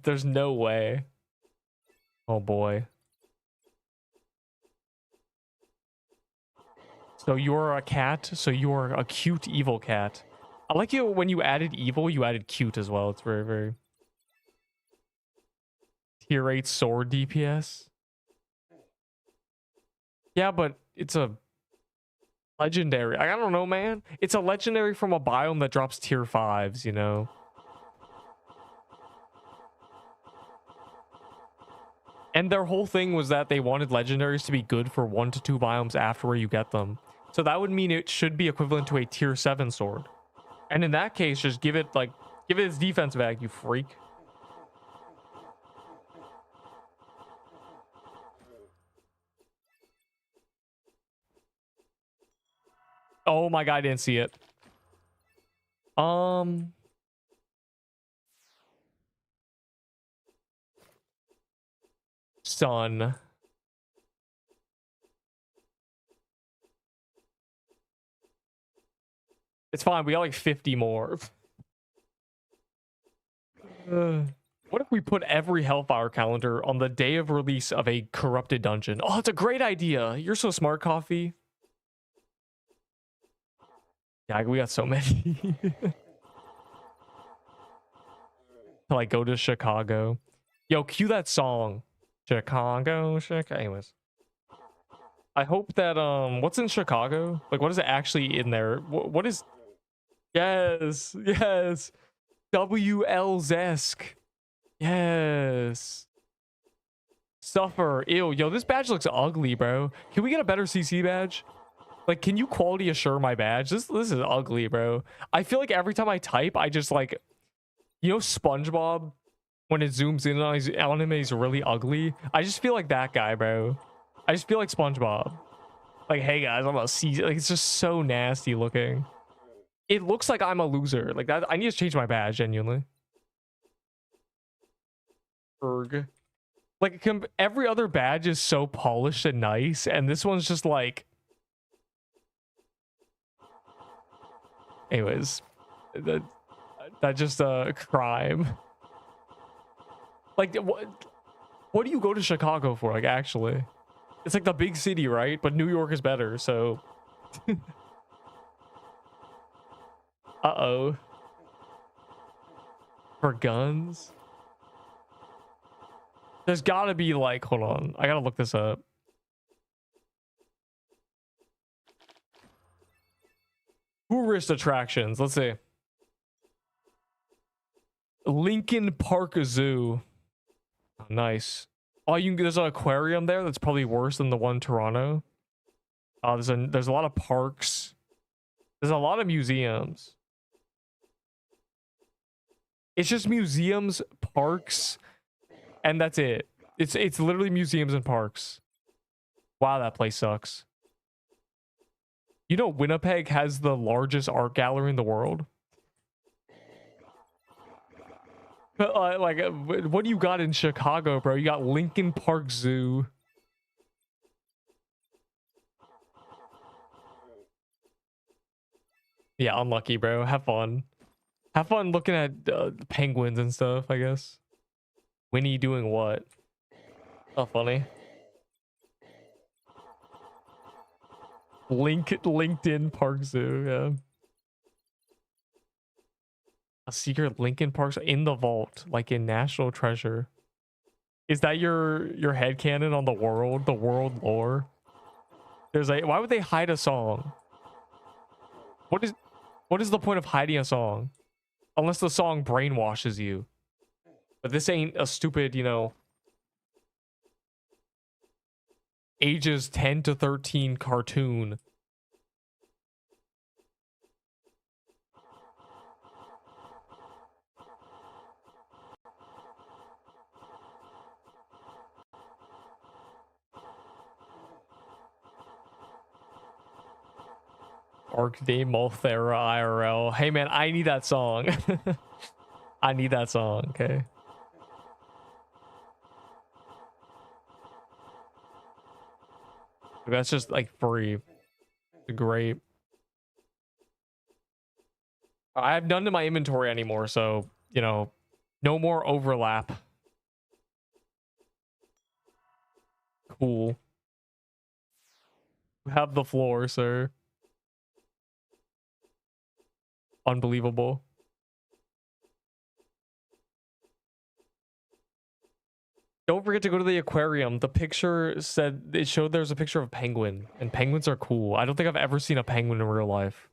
There's no way. Oh boy. So you're a cat. So you're a cute evil cat. I like you when you added evil, you added cute as well. It's very, very... Tier 8 sword DPS. Yeah, but it's a legendary. I don't know, man. It's a legendary from a biome that drops tier 5s, you know? And their whole thing was that they wanted legendaries to be good for 1 to 2 biomes after where you get them. So that would mean it should be equivalent to a tier 7 sword. And in that case, just give it its defense back, you freak. Oh my god, I didn't see it. Um, Son. It's fine. We got like 50 more. What if we put every Hellfire calendar on the day of release of a corrupted dungeon? Oh, it's a great idea. You're so smart, Coffee. Yeah, we got so many. Like, go to Chicago. Yo, cue that song. Chicago. Anyways. I hope that, what's in Chicago? Like, what is it actually in there? What is... Yes. Yes. WL Zesk. Yes. Suffer. Ew. Yo, this badge looks ugly, bro. Can we get a better CC badge? Like, can you quality assure my badge? This is ugly, bro. I feel like every time I type, I just like... You know SpongeBob? When it zooms in on his anime is really ugly. I just feel like that guy, bro. I just feel like SpongeBob. Like, hey guys, I'm a C. Like, it's just so nasty looking. It looks like I'm a loser. Like that. I need to change my badge, genuinely. Erg. Like, every other badge is so polished and nice, and this one's just like... Anyways. That's just a crime. Like, what do you go to Chicago for? Like, actually, it's like the big city, right? But New York is better, so. Uh-oh. For guns? There's gotta be like, hold on, I gotta look this up. Tourist attractions, let's see. Lincoln Park Zoo. Oh, nice. Oh, there's an aquarium there that's probably worse than the one in Toronto. There's a lot of parks. There's a lot of museums. It's just museums, parks, and that's it. It's literally museums and parks. Wow, that place sucks. You know, Winnipeg has the largest art gallery in the world. Like, what do you got in Chicago, bro? You got Lincoln Park Zoo. Yeah, unlucky, bro. Have fun. Have fun looking at penguins and stuff, I guess. Winnie doing what? Oh, funny. LinkedIn Park Zoo, yeah. A secret Lincoln Park in the vault, like in National Treasure. Is that your headcanon on the world lore? There's like, why would they hide a song? What is the point of hiding a song? Unless the song brainwashes you. But this ain't a stupid, you know, ages 10 to 13 cartoon. Arc de Molthera IRL. Hey man, I need that song. I need that song, okay? That's just like free. Great. I have none in my inventory anymore, so, you know, no more overlap. Cool. You have the floor, sir. Unbelievable. Don't forget to go to the aquarium. The picture said it showed there's a picture of a penguin, and penguins are cool. I don't think I've ever seen a penguin in real life.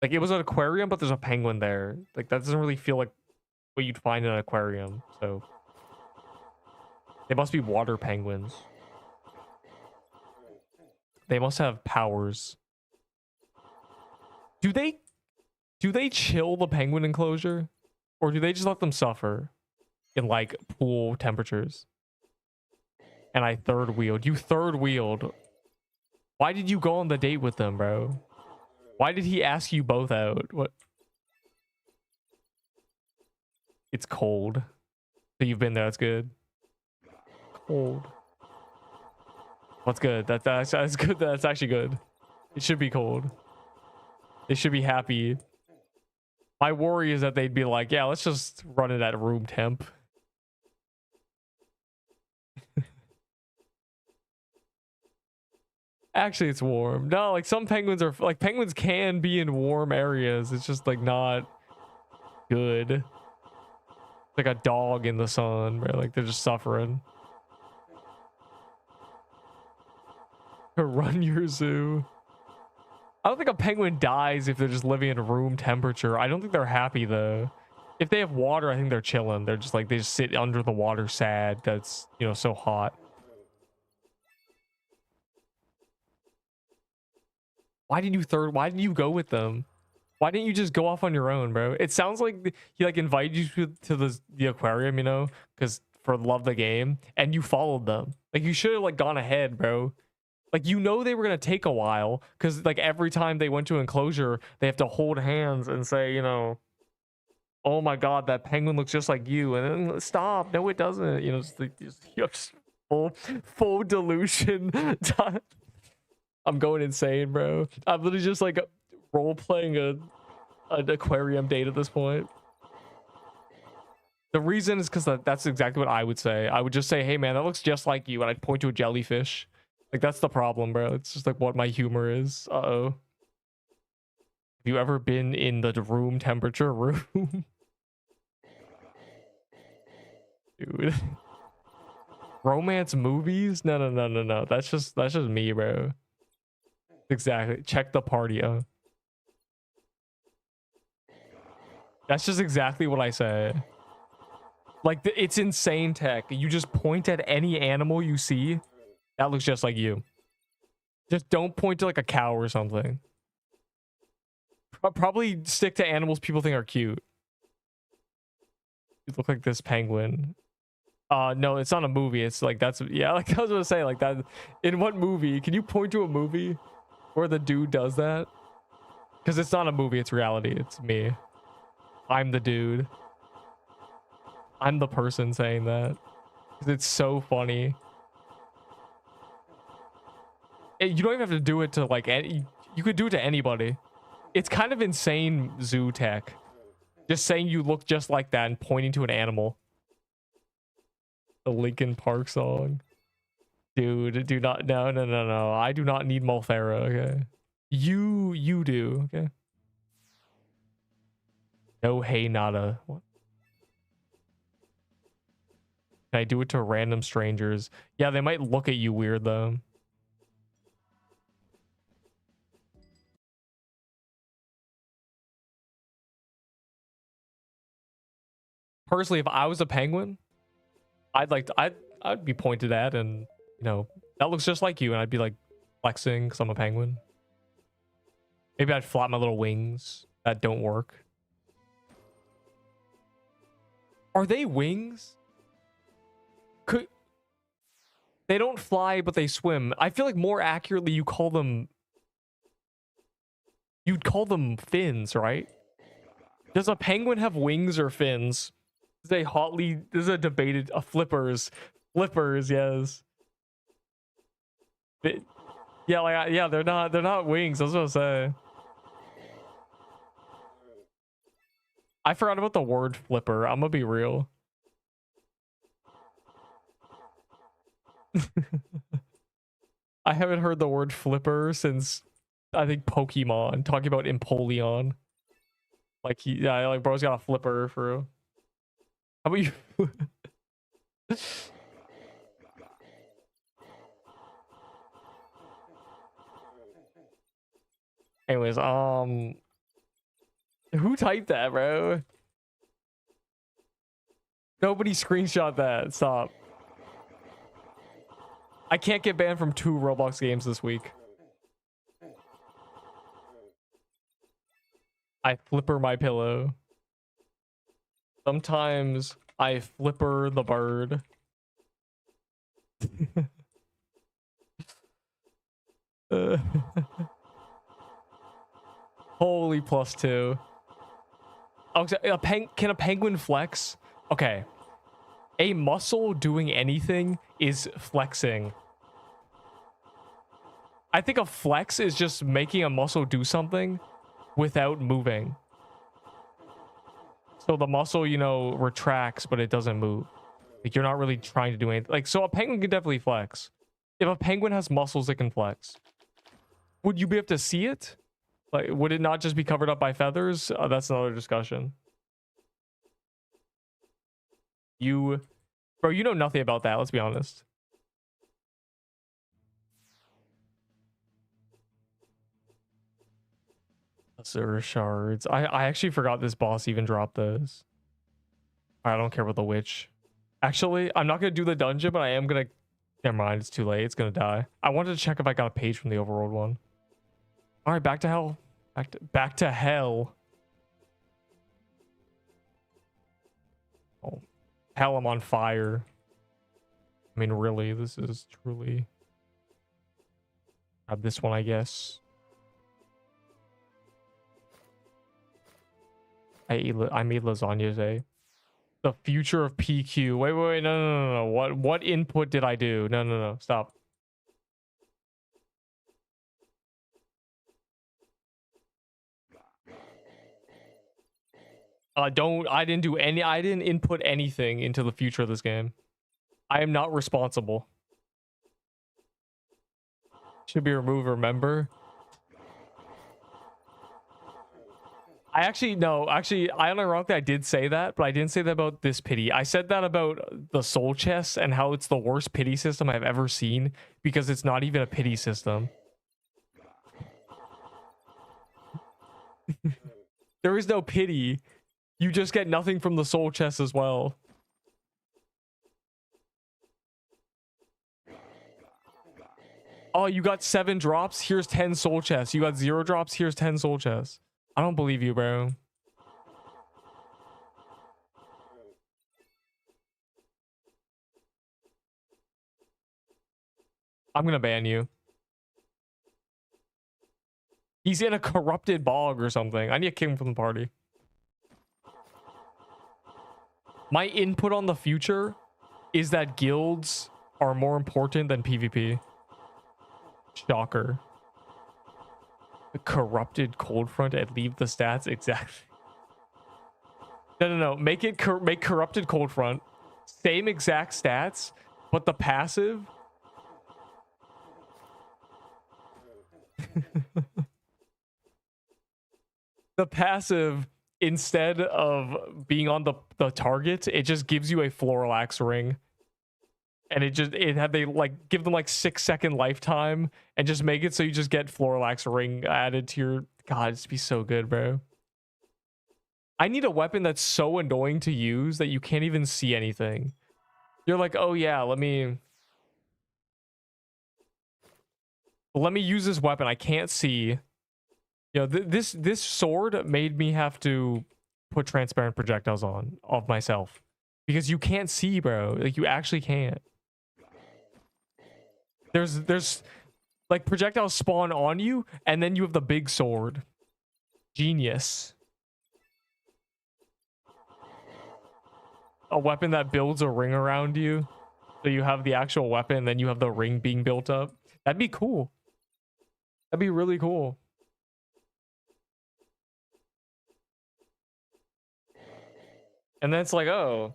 Like, it was an aquarium, but there's a penguin there. Like, that doesn't really feel like what you'd find in an aquarium. So they must be water penguins. They must have powers. Do they chill the penguin enclosure, or do they just let them suffer in like pool temperatures? And I third wheeled. You third wheeled. Why did you go on the date with them, bro? Why did he ask you both out? What? It's cold. So you've been there. That's good. Cold. What's good? That's good. That's actually good. It should be cold. They should be happy. My worry is that they'd be like, yeah, let's just run it at room temp. Actually, it's warm. No, like some penguins are like penguins can be in warm areas. It's just like not good. It's like a dog in the sun, bro. Like they're just suffering. Run your zoo. I don't think a penguin dies if they're just living in room temperature. I don't think they're happy though. If they have water, I think they're chilling. They're just like they just sit under the water sad that's, you know, so hot. Why did you go with them? Why didn't you just go off on your own, bro? It sounds like he like invited you to the aquarium, you know, because for love the game, and you followed them. Like you should have like gone ahead, bro. Like you know they were gonna take a while, because like every time they went to enclosure, they have to hold hands and say, you know, oh my god, that penguin looks just like you, and then stop, no, it doesn't. You know, just full delusion. I'm going insane, bro. I'm literally just like role playing an aquarium date at this point. The reason is because that's exactly what I would say. I would just say, hey man, that looks just like you, and I'd point to a jellyfish. Like that's the problem, bro. It's just like what my humor is. Uh-oh. Have you ever been in the room temperature room? Dude. Romance movies? No. That's just me, bro. Exactly. Check the party out. That's just exactly what I said. Like, it's insane tech. You just point at any animal you see, that looks just like you. Just don't point to like a cow or something. Probably stick to animals people think are cute. You look like this penguin. No, it's not a movie. It's like, that's, yeah, like I was gonna say, like that. In what movie? Can you point to a movie where the dude does that? Because it's not a movie, it's reality. It's me. I'm the dude. I'm the person saying that. It's so funny. You don't even have to do it to like any, you could do it to anybody. It's kind of insane zoo tech. Just saying you look just like that and pointing to an animal. The Linkin Park song. Dude, do not, no. I do not need Molthera, okay? You do, okay? No, hey, nada. What? Can I do it to random strangers? Yeah, they might look at you weird though. Personally, if I was a penguin, I'd be pointed at, and you know, that looks just like you, and I'd be like flexing because I'm a penguin. Maybe I'd flap my little wings that don't work. Are they wings? They don't fly, but they swim. I feel like more accurately you'd call them fins, right? Does a penguin have wings or fins? This is a debated, flippers, yes. Yeah, like, yeah, they're not wings. I was gonna say. I forgot about the word flipper. I'm gonna be real. I haven't heard the word flipper since I think Pokemon, talking about Empoleon. Like like bro's got a flipper for real. How about you? Anyways, who typed that, bro? Nobody screenshot that. Stop. I can't get banned from 2 Roblox games this week. I flipper my pillow. Sometimes I flipper the bird. Holy +2. Okay, can a penguin flex? Okay. A muscle doing anything is flexing. I think a flex is just making a muscle do something without moving. So the muscle, you know, retracts, but it doesn't move. Like, you're not really trying to do anything. Like, so a penguin can definitely flex. If a penguin has muscles, it can flex. Would you be able to see it? Like, would it not just be covered up by feathers? That's another discussion. Bro, you know nothing about that. Let's be honest. Azure shards. I actually forgot this boss even dropped those. I don't care about the witch. Actually, I'm not gonna do the dungeon, but I am gonna. Never mind. It's too late. It's gonna die. I wanted to check if I got a page from the overworld one. All right, back to hell. Back to hell. Oh, hell! I'm on fire. I mean, really, this is truly. Grab this one, I guess. I made lasagna today. The future of PQ. Wait, no. What input did I do? No, stop. I didn't input anything into the future of this game. I am not responsible. Should be removed, remember? Unironically, I did say that, but I didn't say that about this pity. I said that about the soul chest and how it's the worst pity system I've ever seen because it's not even a pity system. There is no pity. You just get nothing from the soul chest as well. Oh, you got 7 drops? Here's 10 soul chests. You got 0 drops? Here's 10 soul chests. I don't believe you, bro. I'm gonna ban you. He's in a corrupted bog or something. I need to kick him from the party. My input on the future is that guilds are more important than PvP. Shocker. The corrupted cold front and leave the stats exactly. No. Make corrupted cold front. Same exact stats, but the passive. The passive, instead of being on the target, it just gives you a Florilax ring. And they like give them like 6-second lifetime and just make it so you just get Florilax ring added to your. God, it'd be so good, bro. I need a weapon that's so annoying to use that you can't even see anything. You're like, oh yeah, let me use this weapon. I can't see. You know, this sword made me have to put transparent projectiles on of myself because you can't see, bro. Like, you actually can't. There's like projectiles spawn on you and then you have the big sword. Genius. A weapon that builds a ring around you, so you have the actual weapon and then you have the ring being built up. That'd be cool. That'd be really cool. And then it's like, oh,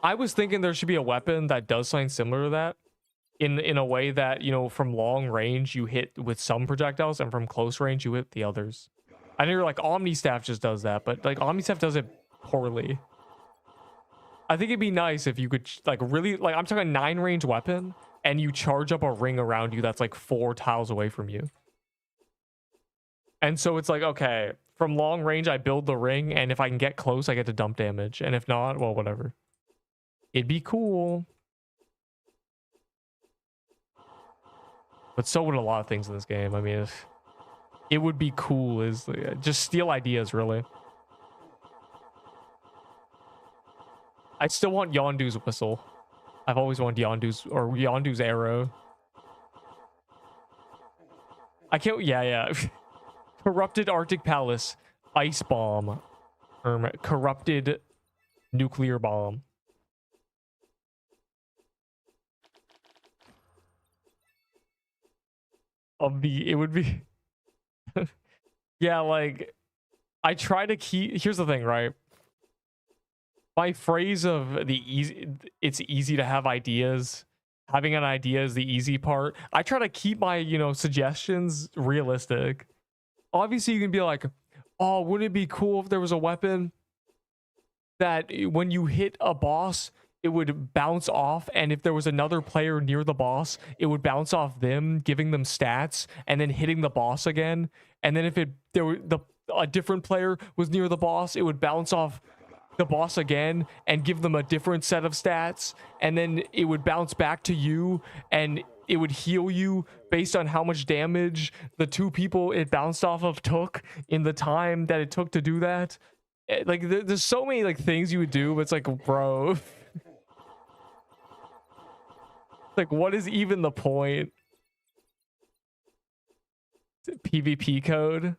I was thinking there should be a weapon that does something similar to that, in a way that, you know, from long range you hit with some projectiles and from close range you hit the others. I know like Omni Staff just does that, but like Omni Staff does it poorly. I think it'd be nice if you could like really, like, I'm talking 9 range weapon and you charge up a ring around you that's like 4 tiles away from you. And so it's like, okay, from long range I build the ring, and if I can get close I get to dump damage, and if not, well, whatever. It'd be cool. But so would a lot of things in this game. I mean, it would be cool is just steal ideas, really. I still want Yondu's whistle. I've always wanted Yondu's arrow. I can't. Yeah. Corrupted Arctic Palace. Ice bomb. Corrupted nuclear bomb. It would be yeah, like I try to keep, here's the thing, right? My phrase of it's easy to have ideas. Having an idea is the easy part. I try to keep my, suggestions realistic. Obviously, you can be like, oh, wouldn't it be cool if there was a weapon that when you hit a boss, it would bounce off, and if there was another player near the boss, it would bounce off them, giving them stats, and then hitting the boss again. And then if a different player was near the boss, it would bounce off the boss again and give them a different set of stats, and then it would bounce back to you, and it would heal you based on how much damage the two people it bounced off of took in the time that it took to do that. Like there's so many like things you would do, but it's like, bro, like what is even the point? PvP code.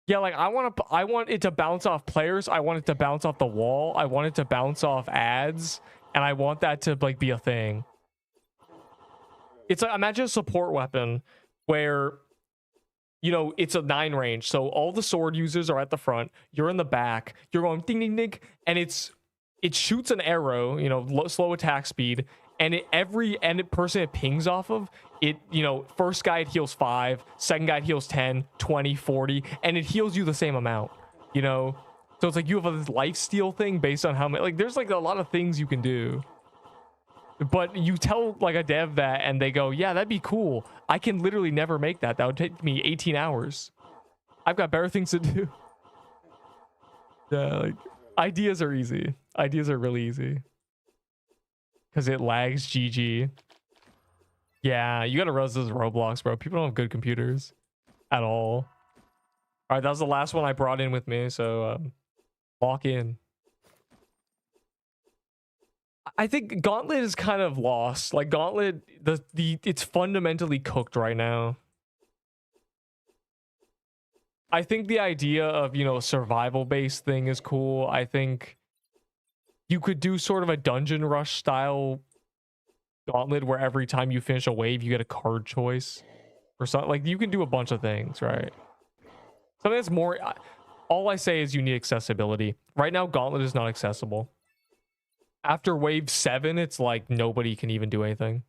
Yeah, like I want it to bounce off players. I want it to bounce off the wall. I want it to bounce off ads, and I want that to like be a thing. It's like, imagine a support weapon where, it's a 9 range. So all the sword users are at the front. You're in the back. You're going ding ding ding, and it shoots an arrow. Slow attack speed, and every person it pings off of it. First guy it heals 5, second guy it heals 10, 20, 40, and it heals you the same amount. So it's like you have this life steal thing based on how many. Like there's like a lot of things you can do. But you tell like a dev that, and they go, yeah, that'd be cool. I can literally never make that. That would take me 18 hours. I've got better things to do. Yeah, like ideas are easy. Ideas are really easy. Because it lags GG. Yeah, you gotta run this Roblox, bro. People don't have good computers at all. All right, that was the last one I brought in with me, so lock in. I think Gauntlet is kind of lost. Like Gauntlet, it's fundamentally cooked right now. I think the idea of, survival based thing is cool. I think you could do sort of a dungeon rush style Gauntlet where every time you finish a wave, you get a card choice or something. Like you can do a bunch of things, right? Something that's more, all I say is you need accessibility. Right now, Gauntlet is not accessible. After wave 7, it's like nobody can even do anything.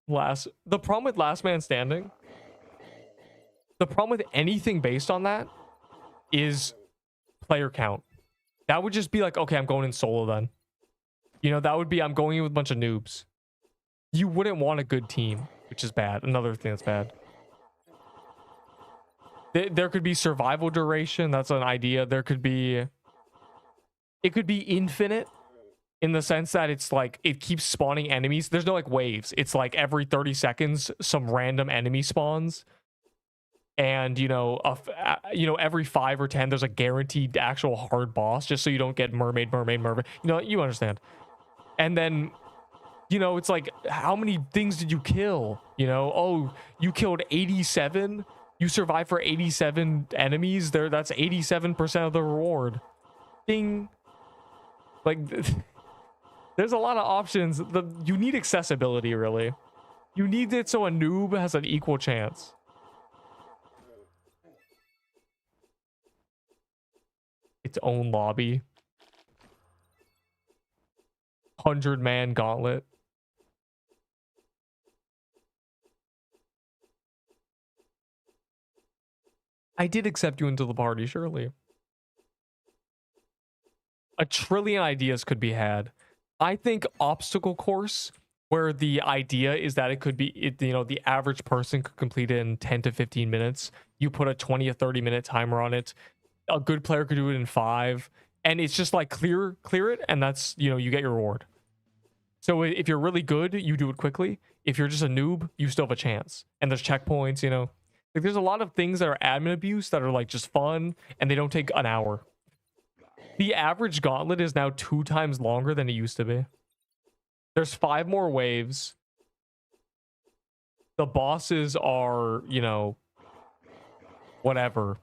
The problem with Last Man Standing, the problem with anything based on that is player count. That would just be like, okay, I'm going in solo then. That would be, I'm going in with a bunch of noobs. You wouldn't want a good team, which is bad. Another thing that's bad. There could be survival duration. That's an idea. It could be infinite in the sense that it's like it keeps spawning enemies. There's no like waves. It's like every 30 seconds some random enemy spawns, and every 5 or 10 there's a guaranteed actual hard boss, just so you don't get mermaid. You understand. And then it's like, how many things did you kill? Oh, you killed 87. You survived for 87 enemies. That's 87% of the reward. Ding. Like, there's a lot of options. You need accessibility, really. You need it so a noob has an equal chance. Its own lobby. 100-man gauntlet. I did accept you into the party, surely. A trillion ideas could be had. I think obstacle course, where the idea is that it could be, the average person could complete it in 10 to 15 minutes. You put a 20 or 30 minute timer on it. A good player could do it in 5. And it's just like clear it, and that's, you get your reward. So if you're really good, you do it quickly. If you're just a noob, you still have a chance. And there's checkpoints, Like there's a lot of things that are admin abuse that are like just fun, and they don't take an hour. The average gauntlet is now 2 times longer than it used to be. There's 5 more waves. The bosses are, you know, whatever.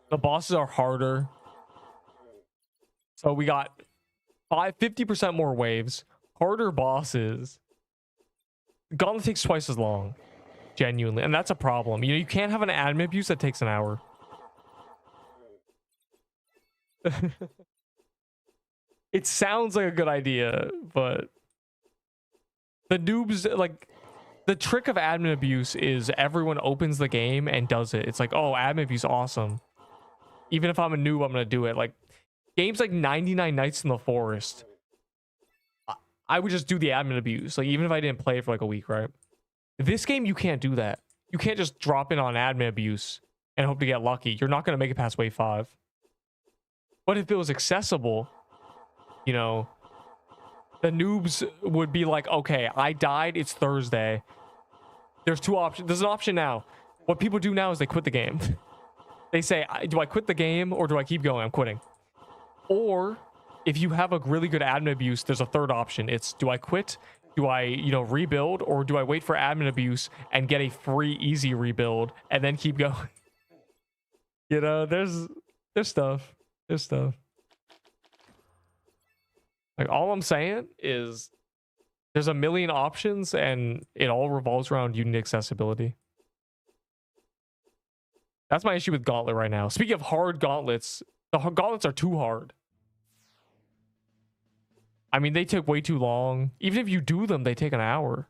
The bosses are harder. So we got 50% more waves, harder bosses. Gauntlet takes twice as long, genuinely, and that's a problem. You know, you can't have an admin abuse that takes an hour. It sounds like a good idea, but the noobs, like, the trick of admin abuse is everyone opens the game and does it. It's like, oh, admin abuse, awesome. Even if I'm a noob, I'm gonna do it. Like games like 99 Nights in the Forest, I would just do the admin abuse. Like even if I didn't play it for like a week, right? This game, you can't do that. You can't just drop in on admin abuse and hope to get lucky. You're not gonna make it past wave 5. But if it was accessible, you know, the noobs would be like, okay, I died, it's Thursday. There's two options. There's an option now. What people do now is they quit the game. They say, do I quit the game or do I keep going? I'm quitting. Or if you have a really good admin abuse, there's a third option. It's, do I quit? Do I, you know, rebuild? Or do I wait for admin abuse and get a free, easy rebuild and then keep going? You know, there's stuff. There's stuff. Like, all I'm saying is there's a million options and it all revolves around unique accessibility. That's my issue with Gauntlet right now. Speaking of hard gauntlets, the gauntlets are too hard. I mean, they take way too long. Even if you do them, they take an hour.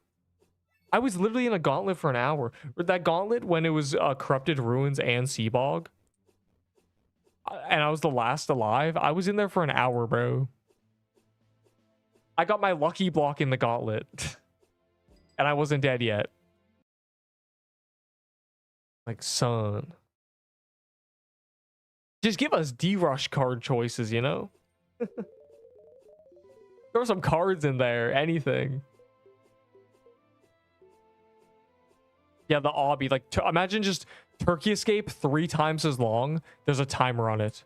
I was literally in a gauntlet for an hour. That gauntlet when it was Corrupted Ruins and Seabog. And I was the last alive. I was in there for an hour, bro. I got my lucky block in the gauntlet. And I wasn't dead yet. Like, son. Just give us D-Rush card choices, you know? Throw some cards in there. Anything. Yeah, the obby. Like, imagine just Turkey Escape 3 times as long. There's a timer on it.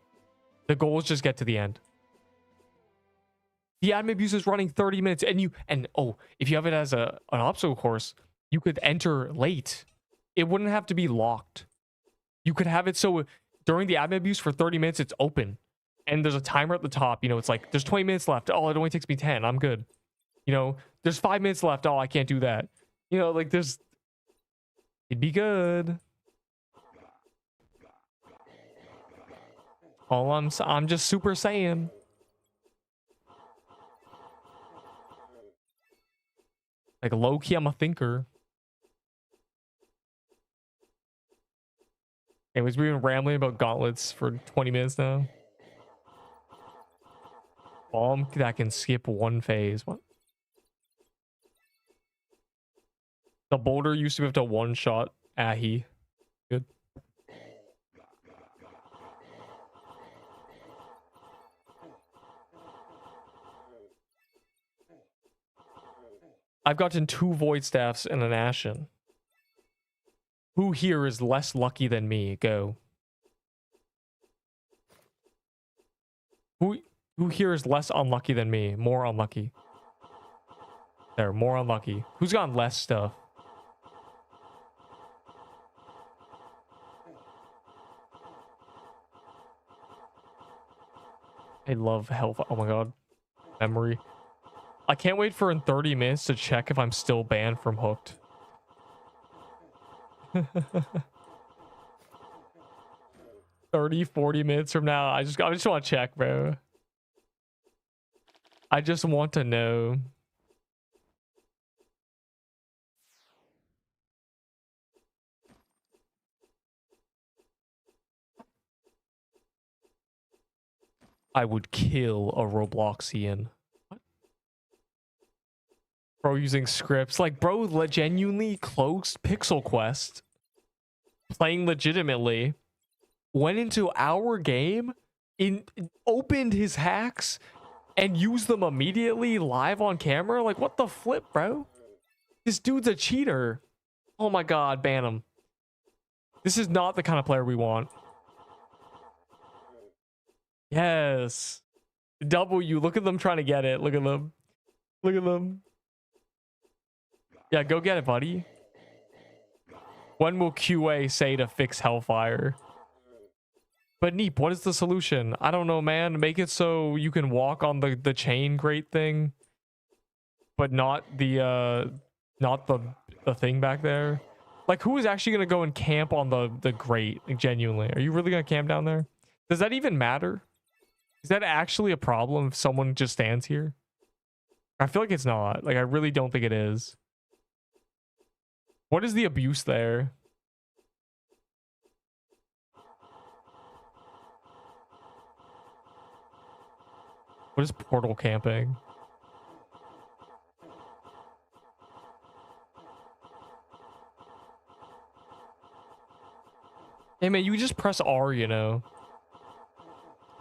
The goal is just get to the end. The admin abuse is running 30 minutes. And oh, if you have it as an obstacle course, you could enter late. It wouldn't have to be locked. You could have it so during the admin abuse for 30 minutes, it's open. And there's a timer at the top. You know, it's like, there's 20 minutes left. Oh, it only takes me 10. I'm good. You know, there's 5 minutes left. Oh, I can't do that. You know, like there's... It'd be good. All I'm just super saying. Like low-key, I'm a thinker. Anyways, we've been rambling about gauntlets for 20 minutes now. Bomb that can skip one phase. What? The boulder used to have to one-shot Ahi. Good. I've gotten 2 void staffs and an ashen. Who here is less lucky than me? Go. Who here is less unlucky than me? More unlucky. There, more unlucky. Who's gotten less stuff? I love health. Oh my god. Memory. I can't wait for in 30 minutes to check if I'm still banned from Hooked. 30-40 minutes from now, I just want to check, bro. I just want to know. I would kill a Robloxian. What? Bro using scripts. Like, bro genuinely closed Pixel Quest. Playing legitimately. Went into our game. Opened his hacks. And used them immediately live on camera. Like, what the flip, bro? This dude's a cheater. Oh my god, ban him. This is not the kind of player we want. Yes. W, look at them trying to get it. Look at them. Look at them. Yeah, go get it, buddy. When will QA say to fix Hellfire? But Neep, what is the solution? I don't know, man. Make it so you can walk on the chain grate thing, but not the thing back there. Like, who is actually gonna go and camp on the grate? Like, genuinely, are you really gonna camp down there? Does that even matter? Is that actually a problem if someone just stands here? I feel like it's not. Like, I really don't think it is. What is the abuse there? What is portal camping? Hey man, you just press R, you know.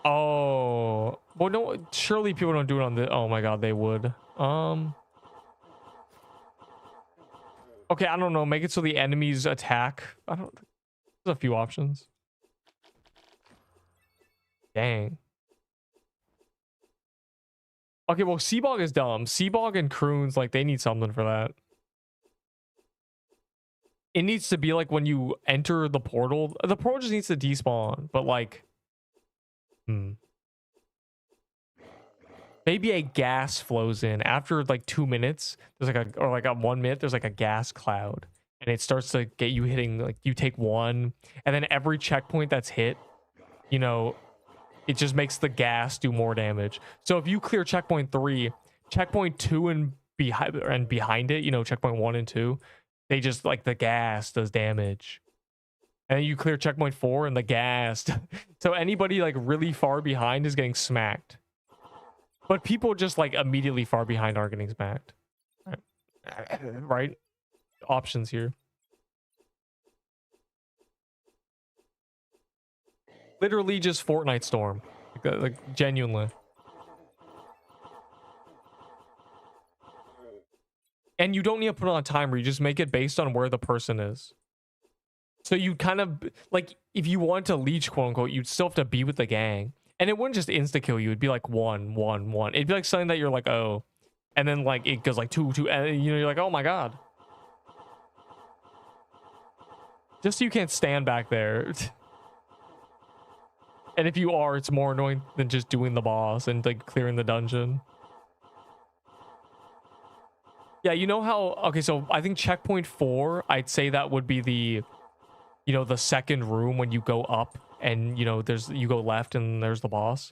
Oh, well, no, surely people don't do it on the. Oh my god, they would. Okay, I don't know. Make it so the enemies attack. I don't. There's a few options. Dang. Okay, well, Seabog is dumb. Seabog and Croons, like, they need something for that. It needs to be like when you enter the portal. The portal just needs to despawn, but like, maybe a gas flows in after like 2 minutes. There's like a, or like a 1 minute. There's like a gas cloud, and it starts to get you hitting. Like, you take one, and then every checkpoint that's hit, you know, it just makes the gas do more damage. So if you clear checkpoint 3, checkpoint 2 and behind it, you know, checkpoint 1 and 2, they just, like, the gas does damage. And then you clear checkpoint 4 and the gas. So anybody like really far behind is getting smacked. But people just like immediately far behind are getting smacked. Right? Options here. Literally just Fortnite Storm. Like genuinely. And you don't need to put on a timer. You just make it based on where the person is. So you kind of, like, if you want to leech, quote unquote, you'd still have to be with the gang. And it wouldn't just insta-kill you. It'd be like 1, 1, 1. It'd be like something that you're like, oh. And then, like, it goes like 2, 2. And, you know, you're like, oh my god. Just so you can't stand back there. And if you are, it's more annoying than just doing the boss and, like, clearing the dungeon. Yeah, you know how... Okay, so I think checkpoint 4, I'd say that would be the... You know, the second room when you go up and, you know, there's... You go left and there's the boss.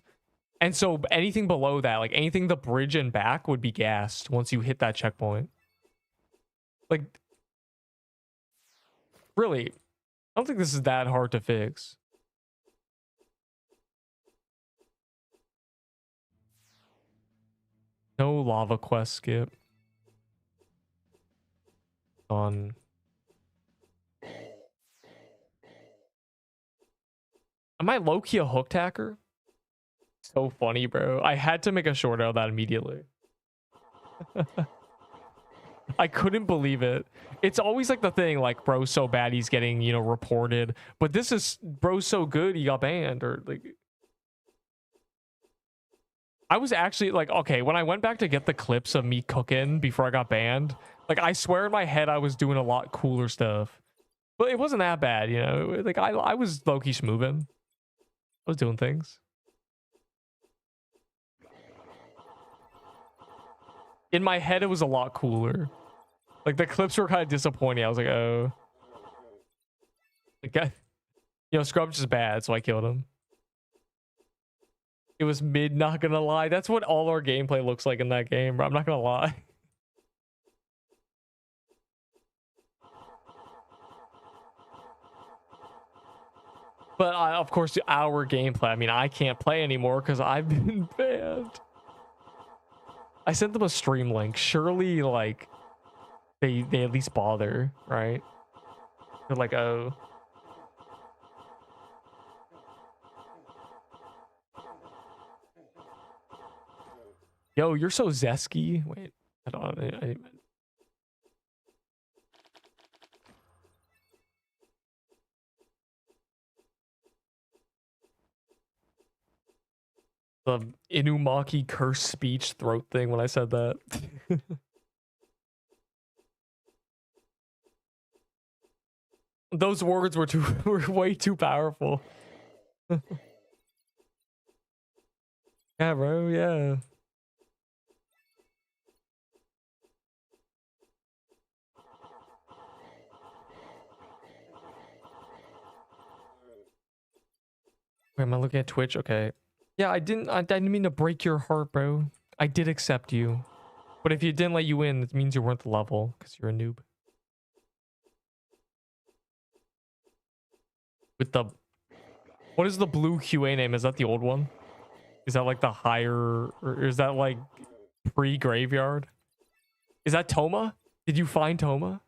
And so anything below that, like anything the bridge and back would be gassed once you hit that checkpoint. Like... Really? I don't think this is that hard to fix. No lava quest skip. On. Am I low-key a hooked hacker? So funny, bro. I had to make a short out of that immediately. I couldn't believe it. It's always like the thing, like, bro's so bad he's getting, you know, reported. But this is, bro's so good he got banned, or like... I was actually like, okay, when I went back to get the clips of me cooking before I got banned, like, I swear in my head I was doing a lot cooler stuff. But it wasn't that bad, you know? Like, I was low-key smoothing. I was doing things. In my head, it was a lot cooler. Like, the clips were kind of disappointing. I was like, oh. Like, you know, Scrub's just bad, so I killed him. It was mid, not gonna lie. That's what all our gameplay looks like in that game, bro. I'm not gonna lie. But of course, our gameplay, I mean, I can't play anymore because I've been banned. I sent them a stream link. Surely, like, they at least bother, right? They're like, oh. Yo, you're so zesky. Wait, I don't. The Inumaki curse speech throat thing when I said that. Those words were were way too powerful. Yeah, bro. Yeah. Wait, am I looking at Twitch? Okay. Yeah, I didn't mean to break your heart, bro. I did accept you. But if you didn't let you in, it means you weren't the level because you're a noob. With the... What is the blue QA name? Is that the old one? Is that like the higher... Or is that like pre-graveyard? Is that Toma? Did you find Toma?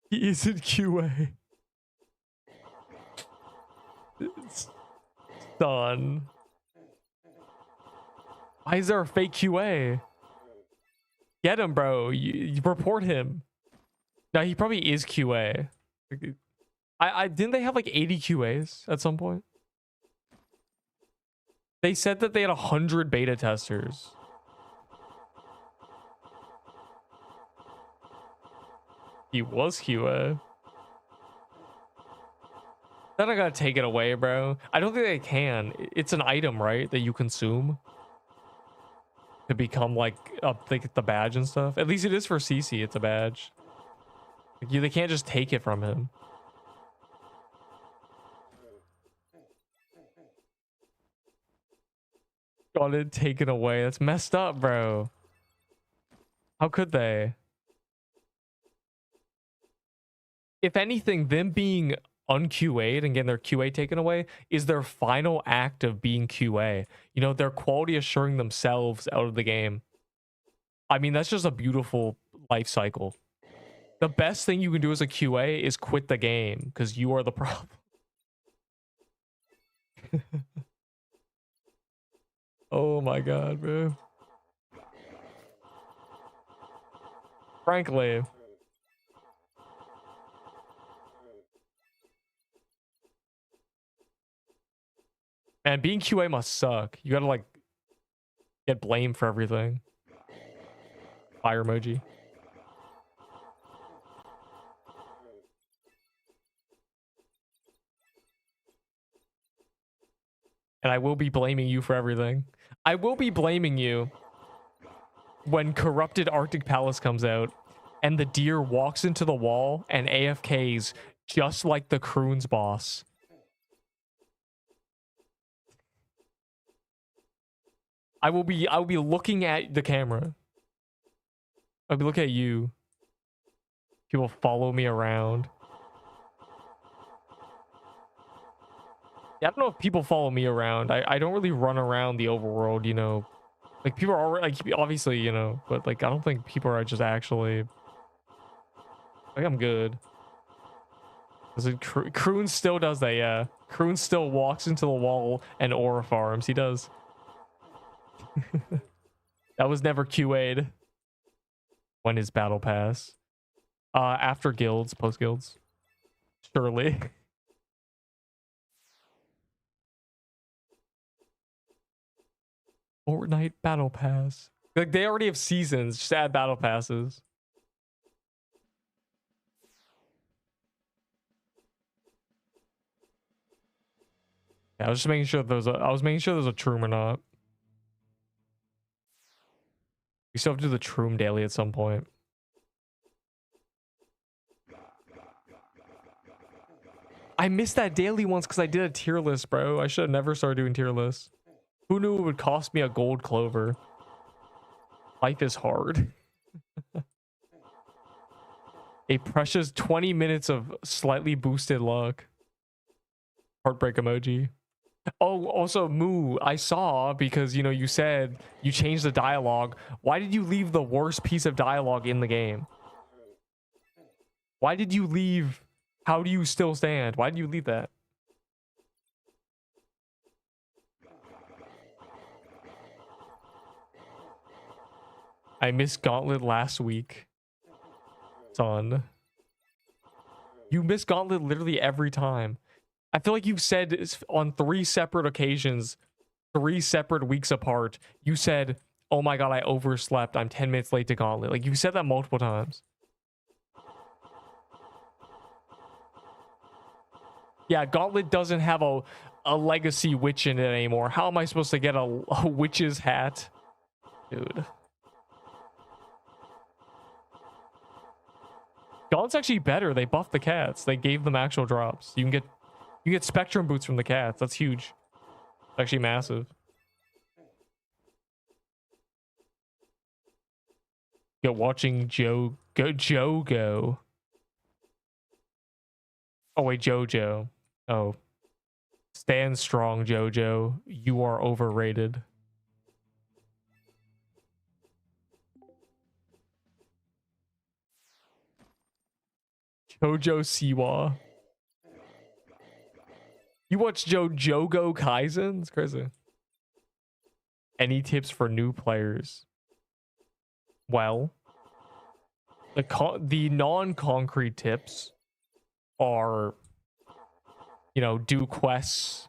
He is in QA. Son. Why is there a fake QA? Get him, bro. You report him. No, he probably is QA. I didn't they have like 80 QAs at some point? They said that they had 100 beta testers. He was QA. Then I gotta take it away, bro. I don't think they can. It's an item, right? That you consume to become like the badge and stuff. At least it is for CC. It's a badge. Like, they can't just take it from him. Got it taken away. That's messed up, bro. How could they? If anything, them being un-QA'd and getting their QA taken away is their final act of being QA. You know, their quality assuring themselves out of the game. I mean, that's just a beautiful life cycle. The best thing you can do as a QA is quit the game because you are the problem. Oh my god, bro. Frankly. And being QA must suck. You gotta like get blamed for everything. Fire emoji. And I will be blaming you for everything. I will be blaming you when Corrupted Arctic Palace comes out and the deer walks into the wall and AFKs just like the Croon's boss. I will be looking at the camera. I'll be looking at you. People follow me around. Yeah, I don't know if people follow me around. I don't really run around the overworld, you know. Like, people are already, like, obviously, you know, but, like, I don't think people are just actually... Like, I'm good. Croon still does that, yeah. Croon still walks into the wall and aura farms. He does. That was never QA'd. When is Battle Pass? After guilds, post guilds. Surely. Fortnite Battle Pass. Like, they already have seasons. Just add Battle Passes. Yeah, I was just making sure there was a, I was making sure there was a Troom or not. We still have to do the Troom daily at some point. I missed that daily once because I did a tier list, bro. I should have never started doing tier lists. Who knew it would cost me a gold clover? Life is hard. A precious 20 minutes of slightly boosted luck. Heartbreak emoji. Oh, also, Moo, I saw, because, you know, you said you changed the dialogue. Why did you leave the worst piece of dialogue in the game? Why did you leave? How do you still stand? Why did you leave that? I missed Gauntlet last week. Son. You miss Gauntlet literally every time. I feel like you've said on 3 separate occasions, 3 separate weeks apart, you said, oh my god, I overslept. I'm 10 minutes late to Gauntlet. Like, you said that multiple times. Yeah, Gauntlet doesn't have a legacy witch in it anymore. How am I supposed to get a witch's hat? Dude. Gauntlet's actually better. They buffed the cats. They gave them actual drops. You get spectrum boots from the cats. That's huge. It's actually massive. Yo, watching Joe go. Oh wait, Jojo. Oh. Stand strong, Jojo. You are overrated. Jojo Siwa. You watch Jogo Kaizen? It's crazy. Any tips for new players? Well, the non-concrete tips are, you know, do quests,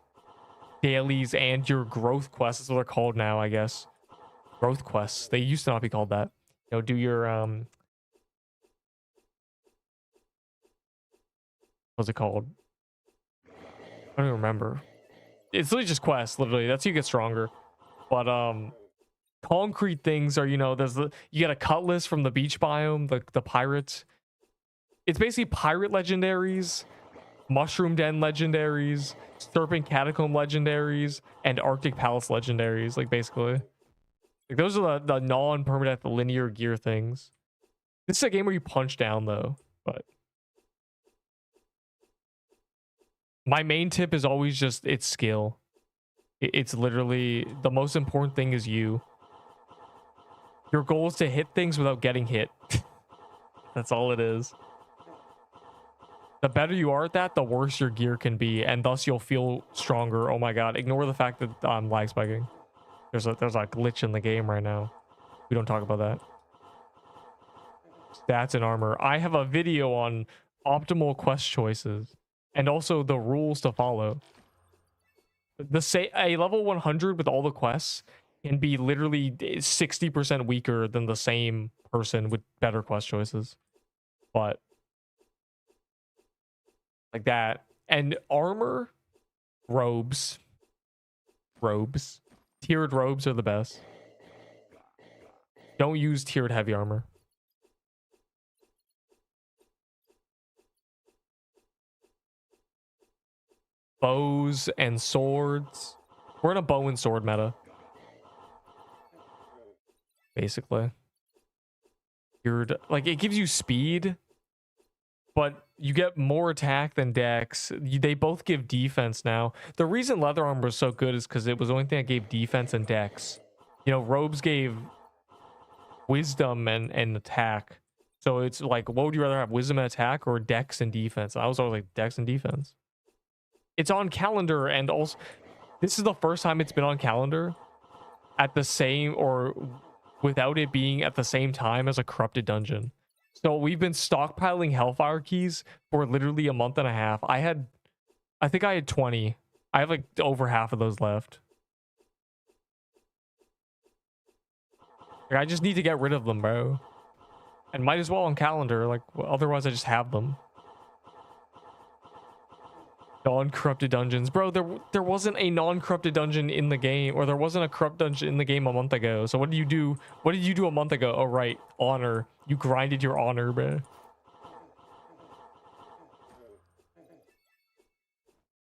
dailies, and your growth quests. That's what they're called now, I guess. Growth quests. They used to not be called that. You know, do your what's it called? I don't even remember. It's literally just quests, literally. That's how you get stronger. But concrete things are, you know, you get a cutlass from the beach biome, the pirates. It's basically pirate legendaries, mushroom den legendaries, serpent catacomb legendaries, and arctic palace legendaries. Like, basically, like, those are the non-permanent linear gear things. This is a game where you punch down though. But my main tip is always just it's skill. It's literally the most important thing is you. Your goal is to hit things without getting hit. That's all it is. The better you are at that, the worse your gear can be, and thus you'll feel stronger. Oh my god, ignore the fact that I'm lag spiking. There's a glitch in the game right now. We don't talk about that. Stats and armor. I have a video on optimal quest choices and also the rules to follow. A level 100 with all the quests can be literally 60% weaker than the same person with better quest choices. But like that. And armor, robes. Tiered robes are the best. Don't use tiered heavy armor. Bows and swords. We're in a bow and sword meta. Basically. Like, it gives you speed, but you get more attack than dex. They both give defense now. The reason leather armor was so good is because it was the only thing that gave defense and dex. You know, robes gave wisdom and attack. So it's like, what would you rather have, wisdom and attack or dex and defense? I was always like dex and defense. It's on calendar, and also this is the first time it's been on calendar at the same or without it being at the same time as a corrupted dungeon. So we've been stockpiling hellfire keys for literally a month and a half. I think I had 20. I have like over half of those left. Like, I just need to get rid of them, bro. And might as well on calendar, like, otherwise I just have them. Non-corrupted dungeons, bro. There wasn't a non-corrupted dungeon in the game, or there wasn't a corrupt dungeon in the game a month ago. So what did you do? What did you do a month ago? Oh right, honor. You grinded your honor, bro.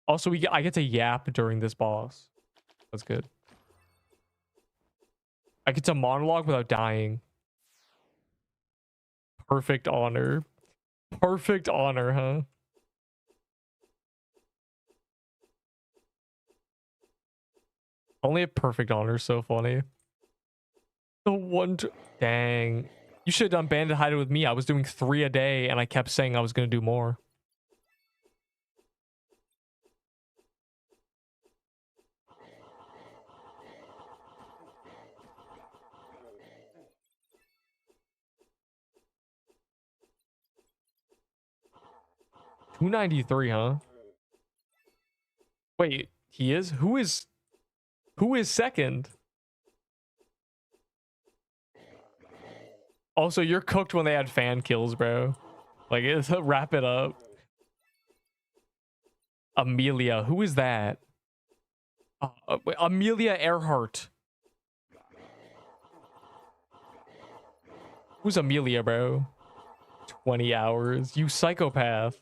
Also, I get to yap during this boss. That's good. I get to monologue without dying. Perfect honor. Perfect honor, huh? Only a perfect honor is so funny. The one... Dang. You should have done bandit hide with me. I was doing 3 a day, and I kept saying I was going to do more. $293, huh? Wait, he is? Who is second? Also, you're cooked when they had fan kills, bro. Like, wrap it up. Amelia. Who is that? Wait, Amelia Earhart. Who's Amelia, bro? 20 hours. You psychopath.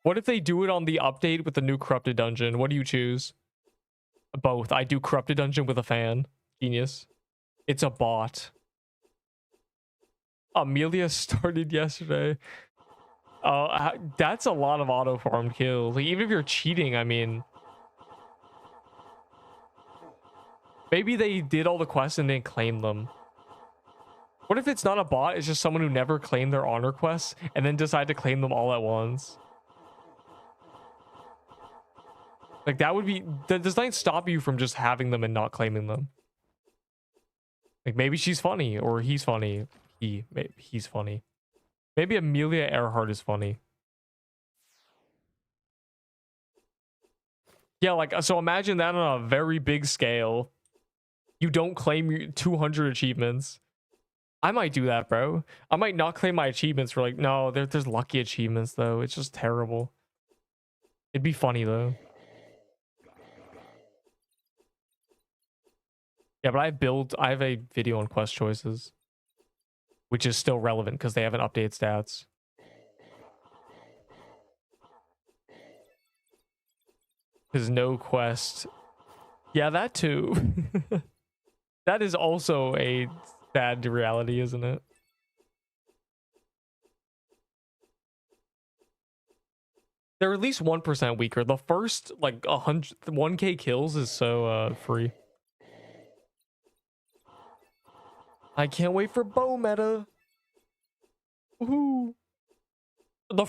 What if they do it on the update with the new corrupted dungeon? What do you choose? Both. I do corrupted dungeon with a fan. Genius. It's a bot. Amelia started yesterday. That's a lot of auto farmed kills. Like, even if you're cheating, I mean, maybe they did all the quests and didn't claim them. What if it's not a bot? It's just someone who never claimed their honor quests and then decided to claim them all at once. Like, that would be... That does not stop you from just having them and not claiming them. Like, maybe she's funny, or he's funny. He's funny. Maybe Amelia Earhart is funny. Yeah, like, so imagine that on a very big scale. You don't claim your 200 achievements. I might do that, bro. I might not claim my achievements for, like, no, there's lucky achievements, though. It's just terrible. It'd be funny, though. Yeah, but I have a video on quest choices, which is still relevant because they haven't updated stats. Because no quest. Yeah, that too. That is also a sad reality, isn't it? They're at least 1% weaker. The first, like, 1K kills is so free. I can't wait for bow meta. Woohoo. The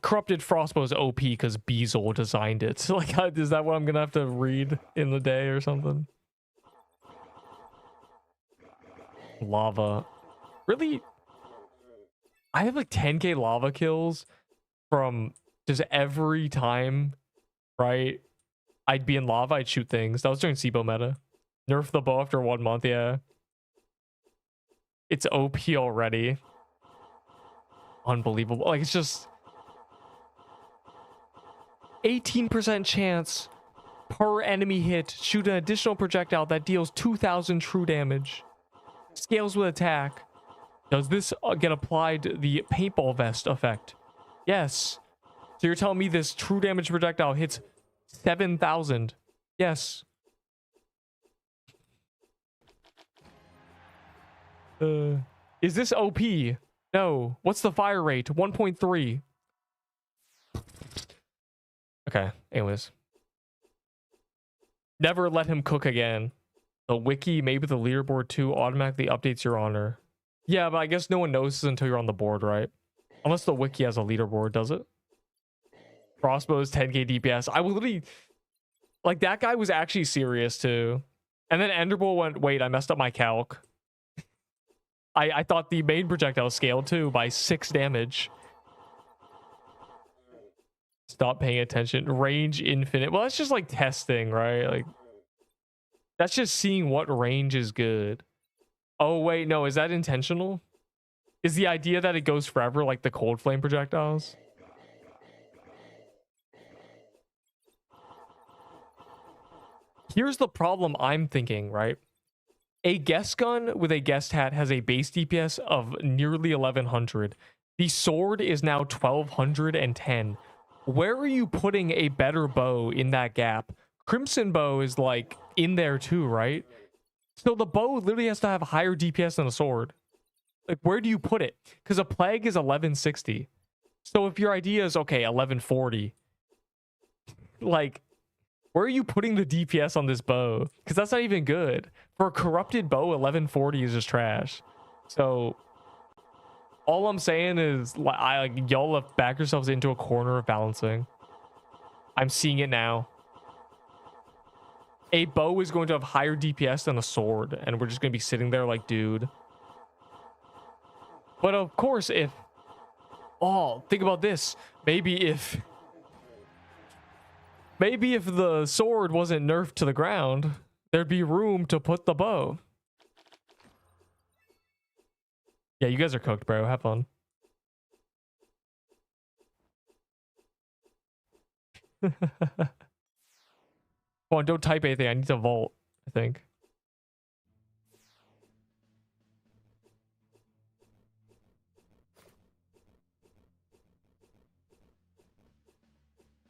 corrupted frostbow is OP because Beazle designed it. So, like, is that what I'm gonna have to read in the day or something? Lava. Really? I have like 10k lava kills from just every time, right? I'd be in lava, I'd shoot things. That was during SIBO meta. Nerf the bow after 1 month, yeah. It's OP already. Unbelievable. Like, it's just 18% chance per enemy hit. Shoot an additional projectile that deals 2,000 true damage. Scales with attack. Does this get applied the paintball vest effect? Yes. So you're telling me this true damage projectile hits 7,000? Yes. Is this OP? No. What's the fire rate? 1.3. Okay, anyways. Never let him cook again. The wiki, maybe the leaderboard too, automatically updates your honor. Yeah, but I guess no one notices until you're on the board, right? Unless the wiki has a leaderboard, does it? Crossbows, 10k DPS. I will literally... Like, that guy was actually serious too. And then Enderbull went, wait, I messed up my calc. I thought the main projectile scaled too by 6 damage. Stop paying attention. Range infinite. Well, that's just like testing, right? Like, that's just seeing what range is good. Oh, wait, no, is that intentional? Is the idea that it goes forever like the cold flame projectiles? Here's the problem I'm thinking, right? A guest gun with a guest hat has a base DPS of nearly 1100. The sword is now 1210. Where are you putting a better bow in that gap? Crimson bow is like in there too, right? So the bow literally has to have higher DPS than a sword. Like, where do you put it? Because a plague is 1160. So if your idea is, okay, 1140, like, where are you putting the DPS on this bow? Because that's not even good. For a corrupted bow, 1140 is just trash. So all I'm saying is, like, y'all have backed yourselves into a corner of balancing. I'm seeing it now. A bow is going to have higher DPS than a sword, and we're just going to be sitting there like, dude. But of course, if... Oh, think about this. Maybe if the sword wasn't nerfed to the ground, there'd be room to put the bow. Yeah, you guys are cooked, bro. Have fun. Come on, don't type anything. I need to vault, I think.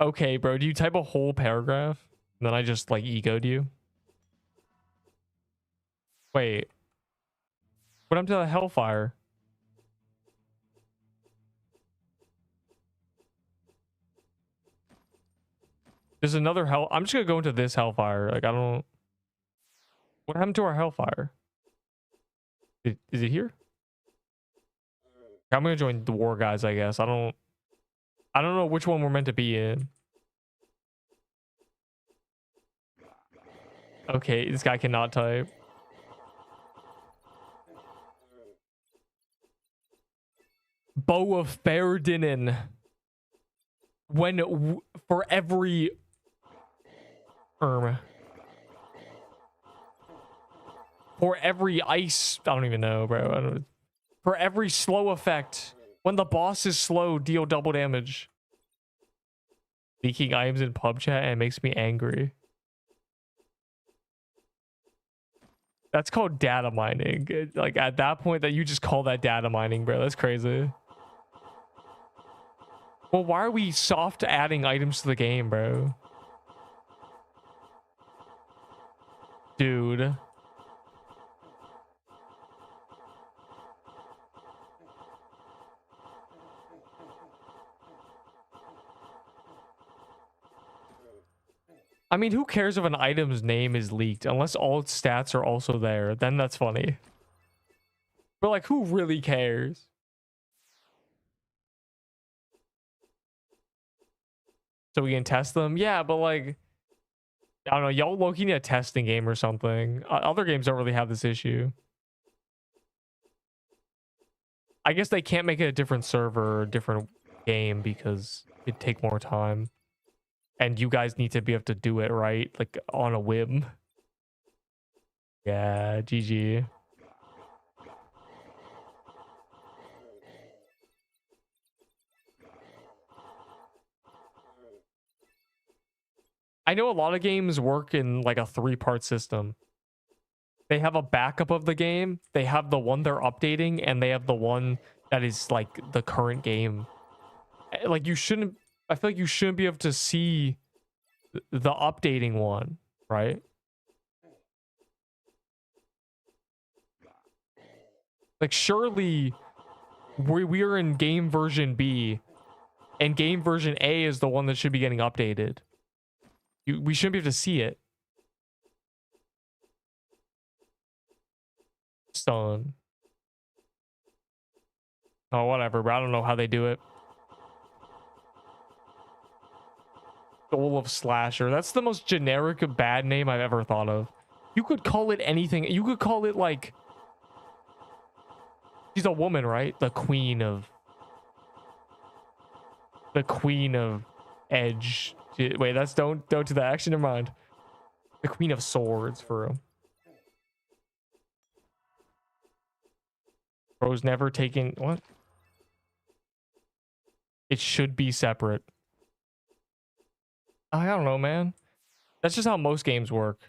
Okay, bro. Do you type a whole paragraph? And then I just like egoed you? Wait. What happened to the Hellfire? There's another hell. I'm just gonna go into this Hellfire. Like, I don't. What happened to our Hellfire? Is it here? I'm gonna join the war guys, I guess. I don't know which one we're meant to be in. Okay, this guy cannot type. Bow of Ferdinand. When for every for every ice, I don't even know, bro. I don't, for every slow effect, when the boss is slow, deal double damage. Leaking items in pub chat and it makes me angry. That's called data mining. Like at that point, that you just call that data mining, bro. That's crazy. Well, why are we soft adding items to the game, bro? Dude. I mean, who cares if an item's name is leaked? Unless all its stats are also there, then that's funny. But like, who really cares? So we can test them? Yeah, but like, I don't know. Y'all low-key need a testing game or something. Other games don't really have this issue. I guess they can't make it a different server or a different game because it'd take more time. And you guys need to be able to do it, right? Like, on a whim. Yeah, GG. I know a lot of games work in like a 3-part system. They have a backup of the game, they have the one they're updating, and they have the one that is like the current game. Like, you shouldn't, I feel like you shouldn't be able to see the updating one, right? Like, surely we are in game version B, and game version A is the one that should be getting updated. We shouldn't be able to see it. Stone. Oh, whatever, but I don't know how they do it. Soul of Slasher. That's the most generic bad name I've ever thought of. You could call it anything. You could call it like... She's a woman, right? The queen of... The queen of edge. Wait, that's don't do that. Actually, never mind. The queen of swords, for real. Bro's never taking... What? It should be separate. I don't know, man. That's just how most games work.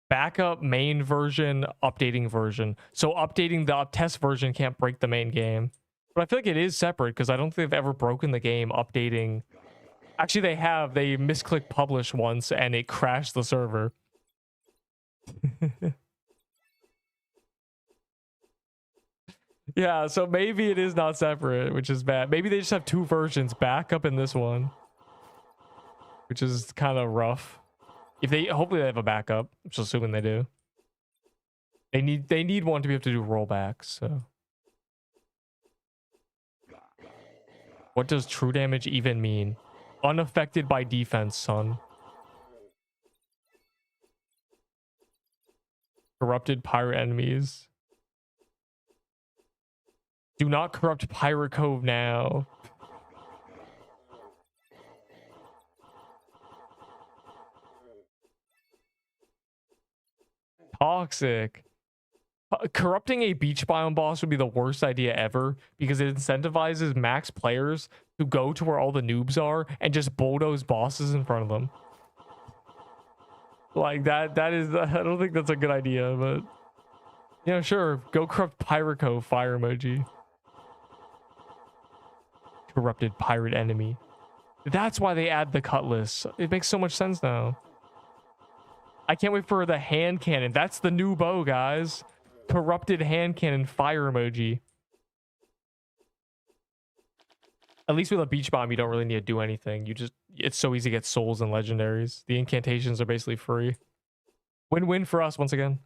Backup, main version, updating version. So updating the test version can't break the main game. But I feel like it is separate because I don't think they've ever broken the game updating. Actually, they have. They misclicked publish once and it crashed the server. Yeah, so maybe it is not separate, which is bad. Maybe they just have 2 versions, backup in this one, which is kind of rough. If they, hopefully they have a backup. I'm just assuming they do. They need one to be able to do rollbacks. So, what does true damage even mean? Unaffected by defense, son. Corrupted pirate enemies. Do not corrupt Pirate Cove now. Toxic. Corrupting a beach biome boss would be the worst idea ever because it incentivizes max players to go to where all the noobs are and just bulldoze bosses in front of them. Like that is, I don't think that's a good idea, but yeah, sure. Go corrupt Pirate Cove, fire emoji. Corrupted pirate enemy. That's why they add the cutlass. It makes so much sense now. I can't wait for the hand cannon. That's the new bow, guys. Corrupted hand cannon, fire emoji. At least with a beach bomb, you don't really need to do anything. You just, it's so easy to get souls and legendaries. The incantations are basically free. Win-win for us once again.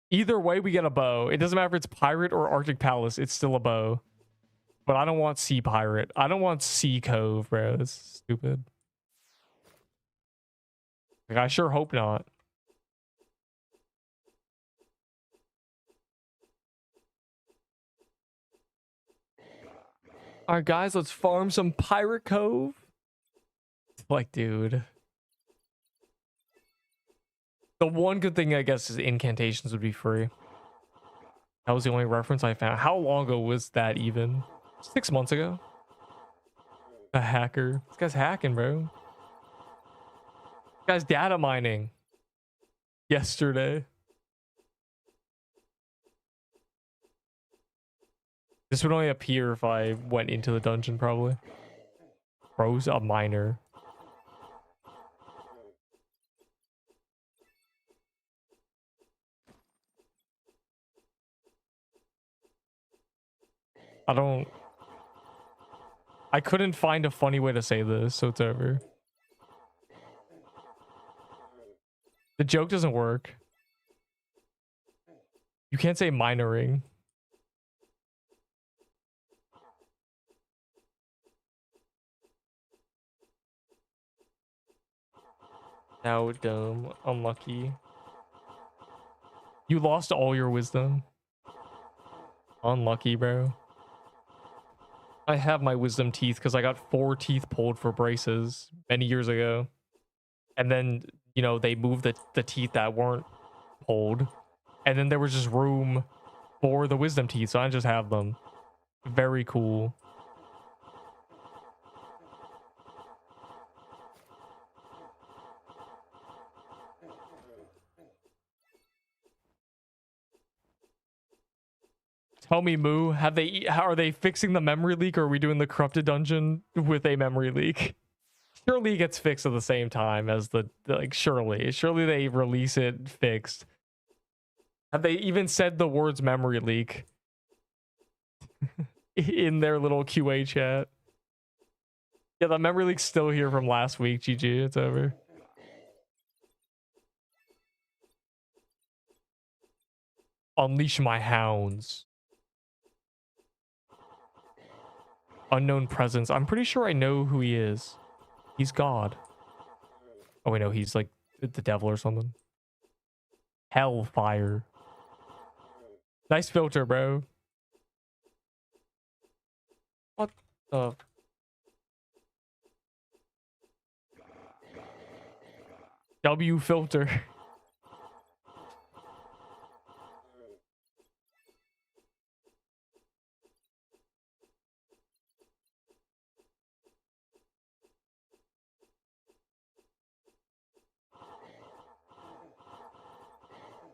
Either way, we get a bow. It doesn't matter if it's pirate or Arctic Palace. It's still a bow. But I don't want Sea Pirate. I don't want Sea Cove, bro. That's stupid. Like, I sure hope not. All right, guys, let's farm some Pirate Cove. Like, dude. The one good thing, I guess, is incantations would be free. That was the only reference I found. How long ago was that even? 6 months ago? A hacker. This guy's hacking, bro. This guy's data mining. Yesterday. This would only appear if I went into the dungeon, probably. Bro's a miner. I couldn't find a funny way to say this, so it's over. The joke doesn't work. You can't say minoring. Now dumb, unlucky. You lost all your wisdom. Unlucky, bro. I have my wisdom teeth because I got 4 teeth pulled for braces many years ago. And then, you know, they moved the teeth that weren't pulled. And then there was just room for the wisdom teeth, so I just have them. Very cool. Tell me, Moo, are they fixing the memory leak, or are we doing the corrupted dungeon with a memory leak? Surely it gets fixed at the same time as the like, surely they release it fixed. Have they even said the words memory leak in their little QA chat? Yeah, the memory leak's still here from last week. GG, it's over. Unleash my hounds. Unknown presence. I'm pretty sure I know who he is. He's God. Oh, wait, no, he's like the devil or something. Hellfire. Nice filter, bro. What the? W filter.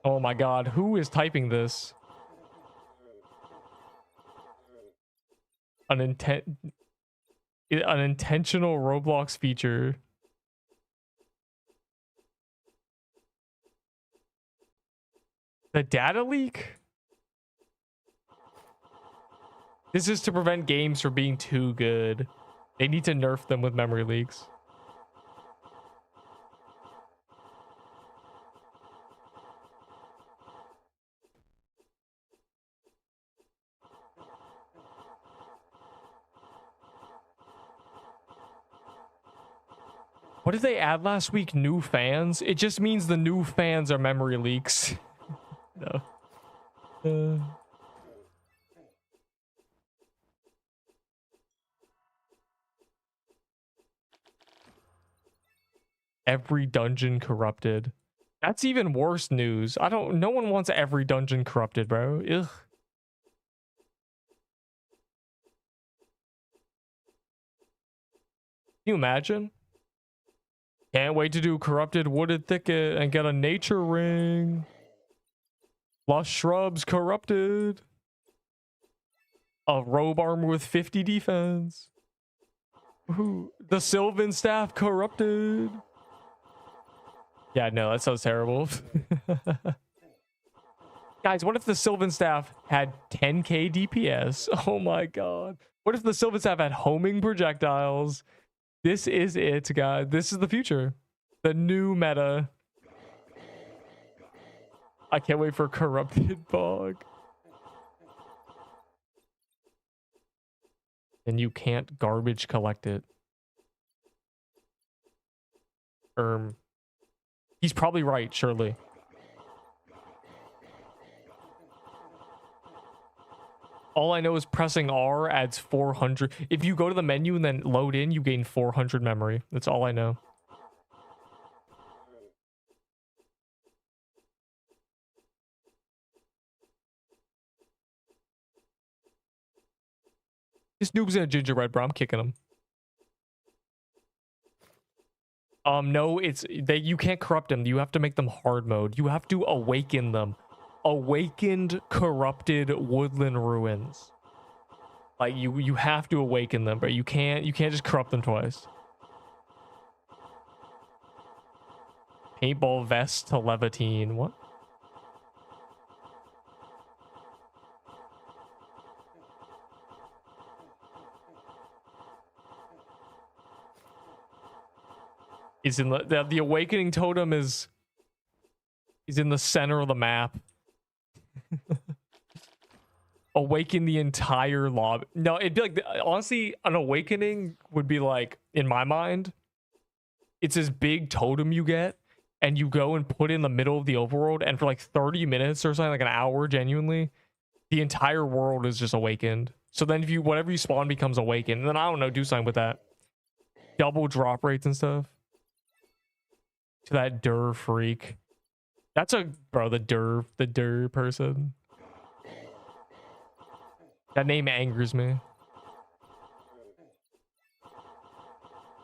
Oh my god, who is typing this? An intentional Roblox feature. The data leak? This is to prevent games from being too good. They need to nerf them with memory leaks. What did they add last week? New fans? It just means the new fans are memory leaks. No. Every dungeon corrupted. That's even worse news. No one wants every dungeon corrupted, bro. Ugh. you imagine? Can't wait to do corrupted wooded thicket and get a nature ring. Lush shrubs corrupted. A robe armor with 50 defense. Ooh, the Sylvan staff corrupted. Yeah, no, that sounds terrible. Guys, what if the Sylvan staff had 10k DPS? Oh my god. What if the Sylvan staff had homing projectiles? This is it, guys. This is the future. The new meta. I can't wait for corrupted bog. And you can't garbage collect it. He's probably right, surely. All I know is pressing R adds 400. If you go to the menu and then load in, you gain 400 memory. That's all I know. This noob's in a gingerbread, bro. I'm kicking him. No, you can't corrupt them. You have to make them hard mode. You have to awaken them. Awakened corrupted woodland ruins. Like you have to awaken them, but you can't just corrupt them twice. Paintball vest to levitine. What? He's in the awakening totem is he's in the center of the map. Awaken the entire lobby. No, it'd be like, honestly, an awakening would be like, in my mind, it's this big totem you get, and you go and put it in the middle of the overworld, and for like 30 minutes or something, like an hour, genuinely, the entire world is just awakened. So then if you, whatever you spawn becomes awakened, and then I don't know, do something with that. Double drop rates and stuff. To that Dur freak. That's a, bro, the Dur person. That name angers me.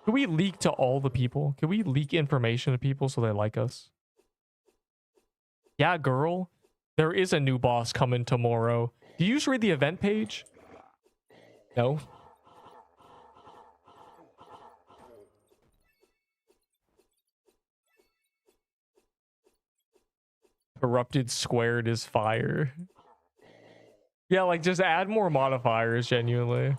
Can we leak to all the people? Can we leak information to people so they like us? Yeah, girl. There is a new boss coming tomorrow. Do you just read the event page? No. Corrupted squared is fire. Yeah, like just add more modifiers, genuinely.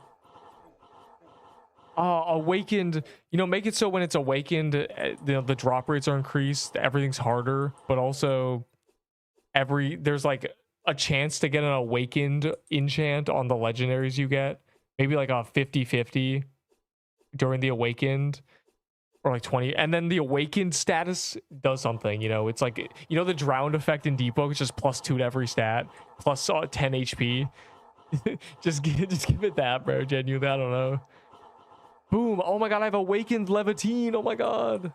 Awakened, you know, make it so when it's awakened, the drop rates are increased, everything's harder, but also there's like a chance to get an awakened enchant on the legendaries you get. Maybe like a 50-50 during the awakened, or like 20, and then the awakened status does something, you know. It's like, you know, the drowned effect in Deepwoken is just +2 to every stat, plus 10 HP. just give it that, bro. Genuinely, I don't know. Boom. Oh my god, I have awakened levitine. Oh my god.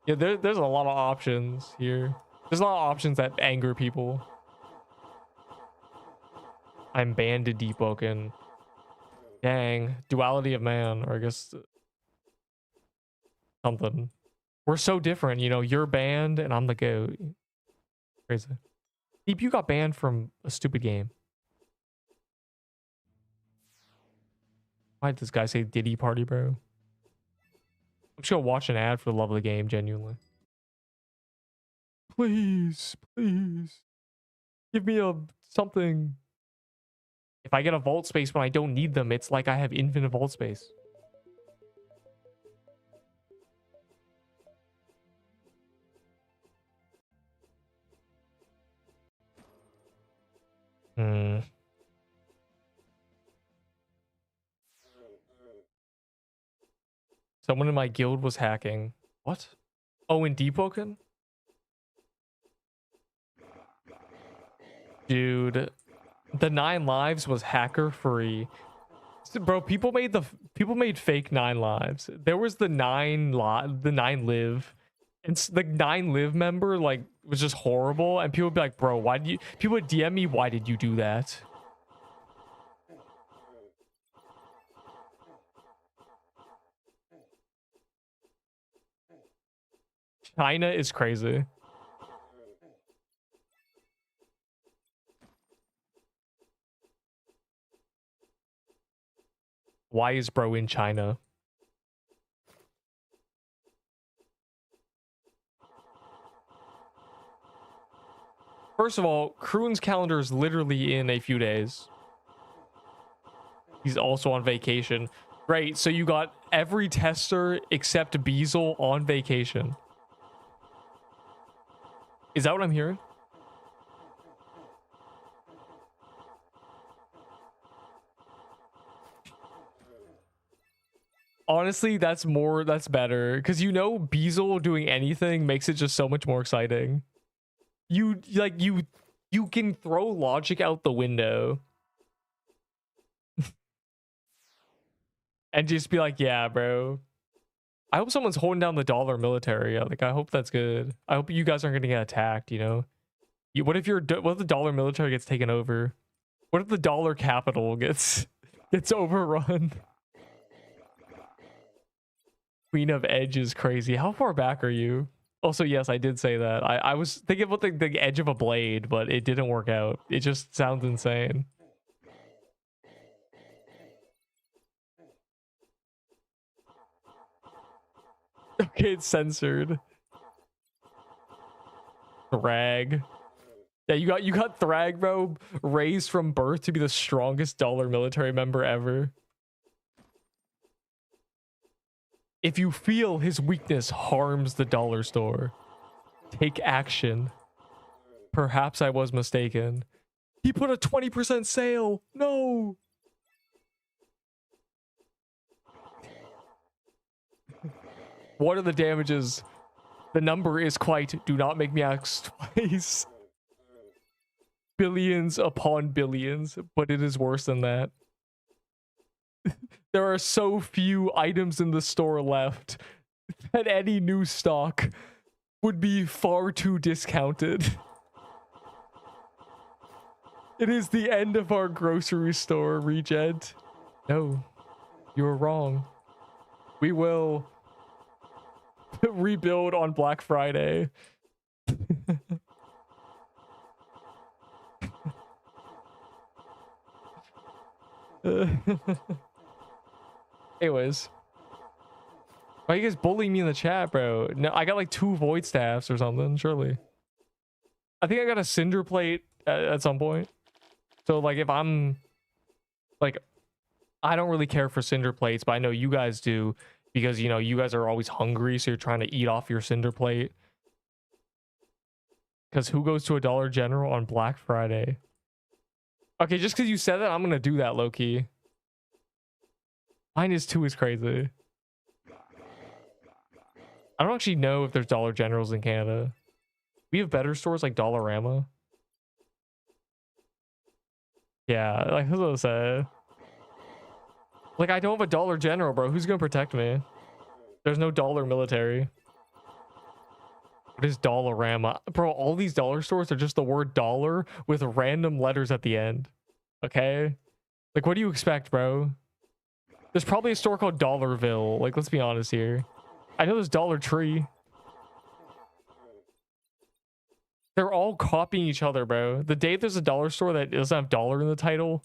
Yeah, there's a lot of options here. There's a lot of options that anger people. I'm banned to Deepwoken. Dang. Duality of man, or I guess something. We're so different, you know. You're banned and I'm the goat. Crazy. Deep, you got banned from a stupid game. Why did this guy say Diddy Party, bro? I'm just gonna watch an ad for the love of the game, genuinely. Please, please. Give me something. If I get a vault space when I don't need them, it's like I have infinite vault space. Someone in my guild was hacking. What? Oh, in Deepwoken? Dude, the 9 lives was hacker free. Bro, people made fake 9 lives. There was the 9 live. And the 9 live member like was just horrible, and people would be like, bro, why did you, people would DM me, why did you do that? China is crazy. Why is bro in China? First of all, Kroon's calendar is literally in a few days. He's also on vacation. Great, so you got every tester except Beazle on vacation. Is that what I'm hearing? Honestly, that's better. Because you know Beazle doing anything makes it just so much more exciting. You can throw logic out the window. And just be like, yeah, bro. I hope someone's holding down the dollar military. Like, I hope that's good. I hope you guys aren't going to get attacked, you know? What if the dollar military gets taken over? What if the dollar capital gets overrun? Queen of Edge is crazy. How far back are you? Also, yes, I did say that. I was thinking about the edge of a blade, but it didn't work out. It just sounds insane. Okay, it's censored. Thrag. Yeah, you got Thrag, bro. Raised from birth to be the strongest dollar military member ever. If you feel his weakness harms the dollar store, take action. Perhaps I was mistaken. He put a 20% sale. No. What are the damages? The number is quite, do not make me ask twice. Billions upon billions, but it is worse than that. There are so few items in the store left that any new stock would be far too discounted. It is the end of our grocery store, Regent. No, you're wrong. We will rebuild on Black Friday. Anyways, why are you guys bullying me in the chat, bro? No, I got like 2 void staffs or something, surely. I think I got a cinder plate at some point. So like if I'm like, I don't really care for cinder plates, but I know you guys do because, you know, you guys are always hungry. So you're trying to eat off your cinder plate. Because who goes to a Dollar General on Black Friday? Okay, just because you said that, I'm going to do that, low-key. -2 is crazy. I don't actually know if there's Dollar Generals in Canada. We have better stores like Dollarama. Yeah, like who's gonna say? Like I don't have a Dollar General, bro. Who's gonna protect me? There's no dollar military. What is Dollarama? Bro, all these dollar stores are just the word dollar with random letters at the end. Okay? Like what do you expect, bro? There's probably a store called Dollarville. Like, let's be honest here. I know there's Dollar Tree. They're all copying each other, bro. The day there's a dollar store that doesn't have dollar in the title,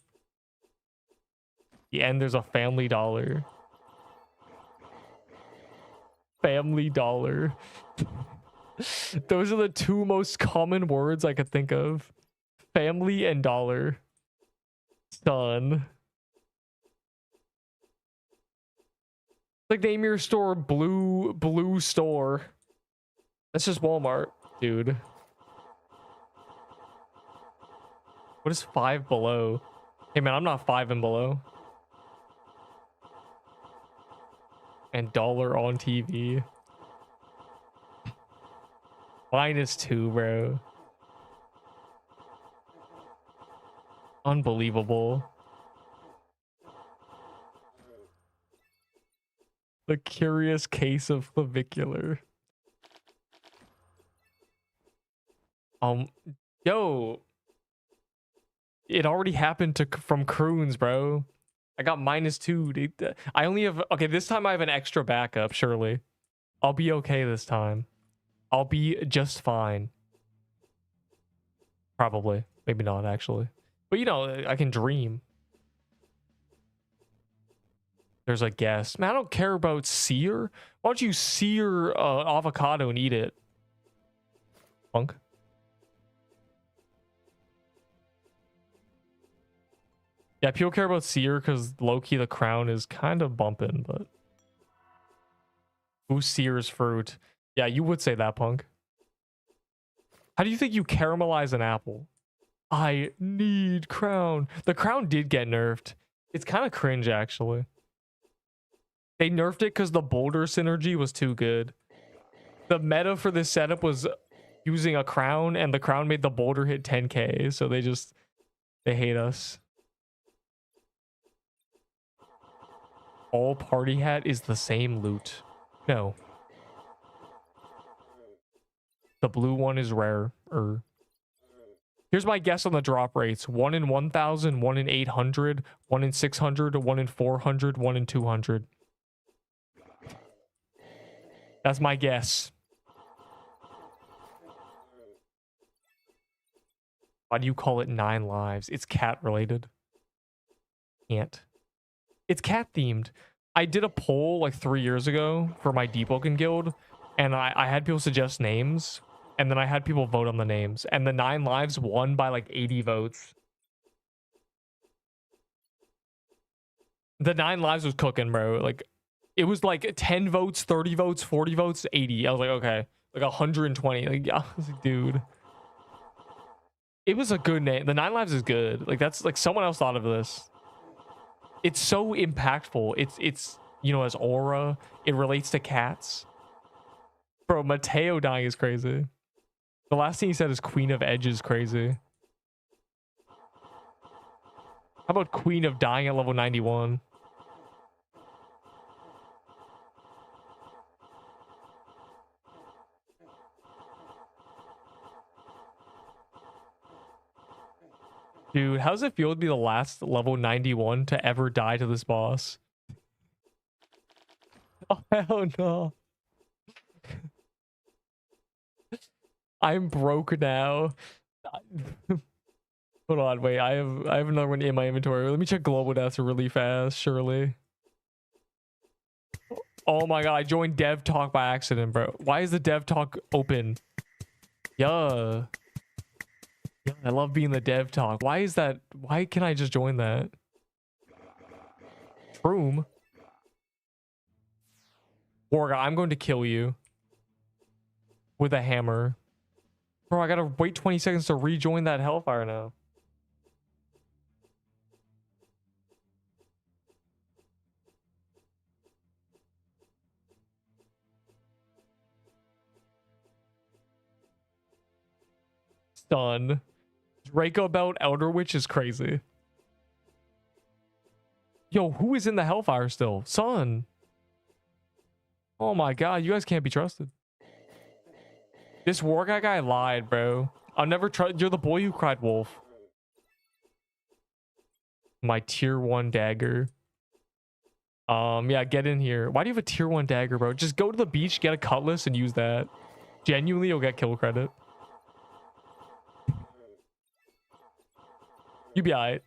the end there's a Family Dollar. Family Dollar. Those are the 2 most common words I could think of. Family and dollar. Son. Like name your store blue store. That's just Walmart, dude. What is 5 below? Hey man, I'm not 5 and below. And dollar on TV. -2, bro. Unbelievable. The curious case of clavicular. Yo. It already happened from Kroon's, bro. I got -2, dude. I only have... Okay, this time I have an extra backup, surely. I'll be okay this time. I'll be just fine. Probably. Maybe not, actually. But, you know, I can dream. There's a guess. Man, I don't care about sear. Why don't you sear avocado and eat it? Punk. Yeah, people care about sear because low-key the crown is kind of bumping, but... Who sears fruit? Yeah, you would say that, Punk. How do you think you caramelize an apple? I need crown. The crown did get nerfed. It's kind of cringe, actually. They nerfed it because the boulder synergy was too good. The meta for this setup was using a crown, and the crown made the boulder hit 10k, so they hate us. All party hat is the same loot. No. The blue one is rare. Here's my guess on the drop rates. 1 in 1,000, 1 in 800, 1 in 600, 1 in 400, 1 in 200. That's my guess. Why do you call it 9 lives? It's cat related. Can't. It's cat themed. I did a poll like 3 years ago for my Deepwoken guild, and I had people suggest names, and then I had people vote on the names, and the 9 lives won by like 80 votes. The 9 lives was cooking, bro. Like, it was like 10 votes, 30 votes, 40 votes, 80. I was like, okay. Like 120. Like, yeah, I was like, dude. It was a good name. The 9 lives is good. Like, that's like someone else thought of this. It's so impactful. It's you know, as aura, it relates to cats. Bro, Mateo dying is crazy. The last thing he said is Queen of Edge is crazy. How about Queen of dying at level 91? Dude, how does it feel to be the last level 91 to ever die to this boss? Oh, hell no. I'm broke now. Hold on, wait. I have another one in my inventory. Let me check global deaths really fast, surely. Oh my god, I joined dev talk by accident, bro. Why is the dev talk open? Yeah. Yeah, I love being the dev talk. Why is that? Why can I just join that? Room. Orga, I'm going to kill you. With a hammer. Bro, I gotta wait 20 seconds to rejoin that hellfire now. Stun. Draco Belt Elder Witch is crazy. Yo, who is in the hellfire still? Son. Oh my god, you guys can't be trusted. This war guy lied, bro. I'll never trust. You're the boy who cried wolf. My tier 1 dagger. Yeah, get in here. Why do you have a tier 1 dagger, bro? Just go to the beach, get a cutlass, and use that. Genuinely, you'll get kill credit. You be alright.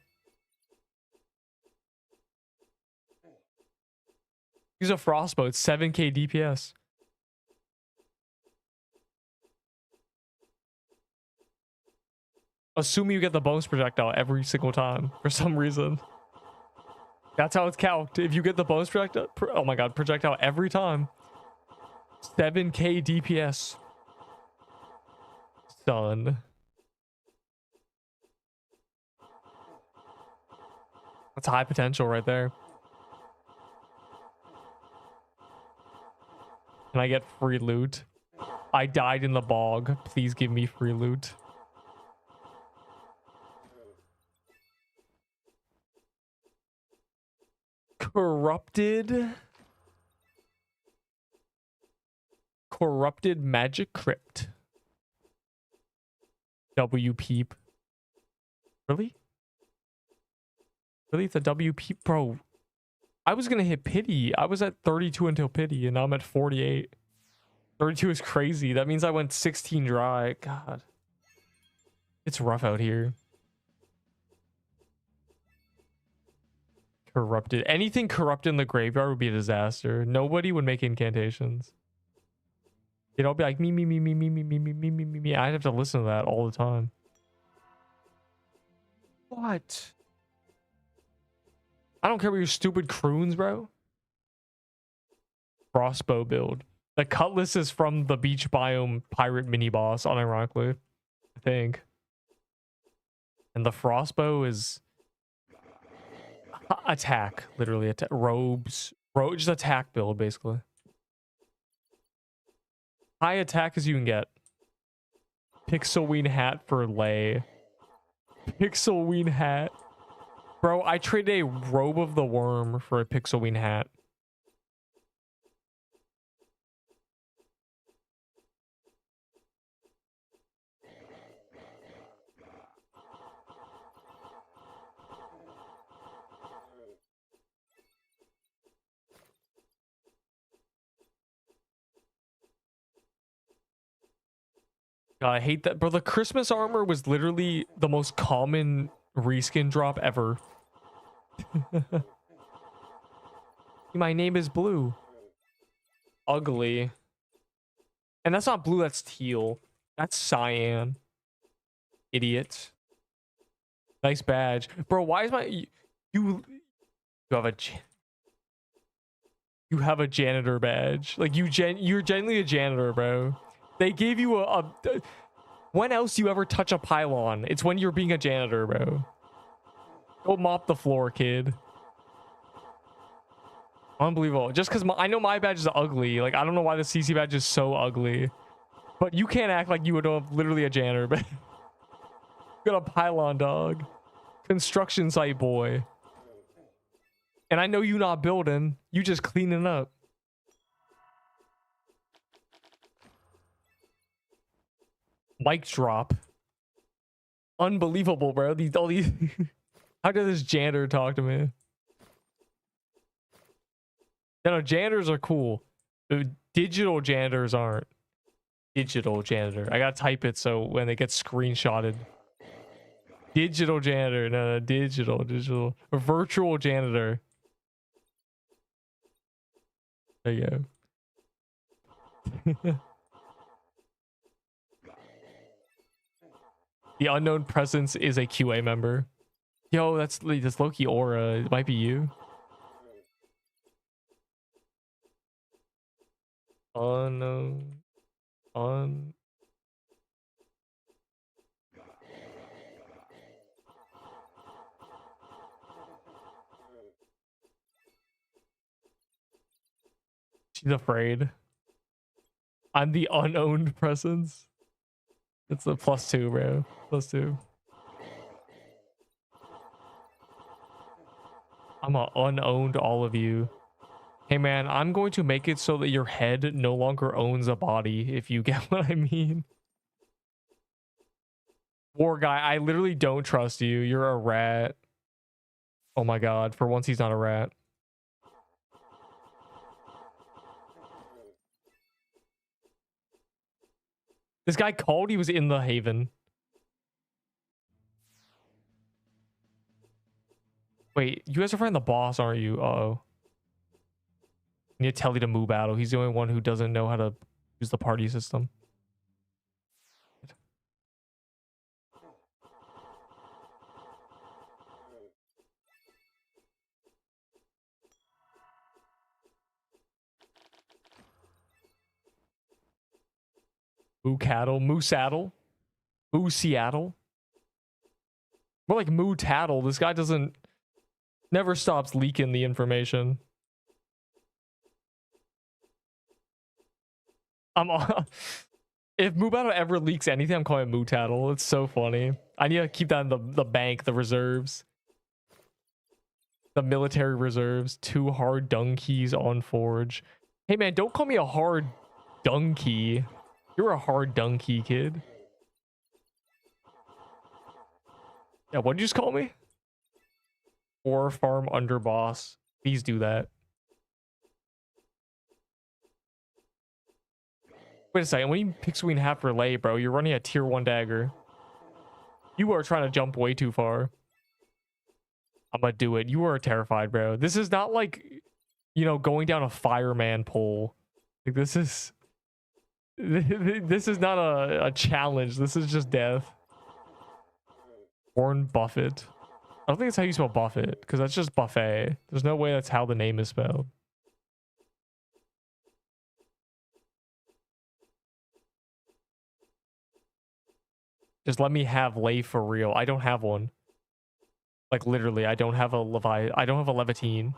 Use a frostbow. It's 7k DPS. Assuming you get the bonus projectile every single time for some reason. That's how it's calced. If you get the bonus projectile, oh my god, projectile every time. 7k DPS. Son. That's high potential right there. Can I get free loot? I died in the bog. Please give me free loot. Corrupted magic crypt. W peep. Really? Really? It's a W peep? Bro, I was gonna hit pity. I was at 32 until pity, and now I'm at 48. 32 is crazy. That means I went 16 dry. God. It's rough out here. Corrupted. Anything corrupt in the graveyard would be a disaster. Nobody would make incantations. It'd all be like me, me, me, me, me, me, me, me, me, me, me, me. I'd have to listen to that all the time. What? I don't care about your stupid croons, bro. Crossbow build. The cutlass is from the beach biome pirate mini boss, unironically. I think. And the frostbow is attack, literally attack. Robes, just attack build basically. High attack as you can get. Pixelween hat for lay. Pixelween hat, bro. I traded a robe of the worm for a Pixelween hat. God, I hate that, bro. The Christmas armor was literally the most common reskin drop ever. My name is Blue. Ugly. And that's not blue, that's teal. That's cyan. Idiot. Nice badge. Bro, why is my... You have a... You have a janitor badge. Like, you're genuinely a janitor, bro. They gave you a... When else do you ever touch a pylon? It's when you're being a janitor, bro. Go mop the floor, kid. Unbelievable. Just because I know my badge is ugly. Like, I don't know why the CC badge is so ugly. But you can't act like you would have literally a janitor, but... Got a pylon, dog. Construction site boy. And I know you not building. You just cleaning up. Mic drop. Unbelievable, bro. All these How did this janitor talk to me? No, janitors are cool. Digital janitors aren't. Digital janitor. I gotta type it so when it gets screenshotted. Digital janitor. No, digital. A virtual janitor. There you go. The unknown presence is a QA member. Yo, that's Loki Aura. It might be you. Unknown. She's afraid. I'm the unowned presence. It's a +2, bro. +2. I'm a unowned all of you. Hey man, I'm going to make it so that your head no longer owns a body, if you get what I mean. War guy, I literally don't trust you. You're a rat. Oh my god, for once he's not a rat. This guy called, he was in the Haven. Wait, you guys are fighting the boss, aren't you? Uh-oh. I need to tell you to move battle. He's the only one who doesn't know how to use the party system. Moo cattle, moo saddle, moo Seattle. More like moo tattle. This guy never stops leaking the information. If Moo Battle ever leaks anything, I'm calling it Moo Tattle. It's so funny. I need to keep that in the bank, the reserves. The military reserves. 2 hard dung keys on Forge. Hey man, don't call me a hard dung key. You're a hard dung key, kid. Yeah, what'd you just call me? Or farm underboss. Please do that. Wait a second. When you pick between half relay, bro, you're running a tier 1 dagger. You are trying to jump way too far. I'm gonna do it. You are terrified, bro. This is not like, you know, going down a fireman pole. Like, this is not a challenge. This is just death. Warren Buffett. I don't think that's how you spell Buffett, because that's just buffet. There's no way that's how the name is spelled. Just let me have lay for real. I don't have one. Like, literally, I don't have a I don't have a levitine.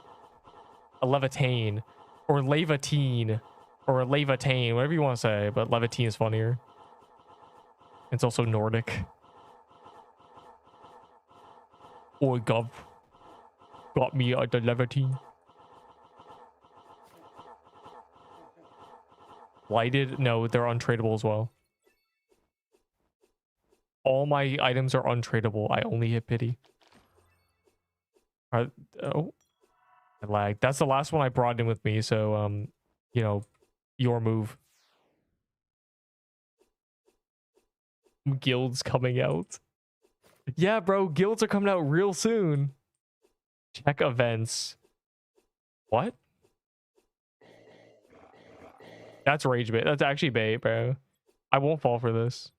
A levitane. Or levatine. Or a levatane. Whatever you want to say. But levitine is funnier. It's also Nordic. Oi, gov. Got me at the levitine. Lighted? No, they're untradeable as well. All my items are untradeable. I only hit pity. Oh, I lagged. That's the last one I brought in with me. So, you know, your move. Guilds coming out. Yeah, bro. Guilds are coming out real soon. Check events. What? That's rage bait. That's actually bait, bro. I won't fall for this.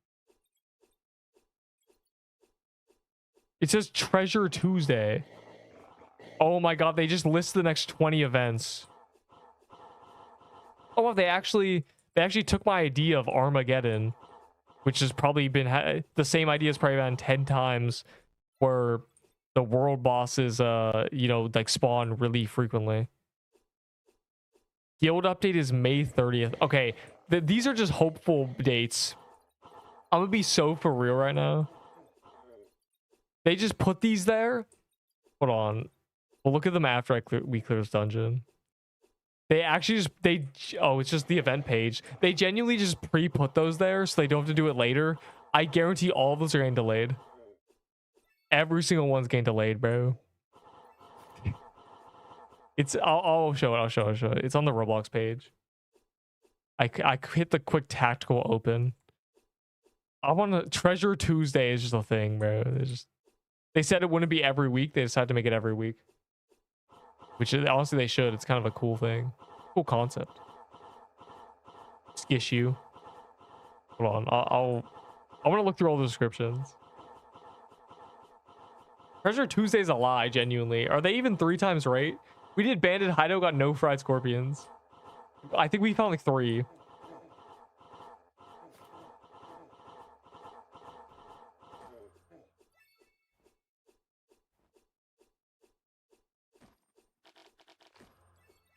It says Treasure Tuesday. Oh my god, they just list the next 20 events. Oh, well, they actually took my idea of Armageddon, which has probably been the same idea has probably been 10 times, where the world bosses you know, like spawn really frequently. Guild update is May 30th. Okay, these are just hopeful dates. I'm gonna be so for real right now. They just put these there. Hold on. We'll look at them after we clear this dungeon. They actually just oh, it's just the event page. They genuinely just pre-put those there so they don't have to do it later. I guarantee all of those are getting delayed. Every single one's getting delayed, bro. It's I'll show it. I'll show it. It's on the Roblox page. I hit the quick tactical open. I want to Treasure Tuesday is just a thing, bro. They said it wouldn't be every week. They decided to make it every week. Which is, honestly they should. It's kind of a cool thing. Cool concept. Skish you. Hold on. I want to look through all the descriptions. Treasure Tuesday's a lie, genuinely. Are they even 3 times rate? We did Bandit Hideout, got no fried scorpions. I think we found like 3.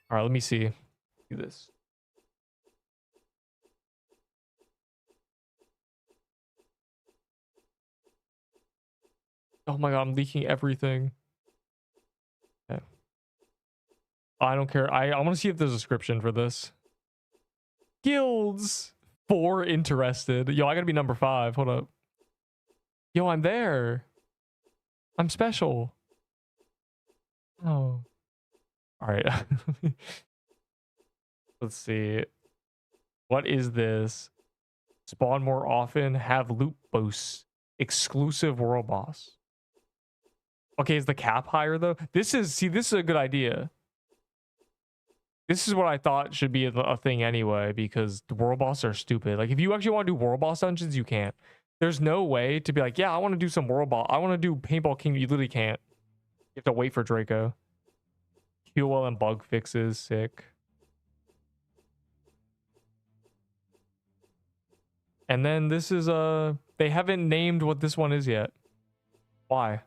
All right, let me see. Do this. Oh my god, I'm leaking everything. Okay. I don't care. I want to see if there's a description for this. Guilds 4 interested. Yo, I gotta be number 5. Hold up. Yo, I'm there. I'm special. Oh. All right. Let's see. What is this? Spawn more often. Have loot boosts. Exclusive world boss. Okay, is the cap higher though? This is a good idea. This is what I thought should be a thing anyway, because the world boss are stupid. Like, if you actually want to do world boss dungeons, you can't. There's no way to be like, yeah, I want to do some world boss. I want to do Paintball King. You literally can't. You have to wait for Draco. QL and bug fixes. Sick. And then this is they haven't named what this one is yet. Why?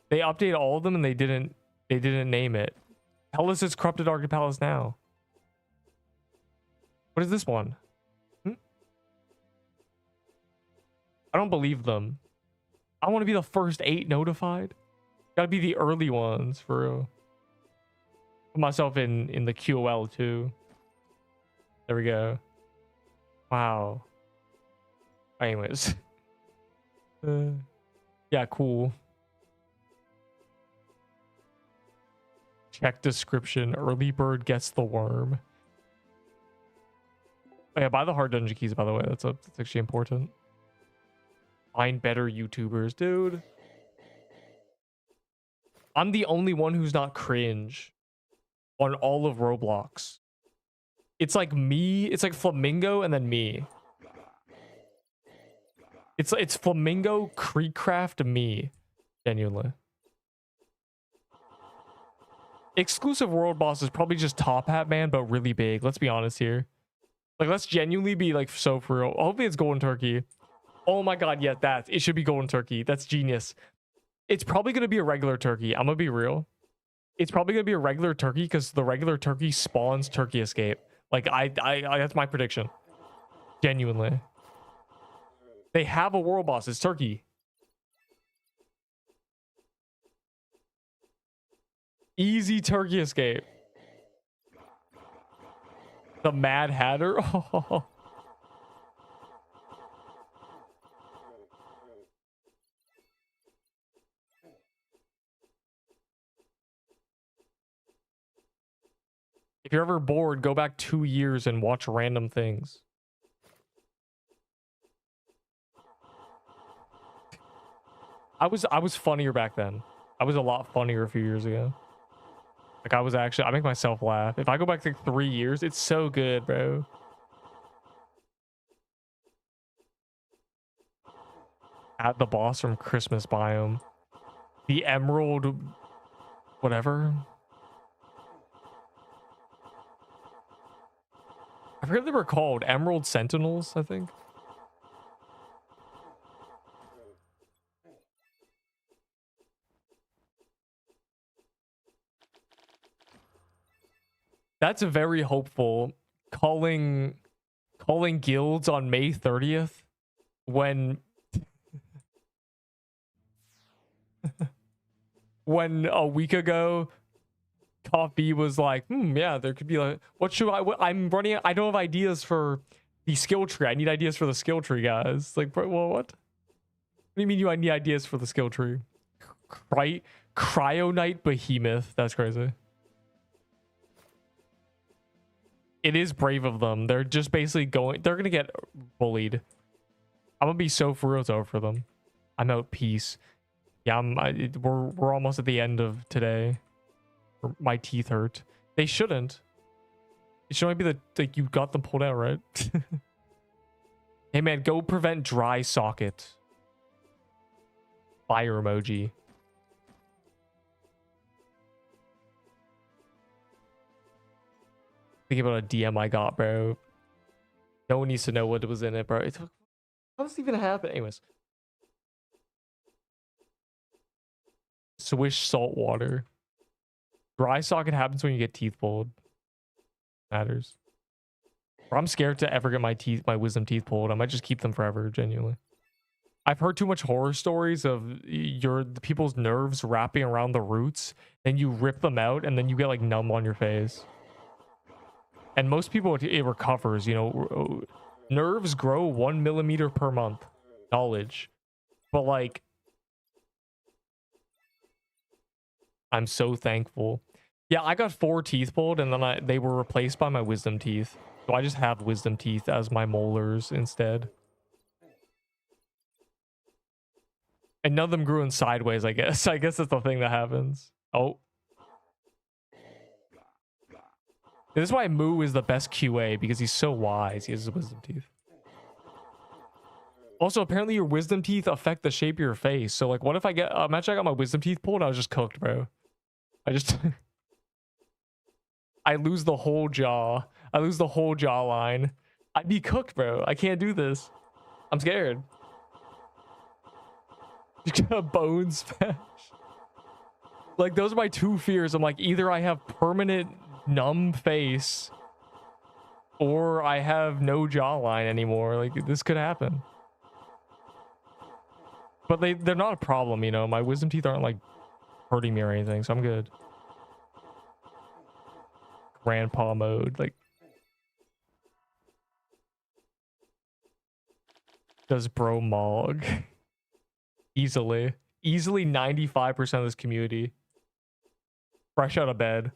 They updated all of them and they didn't name it. Tell us it's Corrupted Arctic Palace now. What is this one? I don't believe them. I want to be the first 8 notified. Gotta be the early ones for real. Put myself in the QOL too. There we go. Wow. Anyways. Yeah, cool. Check description. Early bird gets the worm. Oh, yeah, buy the hard dungeon keys, by the way. That's actually important. Find better YouTubers, dude. I'm the only one who's not cringe on all of Roblox. It's like me. It's like Flamingo and then me. It's Flamingo, Creekcraft, me. Genuinely. Exclusive world boss is probably just Top Hat Man, but really big. Let's be honest here. Like, let's genuinely be like so for real. Hopefully it's Golden Turkey. Oh my god, yeah, it should be Golden Turkey. That's genius. It's probably gonna be a regular turkey. I'm gonna be real. It's probably gonna be a regular turkey because the regular turkey spawns Turkey Escape. Like I that's my prediction. Genuinely. They have a world boss. It's Turkey. Easy Turkey Escape. The Mad Hatter. Oh. If you're ever bored, go back 2 years and watch random things. I was funnier back then. I was a lot funnier a few years ago. Like I make myself laugh. If I go back to 3 years, it's so good, bro. At the boss from Christmas Biome. The Emerald whatever. I forget they were called. Emerald Sentinels, I think. That's very hopeful. Calling guilds on May 30th when when a week ago Coffee was like, yeah, there could be like, I'm running, I don't have ideas for the skill tree. I need ideas for the skill tree, guys. Like, well, what? What do you mean I need ideas for the skill tree? Right? Cryonite Behemoth. That's crazy. It is brave of them. They're just basically they're gonna get bullied. I'm gonna be so for real for them. I'm out. Peace. Yeah, we're almost at the end of today. My teeth hurt. They shouldn't. It should only be like you got them pulled out, right? Hey man, go prevent dry socket. Fire emoji. Think about a DM I got, bro. No one needs to know what was in it, bro. How does this even happen? Anyways. Swish salt water. Dry socket happens when you get teeth pulled. Matters. Bro, I'm scared to ever get my wisdom teeth pulled. I might just keep them forever, genuinely. I've heard too much horror stories of the people's nerves wrapping around the roots, and you rip them out, and then you get like numb on your face. And most people, it recovers, you know. Nerves grow 1 millimeter per month. Knowledge. But like, I'm so thankful. Yeah, I got 4 teeth pulled, and then they were replaced by my wisdom teeth. So I just have wisdom teeth as my molars instead. And none of them grew in sideways, I guess. I guess that's the thing that happens. Oh. This is why Moo is the best QA, because he's so wise. He has his wisdom teeth. Also, apparently your wisdom teeth affect the shape of your face. So, like, what if imagine I got my wisdom teeth pulled, I was just cooked, bro. I lose the whole jaw. I lose the whole jawline. I'd be cooked, bro. I can't do this. I'm scared. You got a bone smash. Like, those are my 2 fears. I'm like, either I have permanent numb face or I have no jawline anymore. Like, this could happen. But they're not a problem, you know. My wisdom teeth aren't like hurting me or anything, so I'm good. Grandpa mode, like, does bro mog easily 95% of this community fresh out of bed.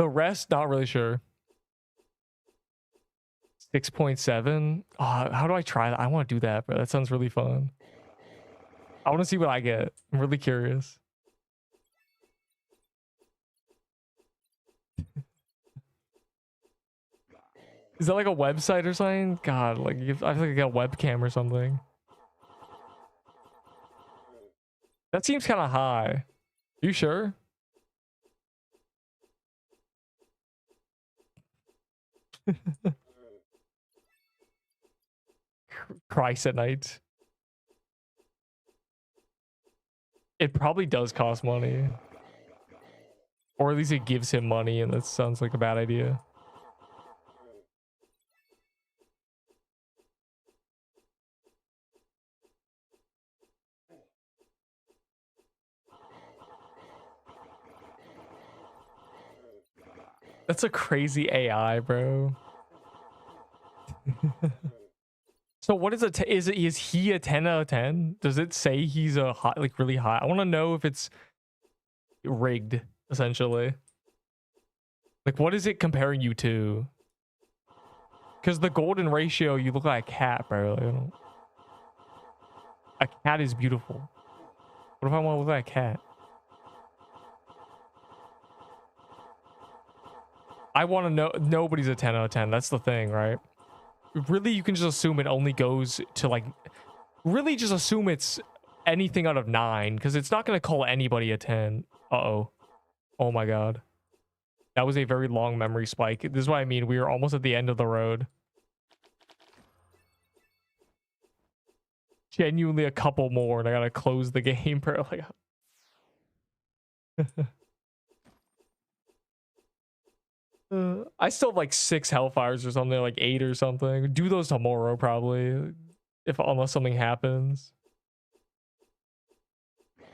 The rest, not really sure. 6.7. How do I try that? I want to do that, bro. That sounds really fun. I want to see what I get. I'm really curious. Is that like a website or something? God, like I feel like I got a webcam or something. That seems kind of high. You sure? Christ at night. It probably does cost money. Or at least it gives him money, and that sounds like a bad idea. That's a crazy AI, bro. So what is it? Is he a 10 out of 10? Does it say he's a high, like really high? I want to know if it's rigged, essentially. Like, what is it comparing you to? Because the golden ratio, you look like a cat, bro. Like, a cat is beautiful. What if I want to look like a cat? I want to know. Nobody's a 10 out of 10. That's the thing, right? Really, you can just assume it only goes to like. Really, just assume it's anything out of 9, because it's not going to call anybody a 10. Uh-oh. Oh my god. That was a very long memory spike. This is what I mean. We are almost at the end of the road. Genuinely a couple more, and I gotta close the game, bro. Like, I still have like 6 hellfires or something, like 8 or something. Do those tomorrow probably, unless something happens.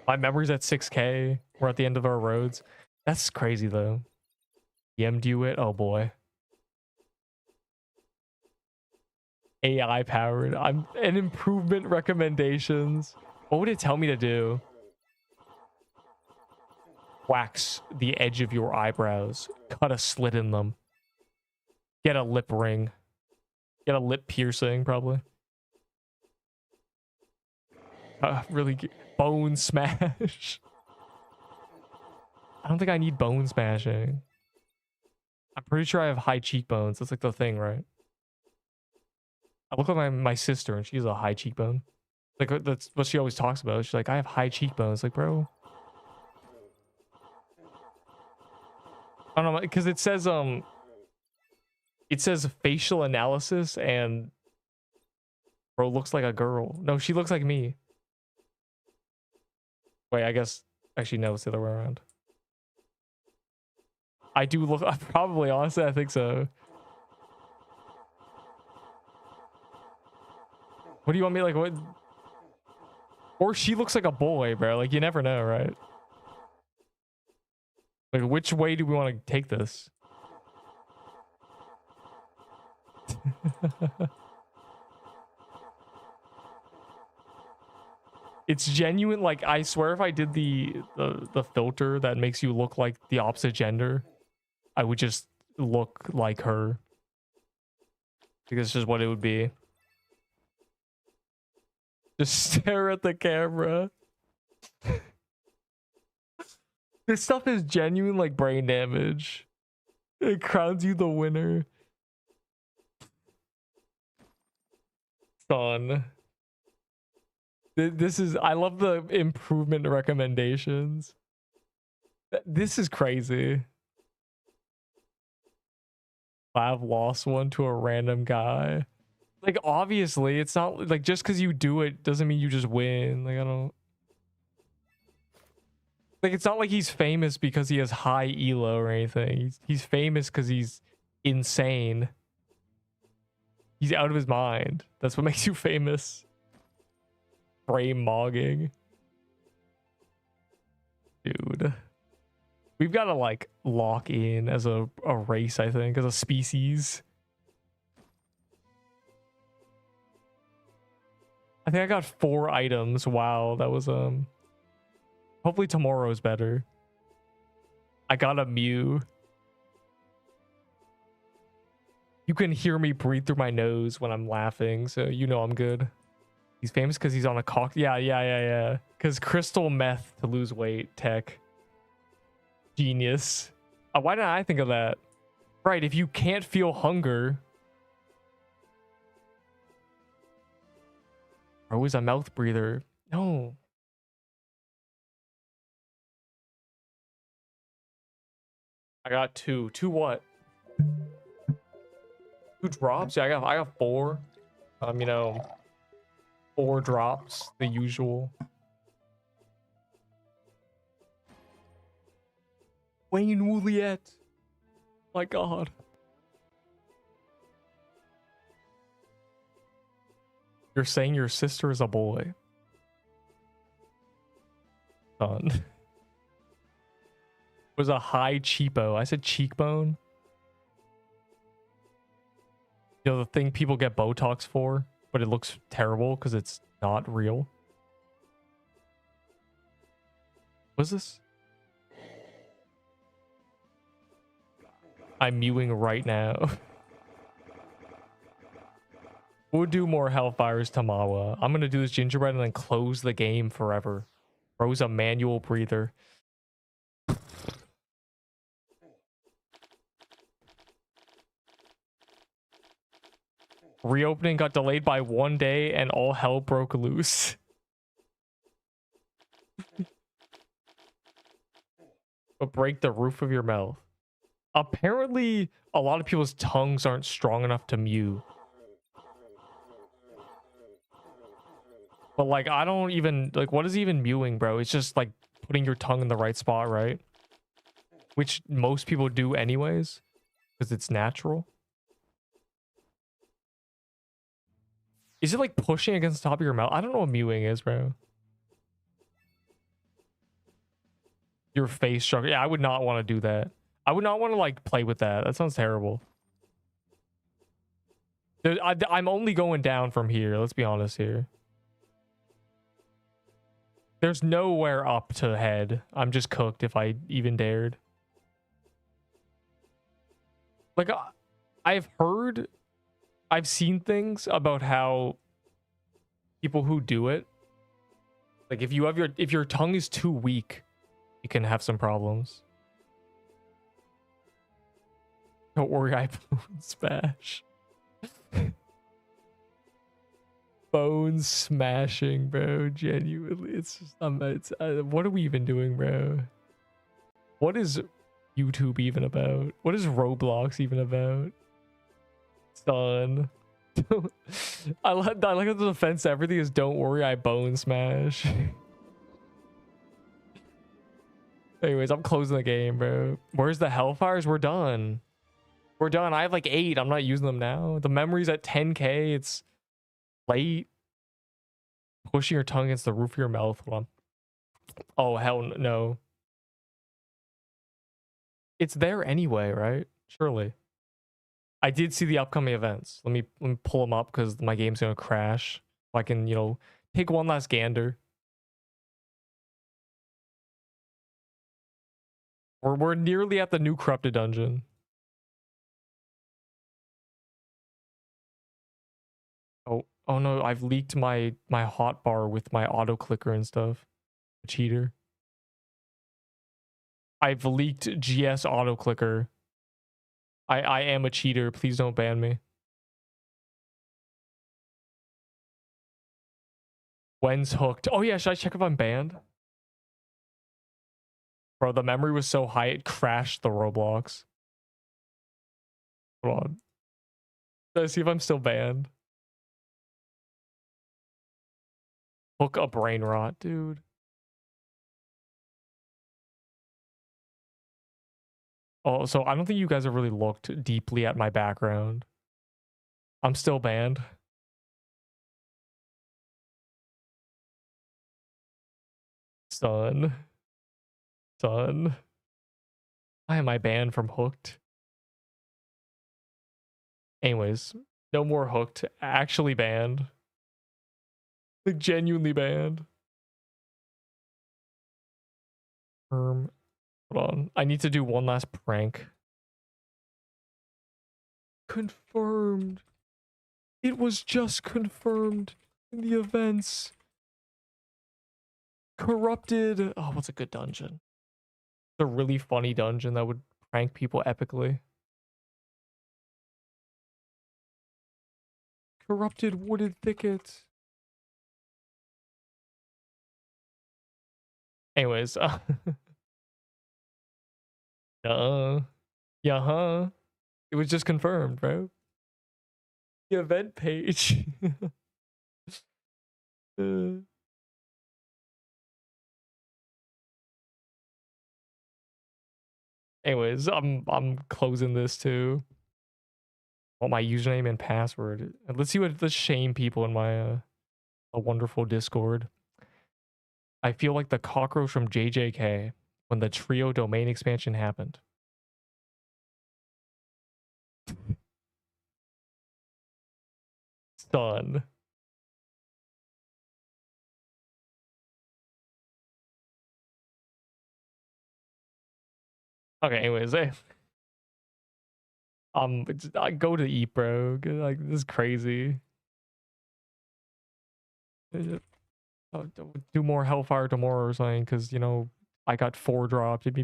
My memory's at 6K. We're at the end of our roads. That's crazy though. Do it. Oh boy. AI powered. I'm an improvement recommendations. What would it tell me to do? Wax the edge of your eyebrows. Cut a slit in them. Get a lip ring. Get a lip piercing, probably. Really bone smash. I don't think I need bone smashing. I'm pretty sure I have high cheekbones. That's like the thing, right? I look like my sister, and she has a high cheekbone. Like, that's what she always talks about. She's like, I have high cheekbones. Like, bro. I don't know, because it says facial analysis, and bro looks like a girl. No, she looks like me. Wait, I guess actually no, it's the other way around. I do look probably, honestly, I think so. What do you want me, like, what? Or she looks like a boy, bro. Like, you never know, right? Like, which way do we want to take this? It's genuine. Like, I swear if I did the filter that makes you look like the opposite gender, I would just look like her. Because this is what it would be. Just stare at the camera. This stuff is genuine, like, brain damage. It crowns you the winner. Son. This is... I love the improvement recommendations. This is crazy. I've lost one to a random guy. Like, obviously, it's not... Like, just because you do it doesn't mean you just win. Like, I don't... Like, it's not like he's famous because he has high elo or anything. He's famous because he's insane. He's out of his mind. That's what makes you famous. Frame mogging. Dude. We've got to, like, lock in as a race, I think. As a species. I think I got 4 items. Wow, that was, hopefully tomorrow's better. I got a Mew. You can hear me breathe through my nose when I'm laughing, so you know I'm good. He's famous because he's on a cock. Yeah. Because crystal meth to lose weight tech. Genius. Why didn't I think of that? Right, if you can't feel hunger. Always a mouth breather. No. I got two. Two what? Two drops? Yeah, I got four. You know, 4 drops, the usual. Wayne Wouliet. My god. You're saying your sister is a boy? Son. Was a high cheapo. I said cheekbone. You know, the thing people get Botox for, but it looks terrible because it's not real. What's this? I'm mewing right now. We'll do more Hellfire's Tamawa. I'm gonna do this gingerbread and then close the game forever. Bro's a manual breather. Reopening got delayed by 1 day and all hell broke loose. But break the roof of your mouth. Apparently, a lot of people's tongues aren't strong enough to mew. But like, I don't even, like, what is even mewing, bro? It's just like putting your tongue in the right spot, right? Which most people do anyways, because it's natural. Is it like pushing against the top of your mouth? I don't know what mewing is, bro. Your face structure. Yeah, I would not want to do that. I would not want to like play with that. That sounds terrible. I'm only going down from here. Let's be honest here. There's nowhere up to head. I'm just cooked if I even dared. Like, I've heard, I've seen things about how people who do it, like if your tongue is too weak, you can have some problems. Don't worry, I bone smash. Bone smashing, bro. Genuinely, it's just what are we even doing, bro? What is YouTube even about? What is Roblox even about? Son. I like the defense. Everything is don't worry, I bone smash. Anyways, I'm closing the game, bro. Where's the Hellfires? We're done. We're done. I have like 8. I'm not using them now. The memory's at 10k. It's late. Pushing your tongue against the roof of your mouth. Hold on. Oh, hell no. It's there anyway, right? Surely. I did see the upcoming events. Let me pull them up because my game's gonna crash. So I can, you know, take one last gander. We're nearly at the new corrupted dungeon. Oh no, I've leaked my hotbar with my auto clicker and stuff. A cheater. I've leaked GS auto clicker. I am a cheater. Please don't ban me. When's hooked? Oh yeah, should I check if I'm banned? Bro, the memory was so high it crashed the Roblox. Hold on. Let's see if I'm still banned. Hook a brain rot, dude. Oh, so I don't think you guys have really looked deeply at my background. I'm still banned. Son. Why am I banned from Hooked? Anyways, no more Hooked. Actually banned. Like genuinely banned. Hold on. I need to do one last prank. confirmed. It was just confirmed in the events. Corrupted. Oh, what's a good dungeon? It's a really funny dungeon that would prank people epically. Corrupted wooded thicket. Anyways, yeah, huh? It was just confirmed, bro. The event page. uh, anyways, I'm closing this too. Want my username and password. Let's see what the shame people in my a wonderful Discord. I feel like the cockroach from JJK when the trio domain expansion happened. Son. Okay, anyways, I go to eat, bro. Like, this is crazy. I'll do more Hellfire tomorrow or something, because, you know, I got 4 drops. I'm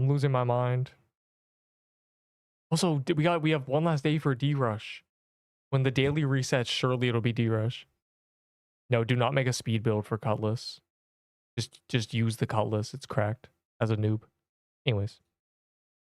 losing my mind. Also, we have one last day for D-Rush. When the daily resets, surely it'll be D-Rush. No, do not make a speed build for Cutlass. Just use the Cutlass. It's cracked as a noob. Anyways.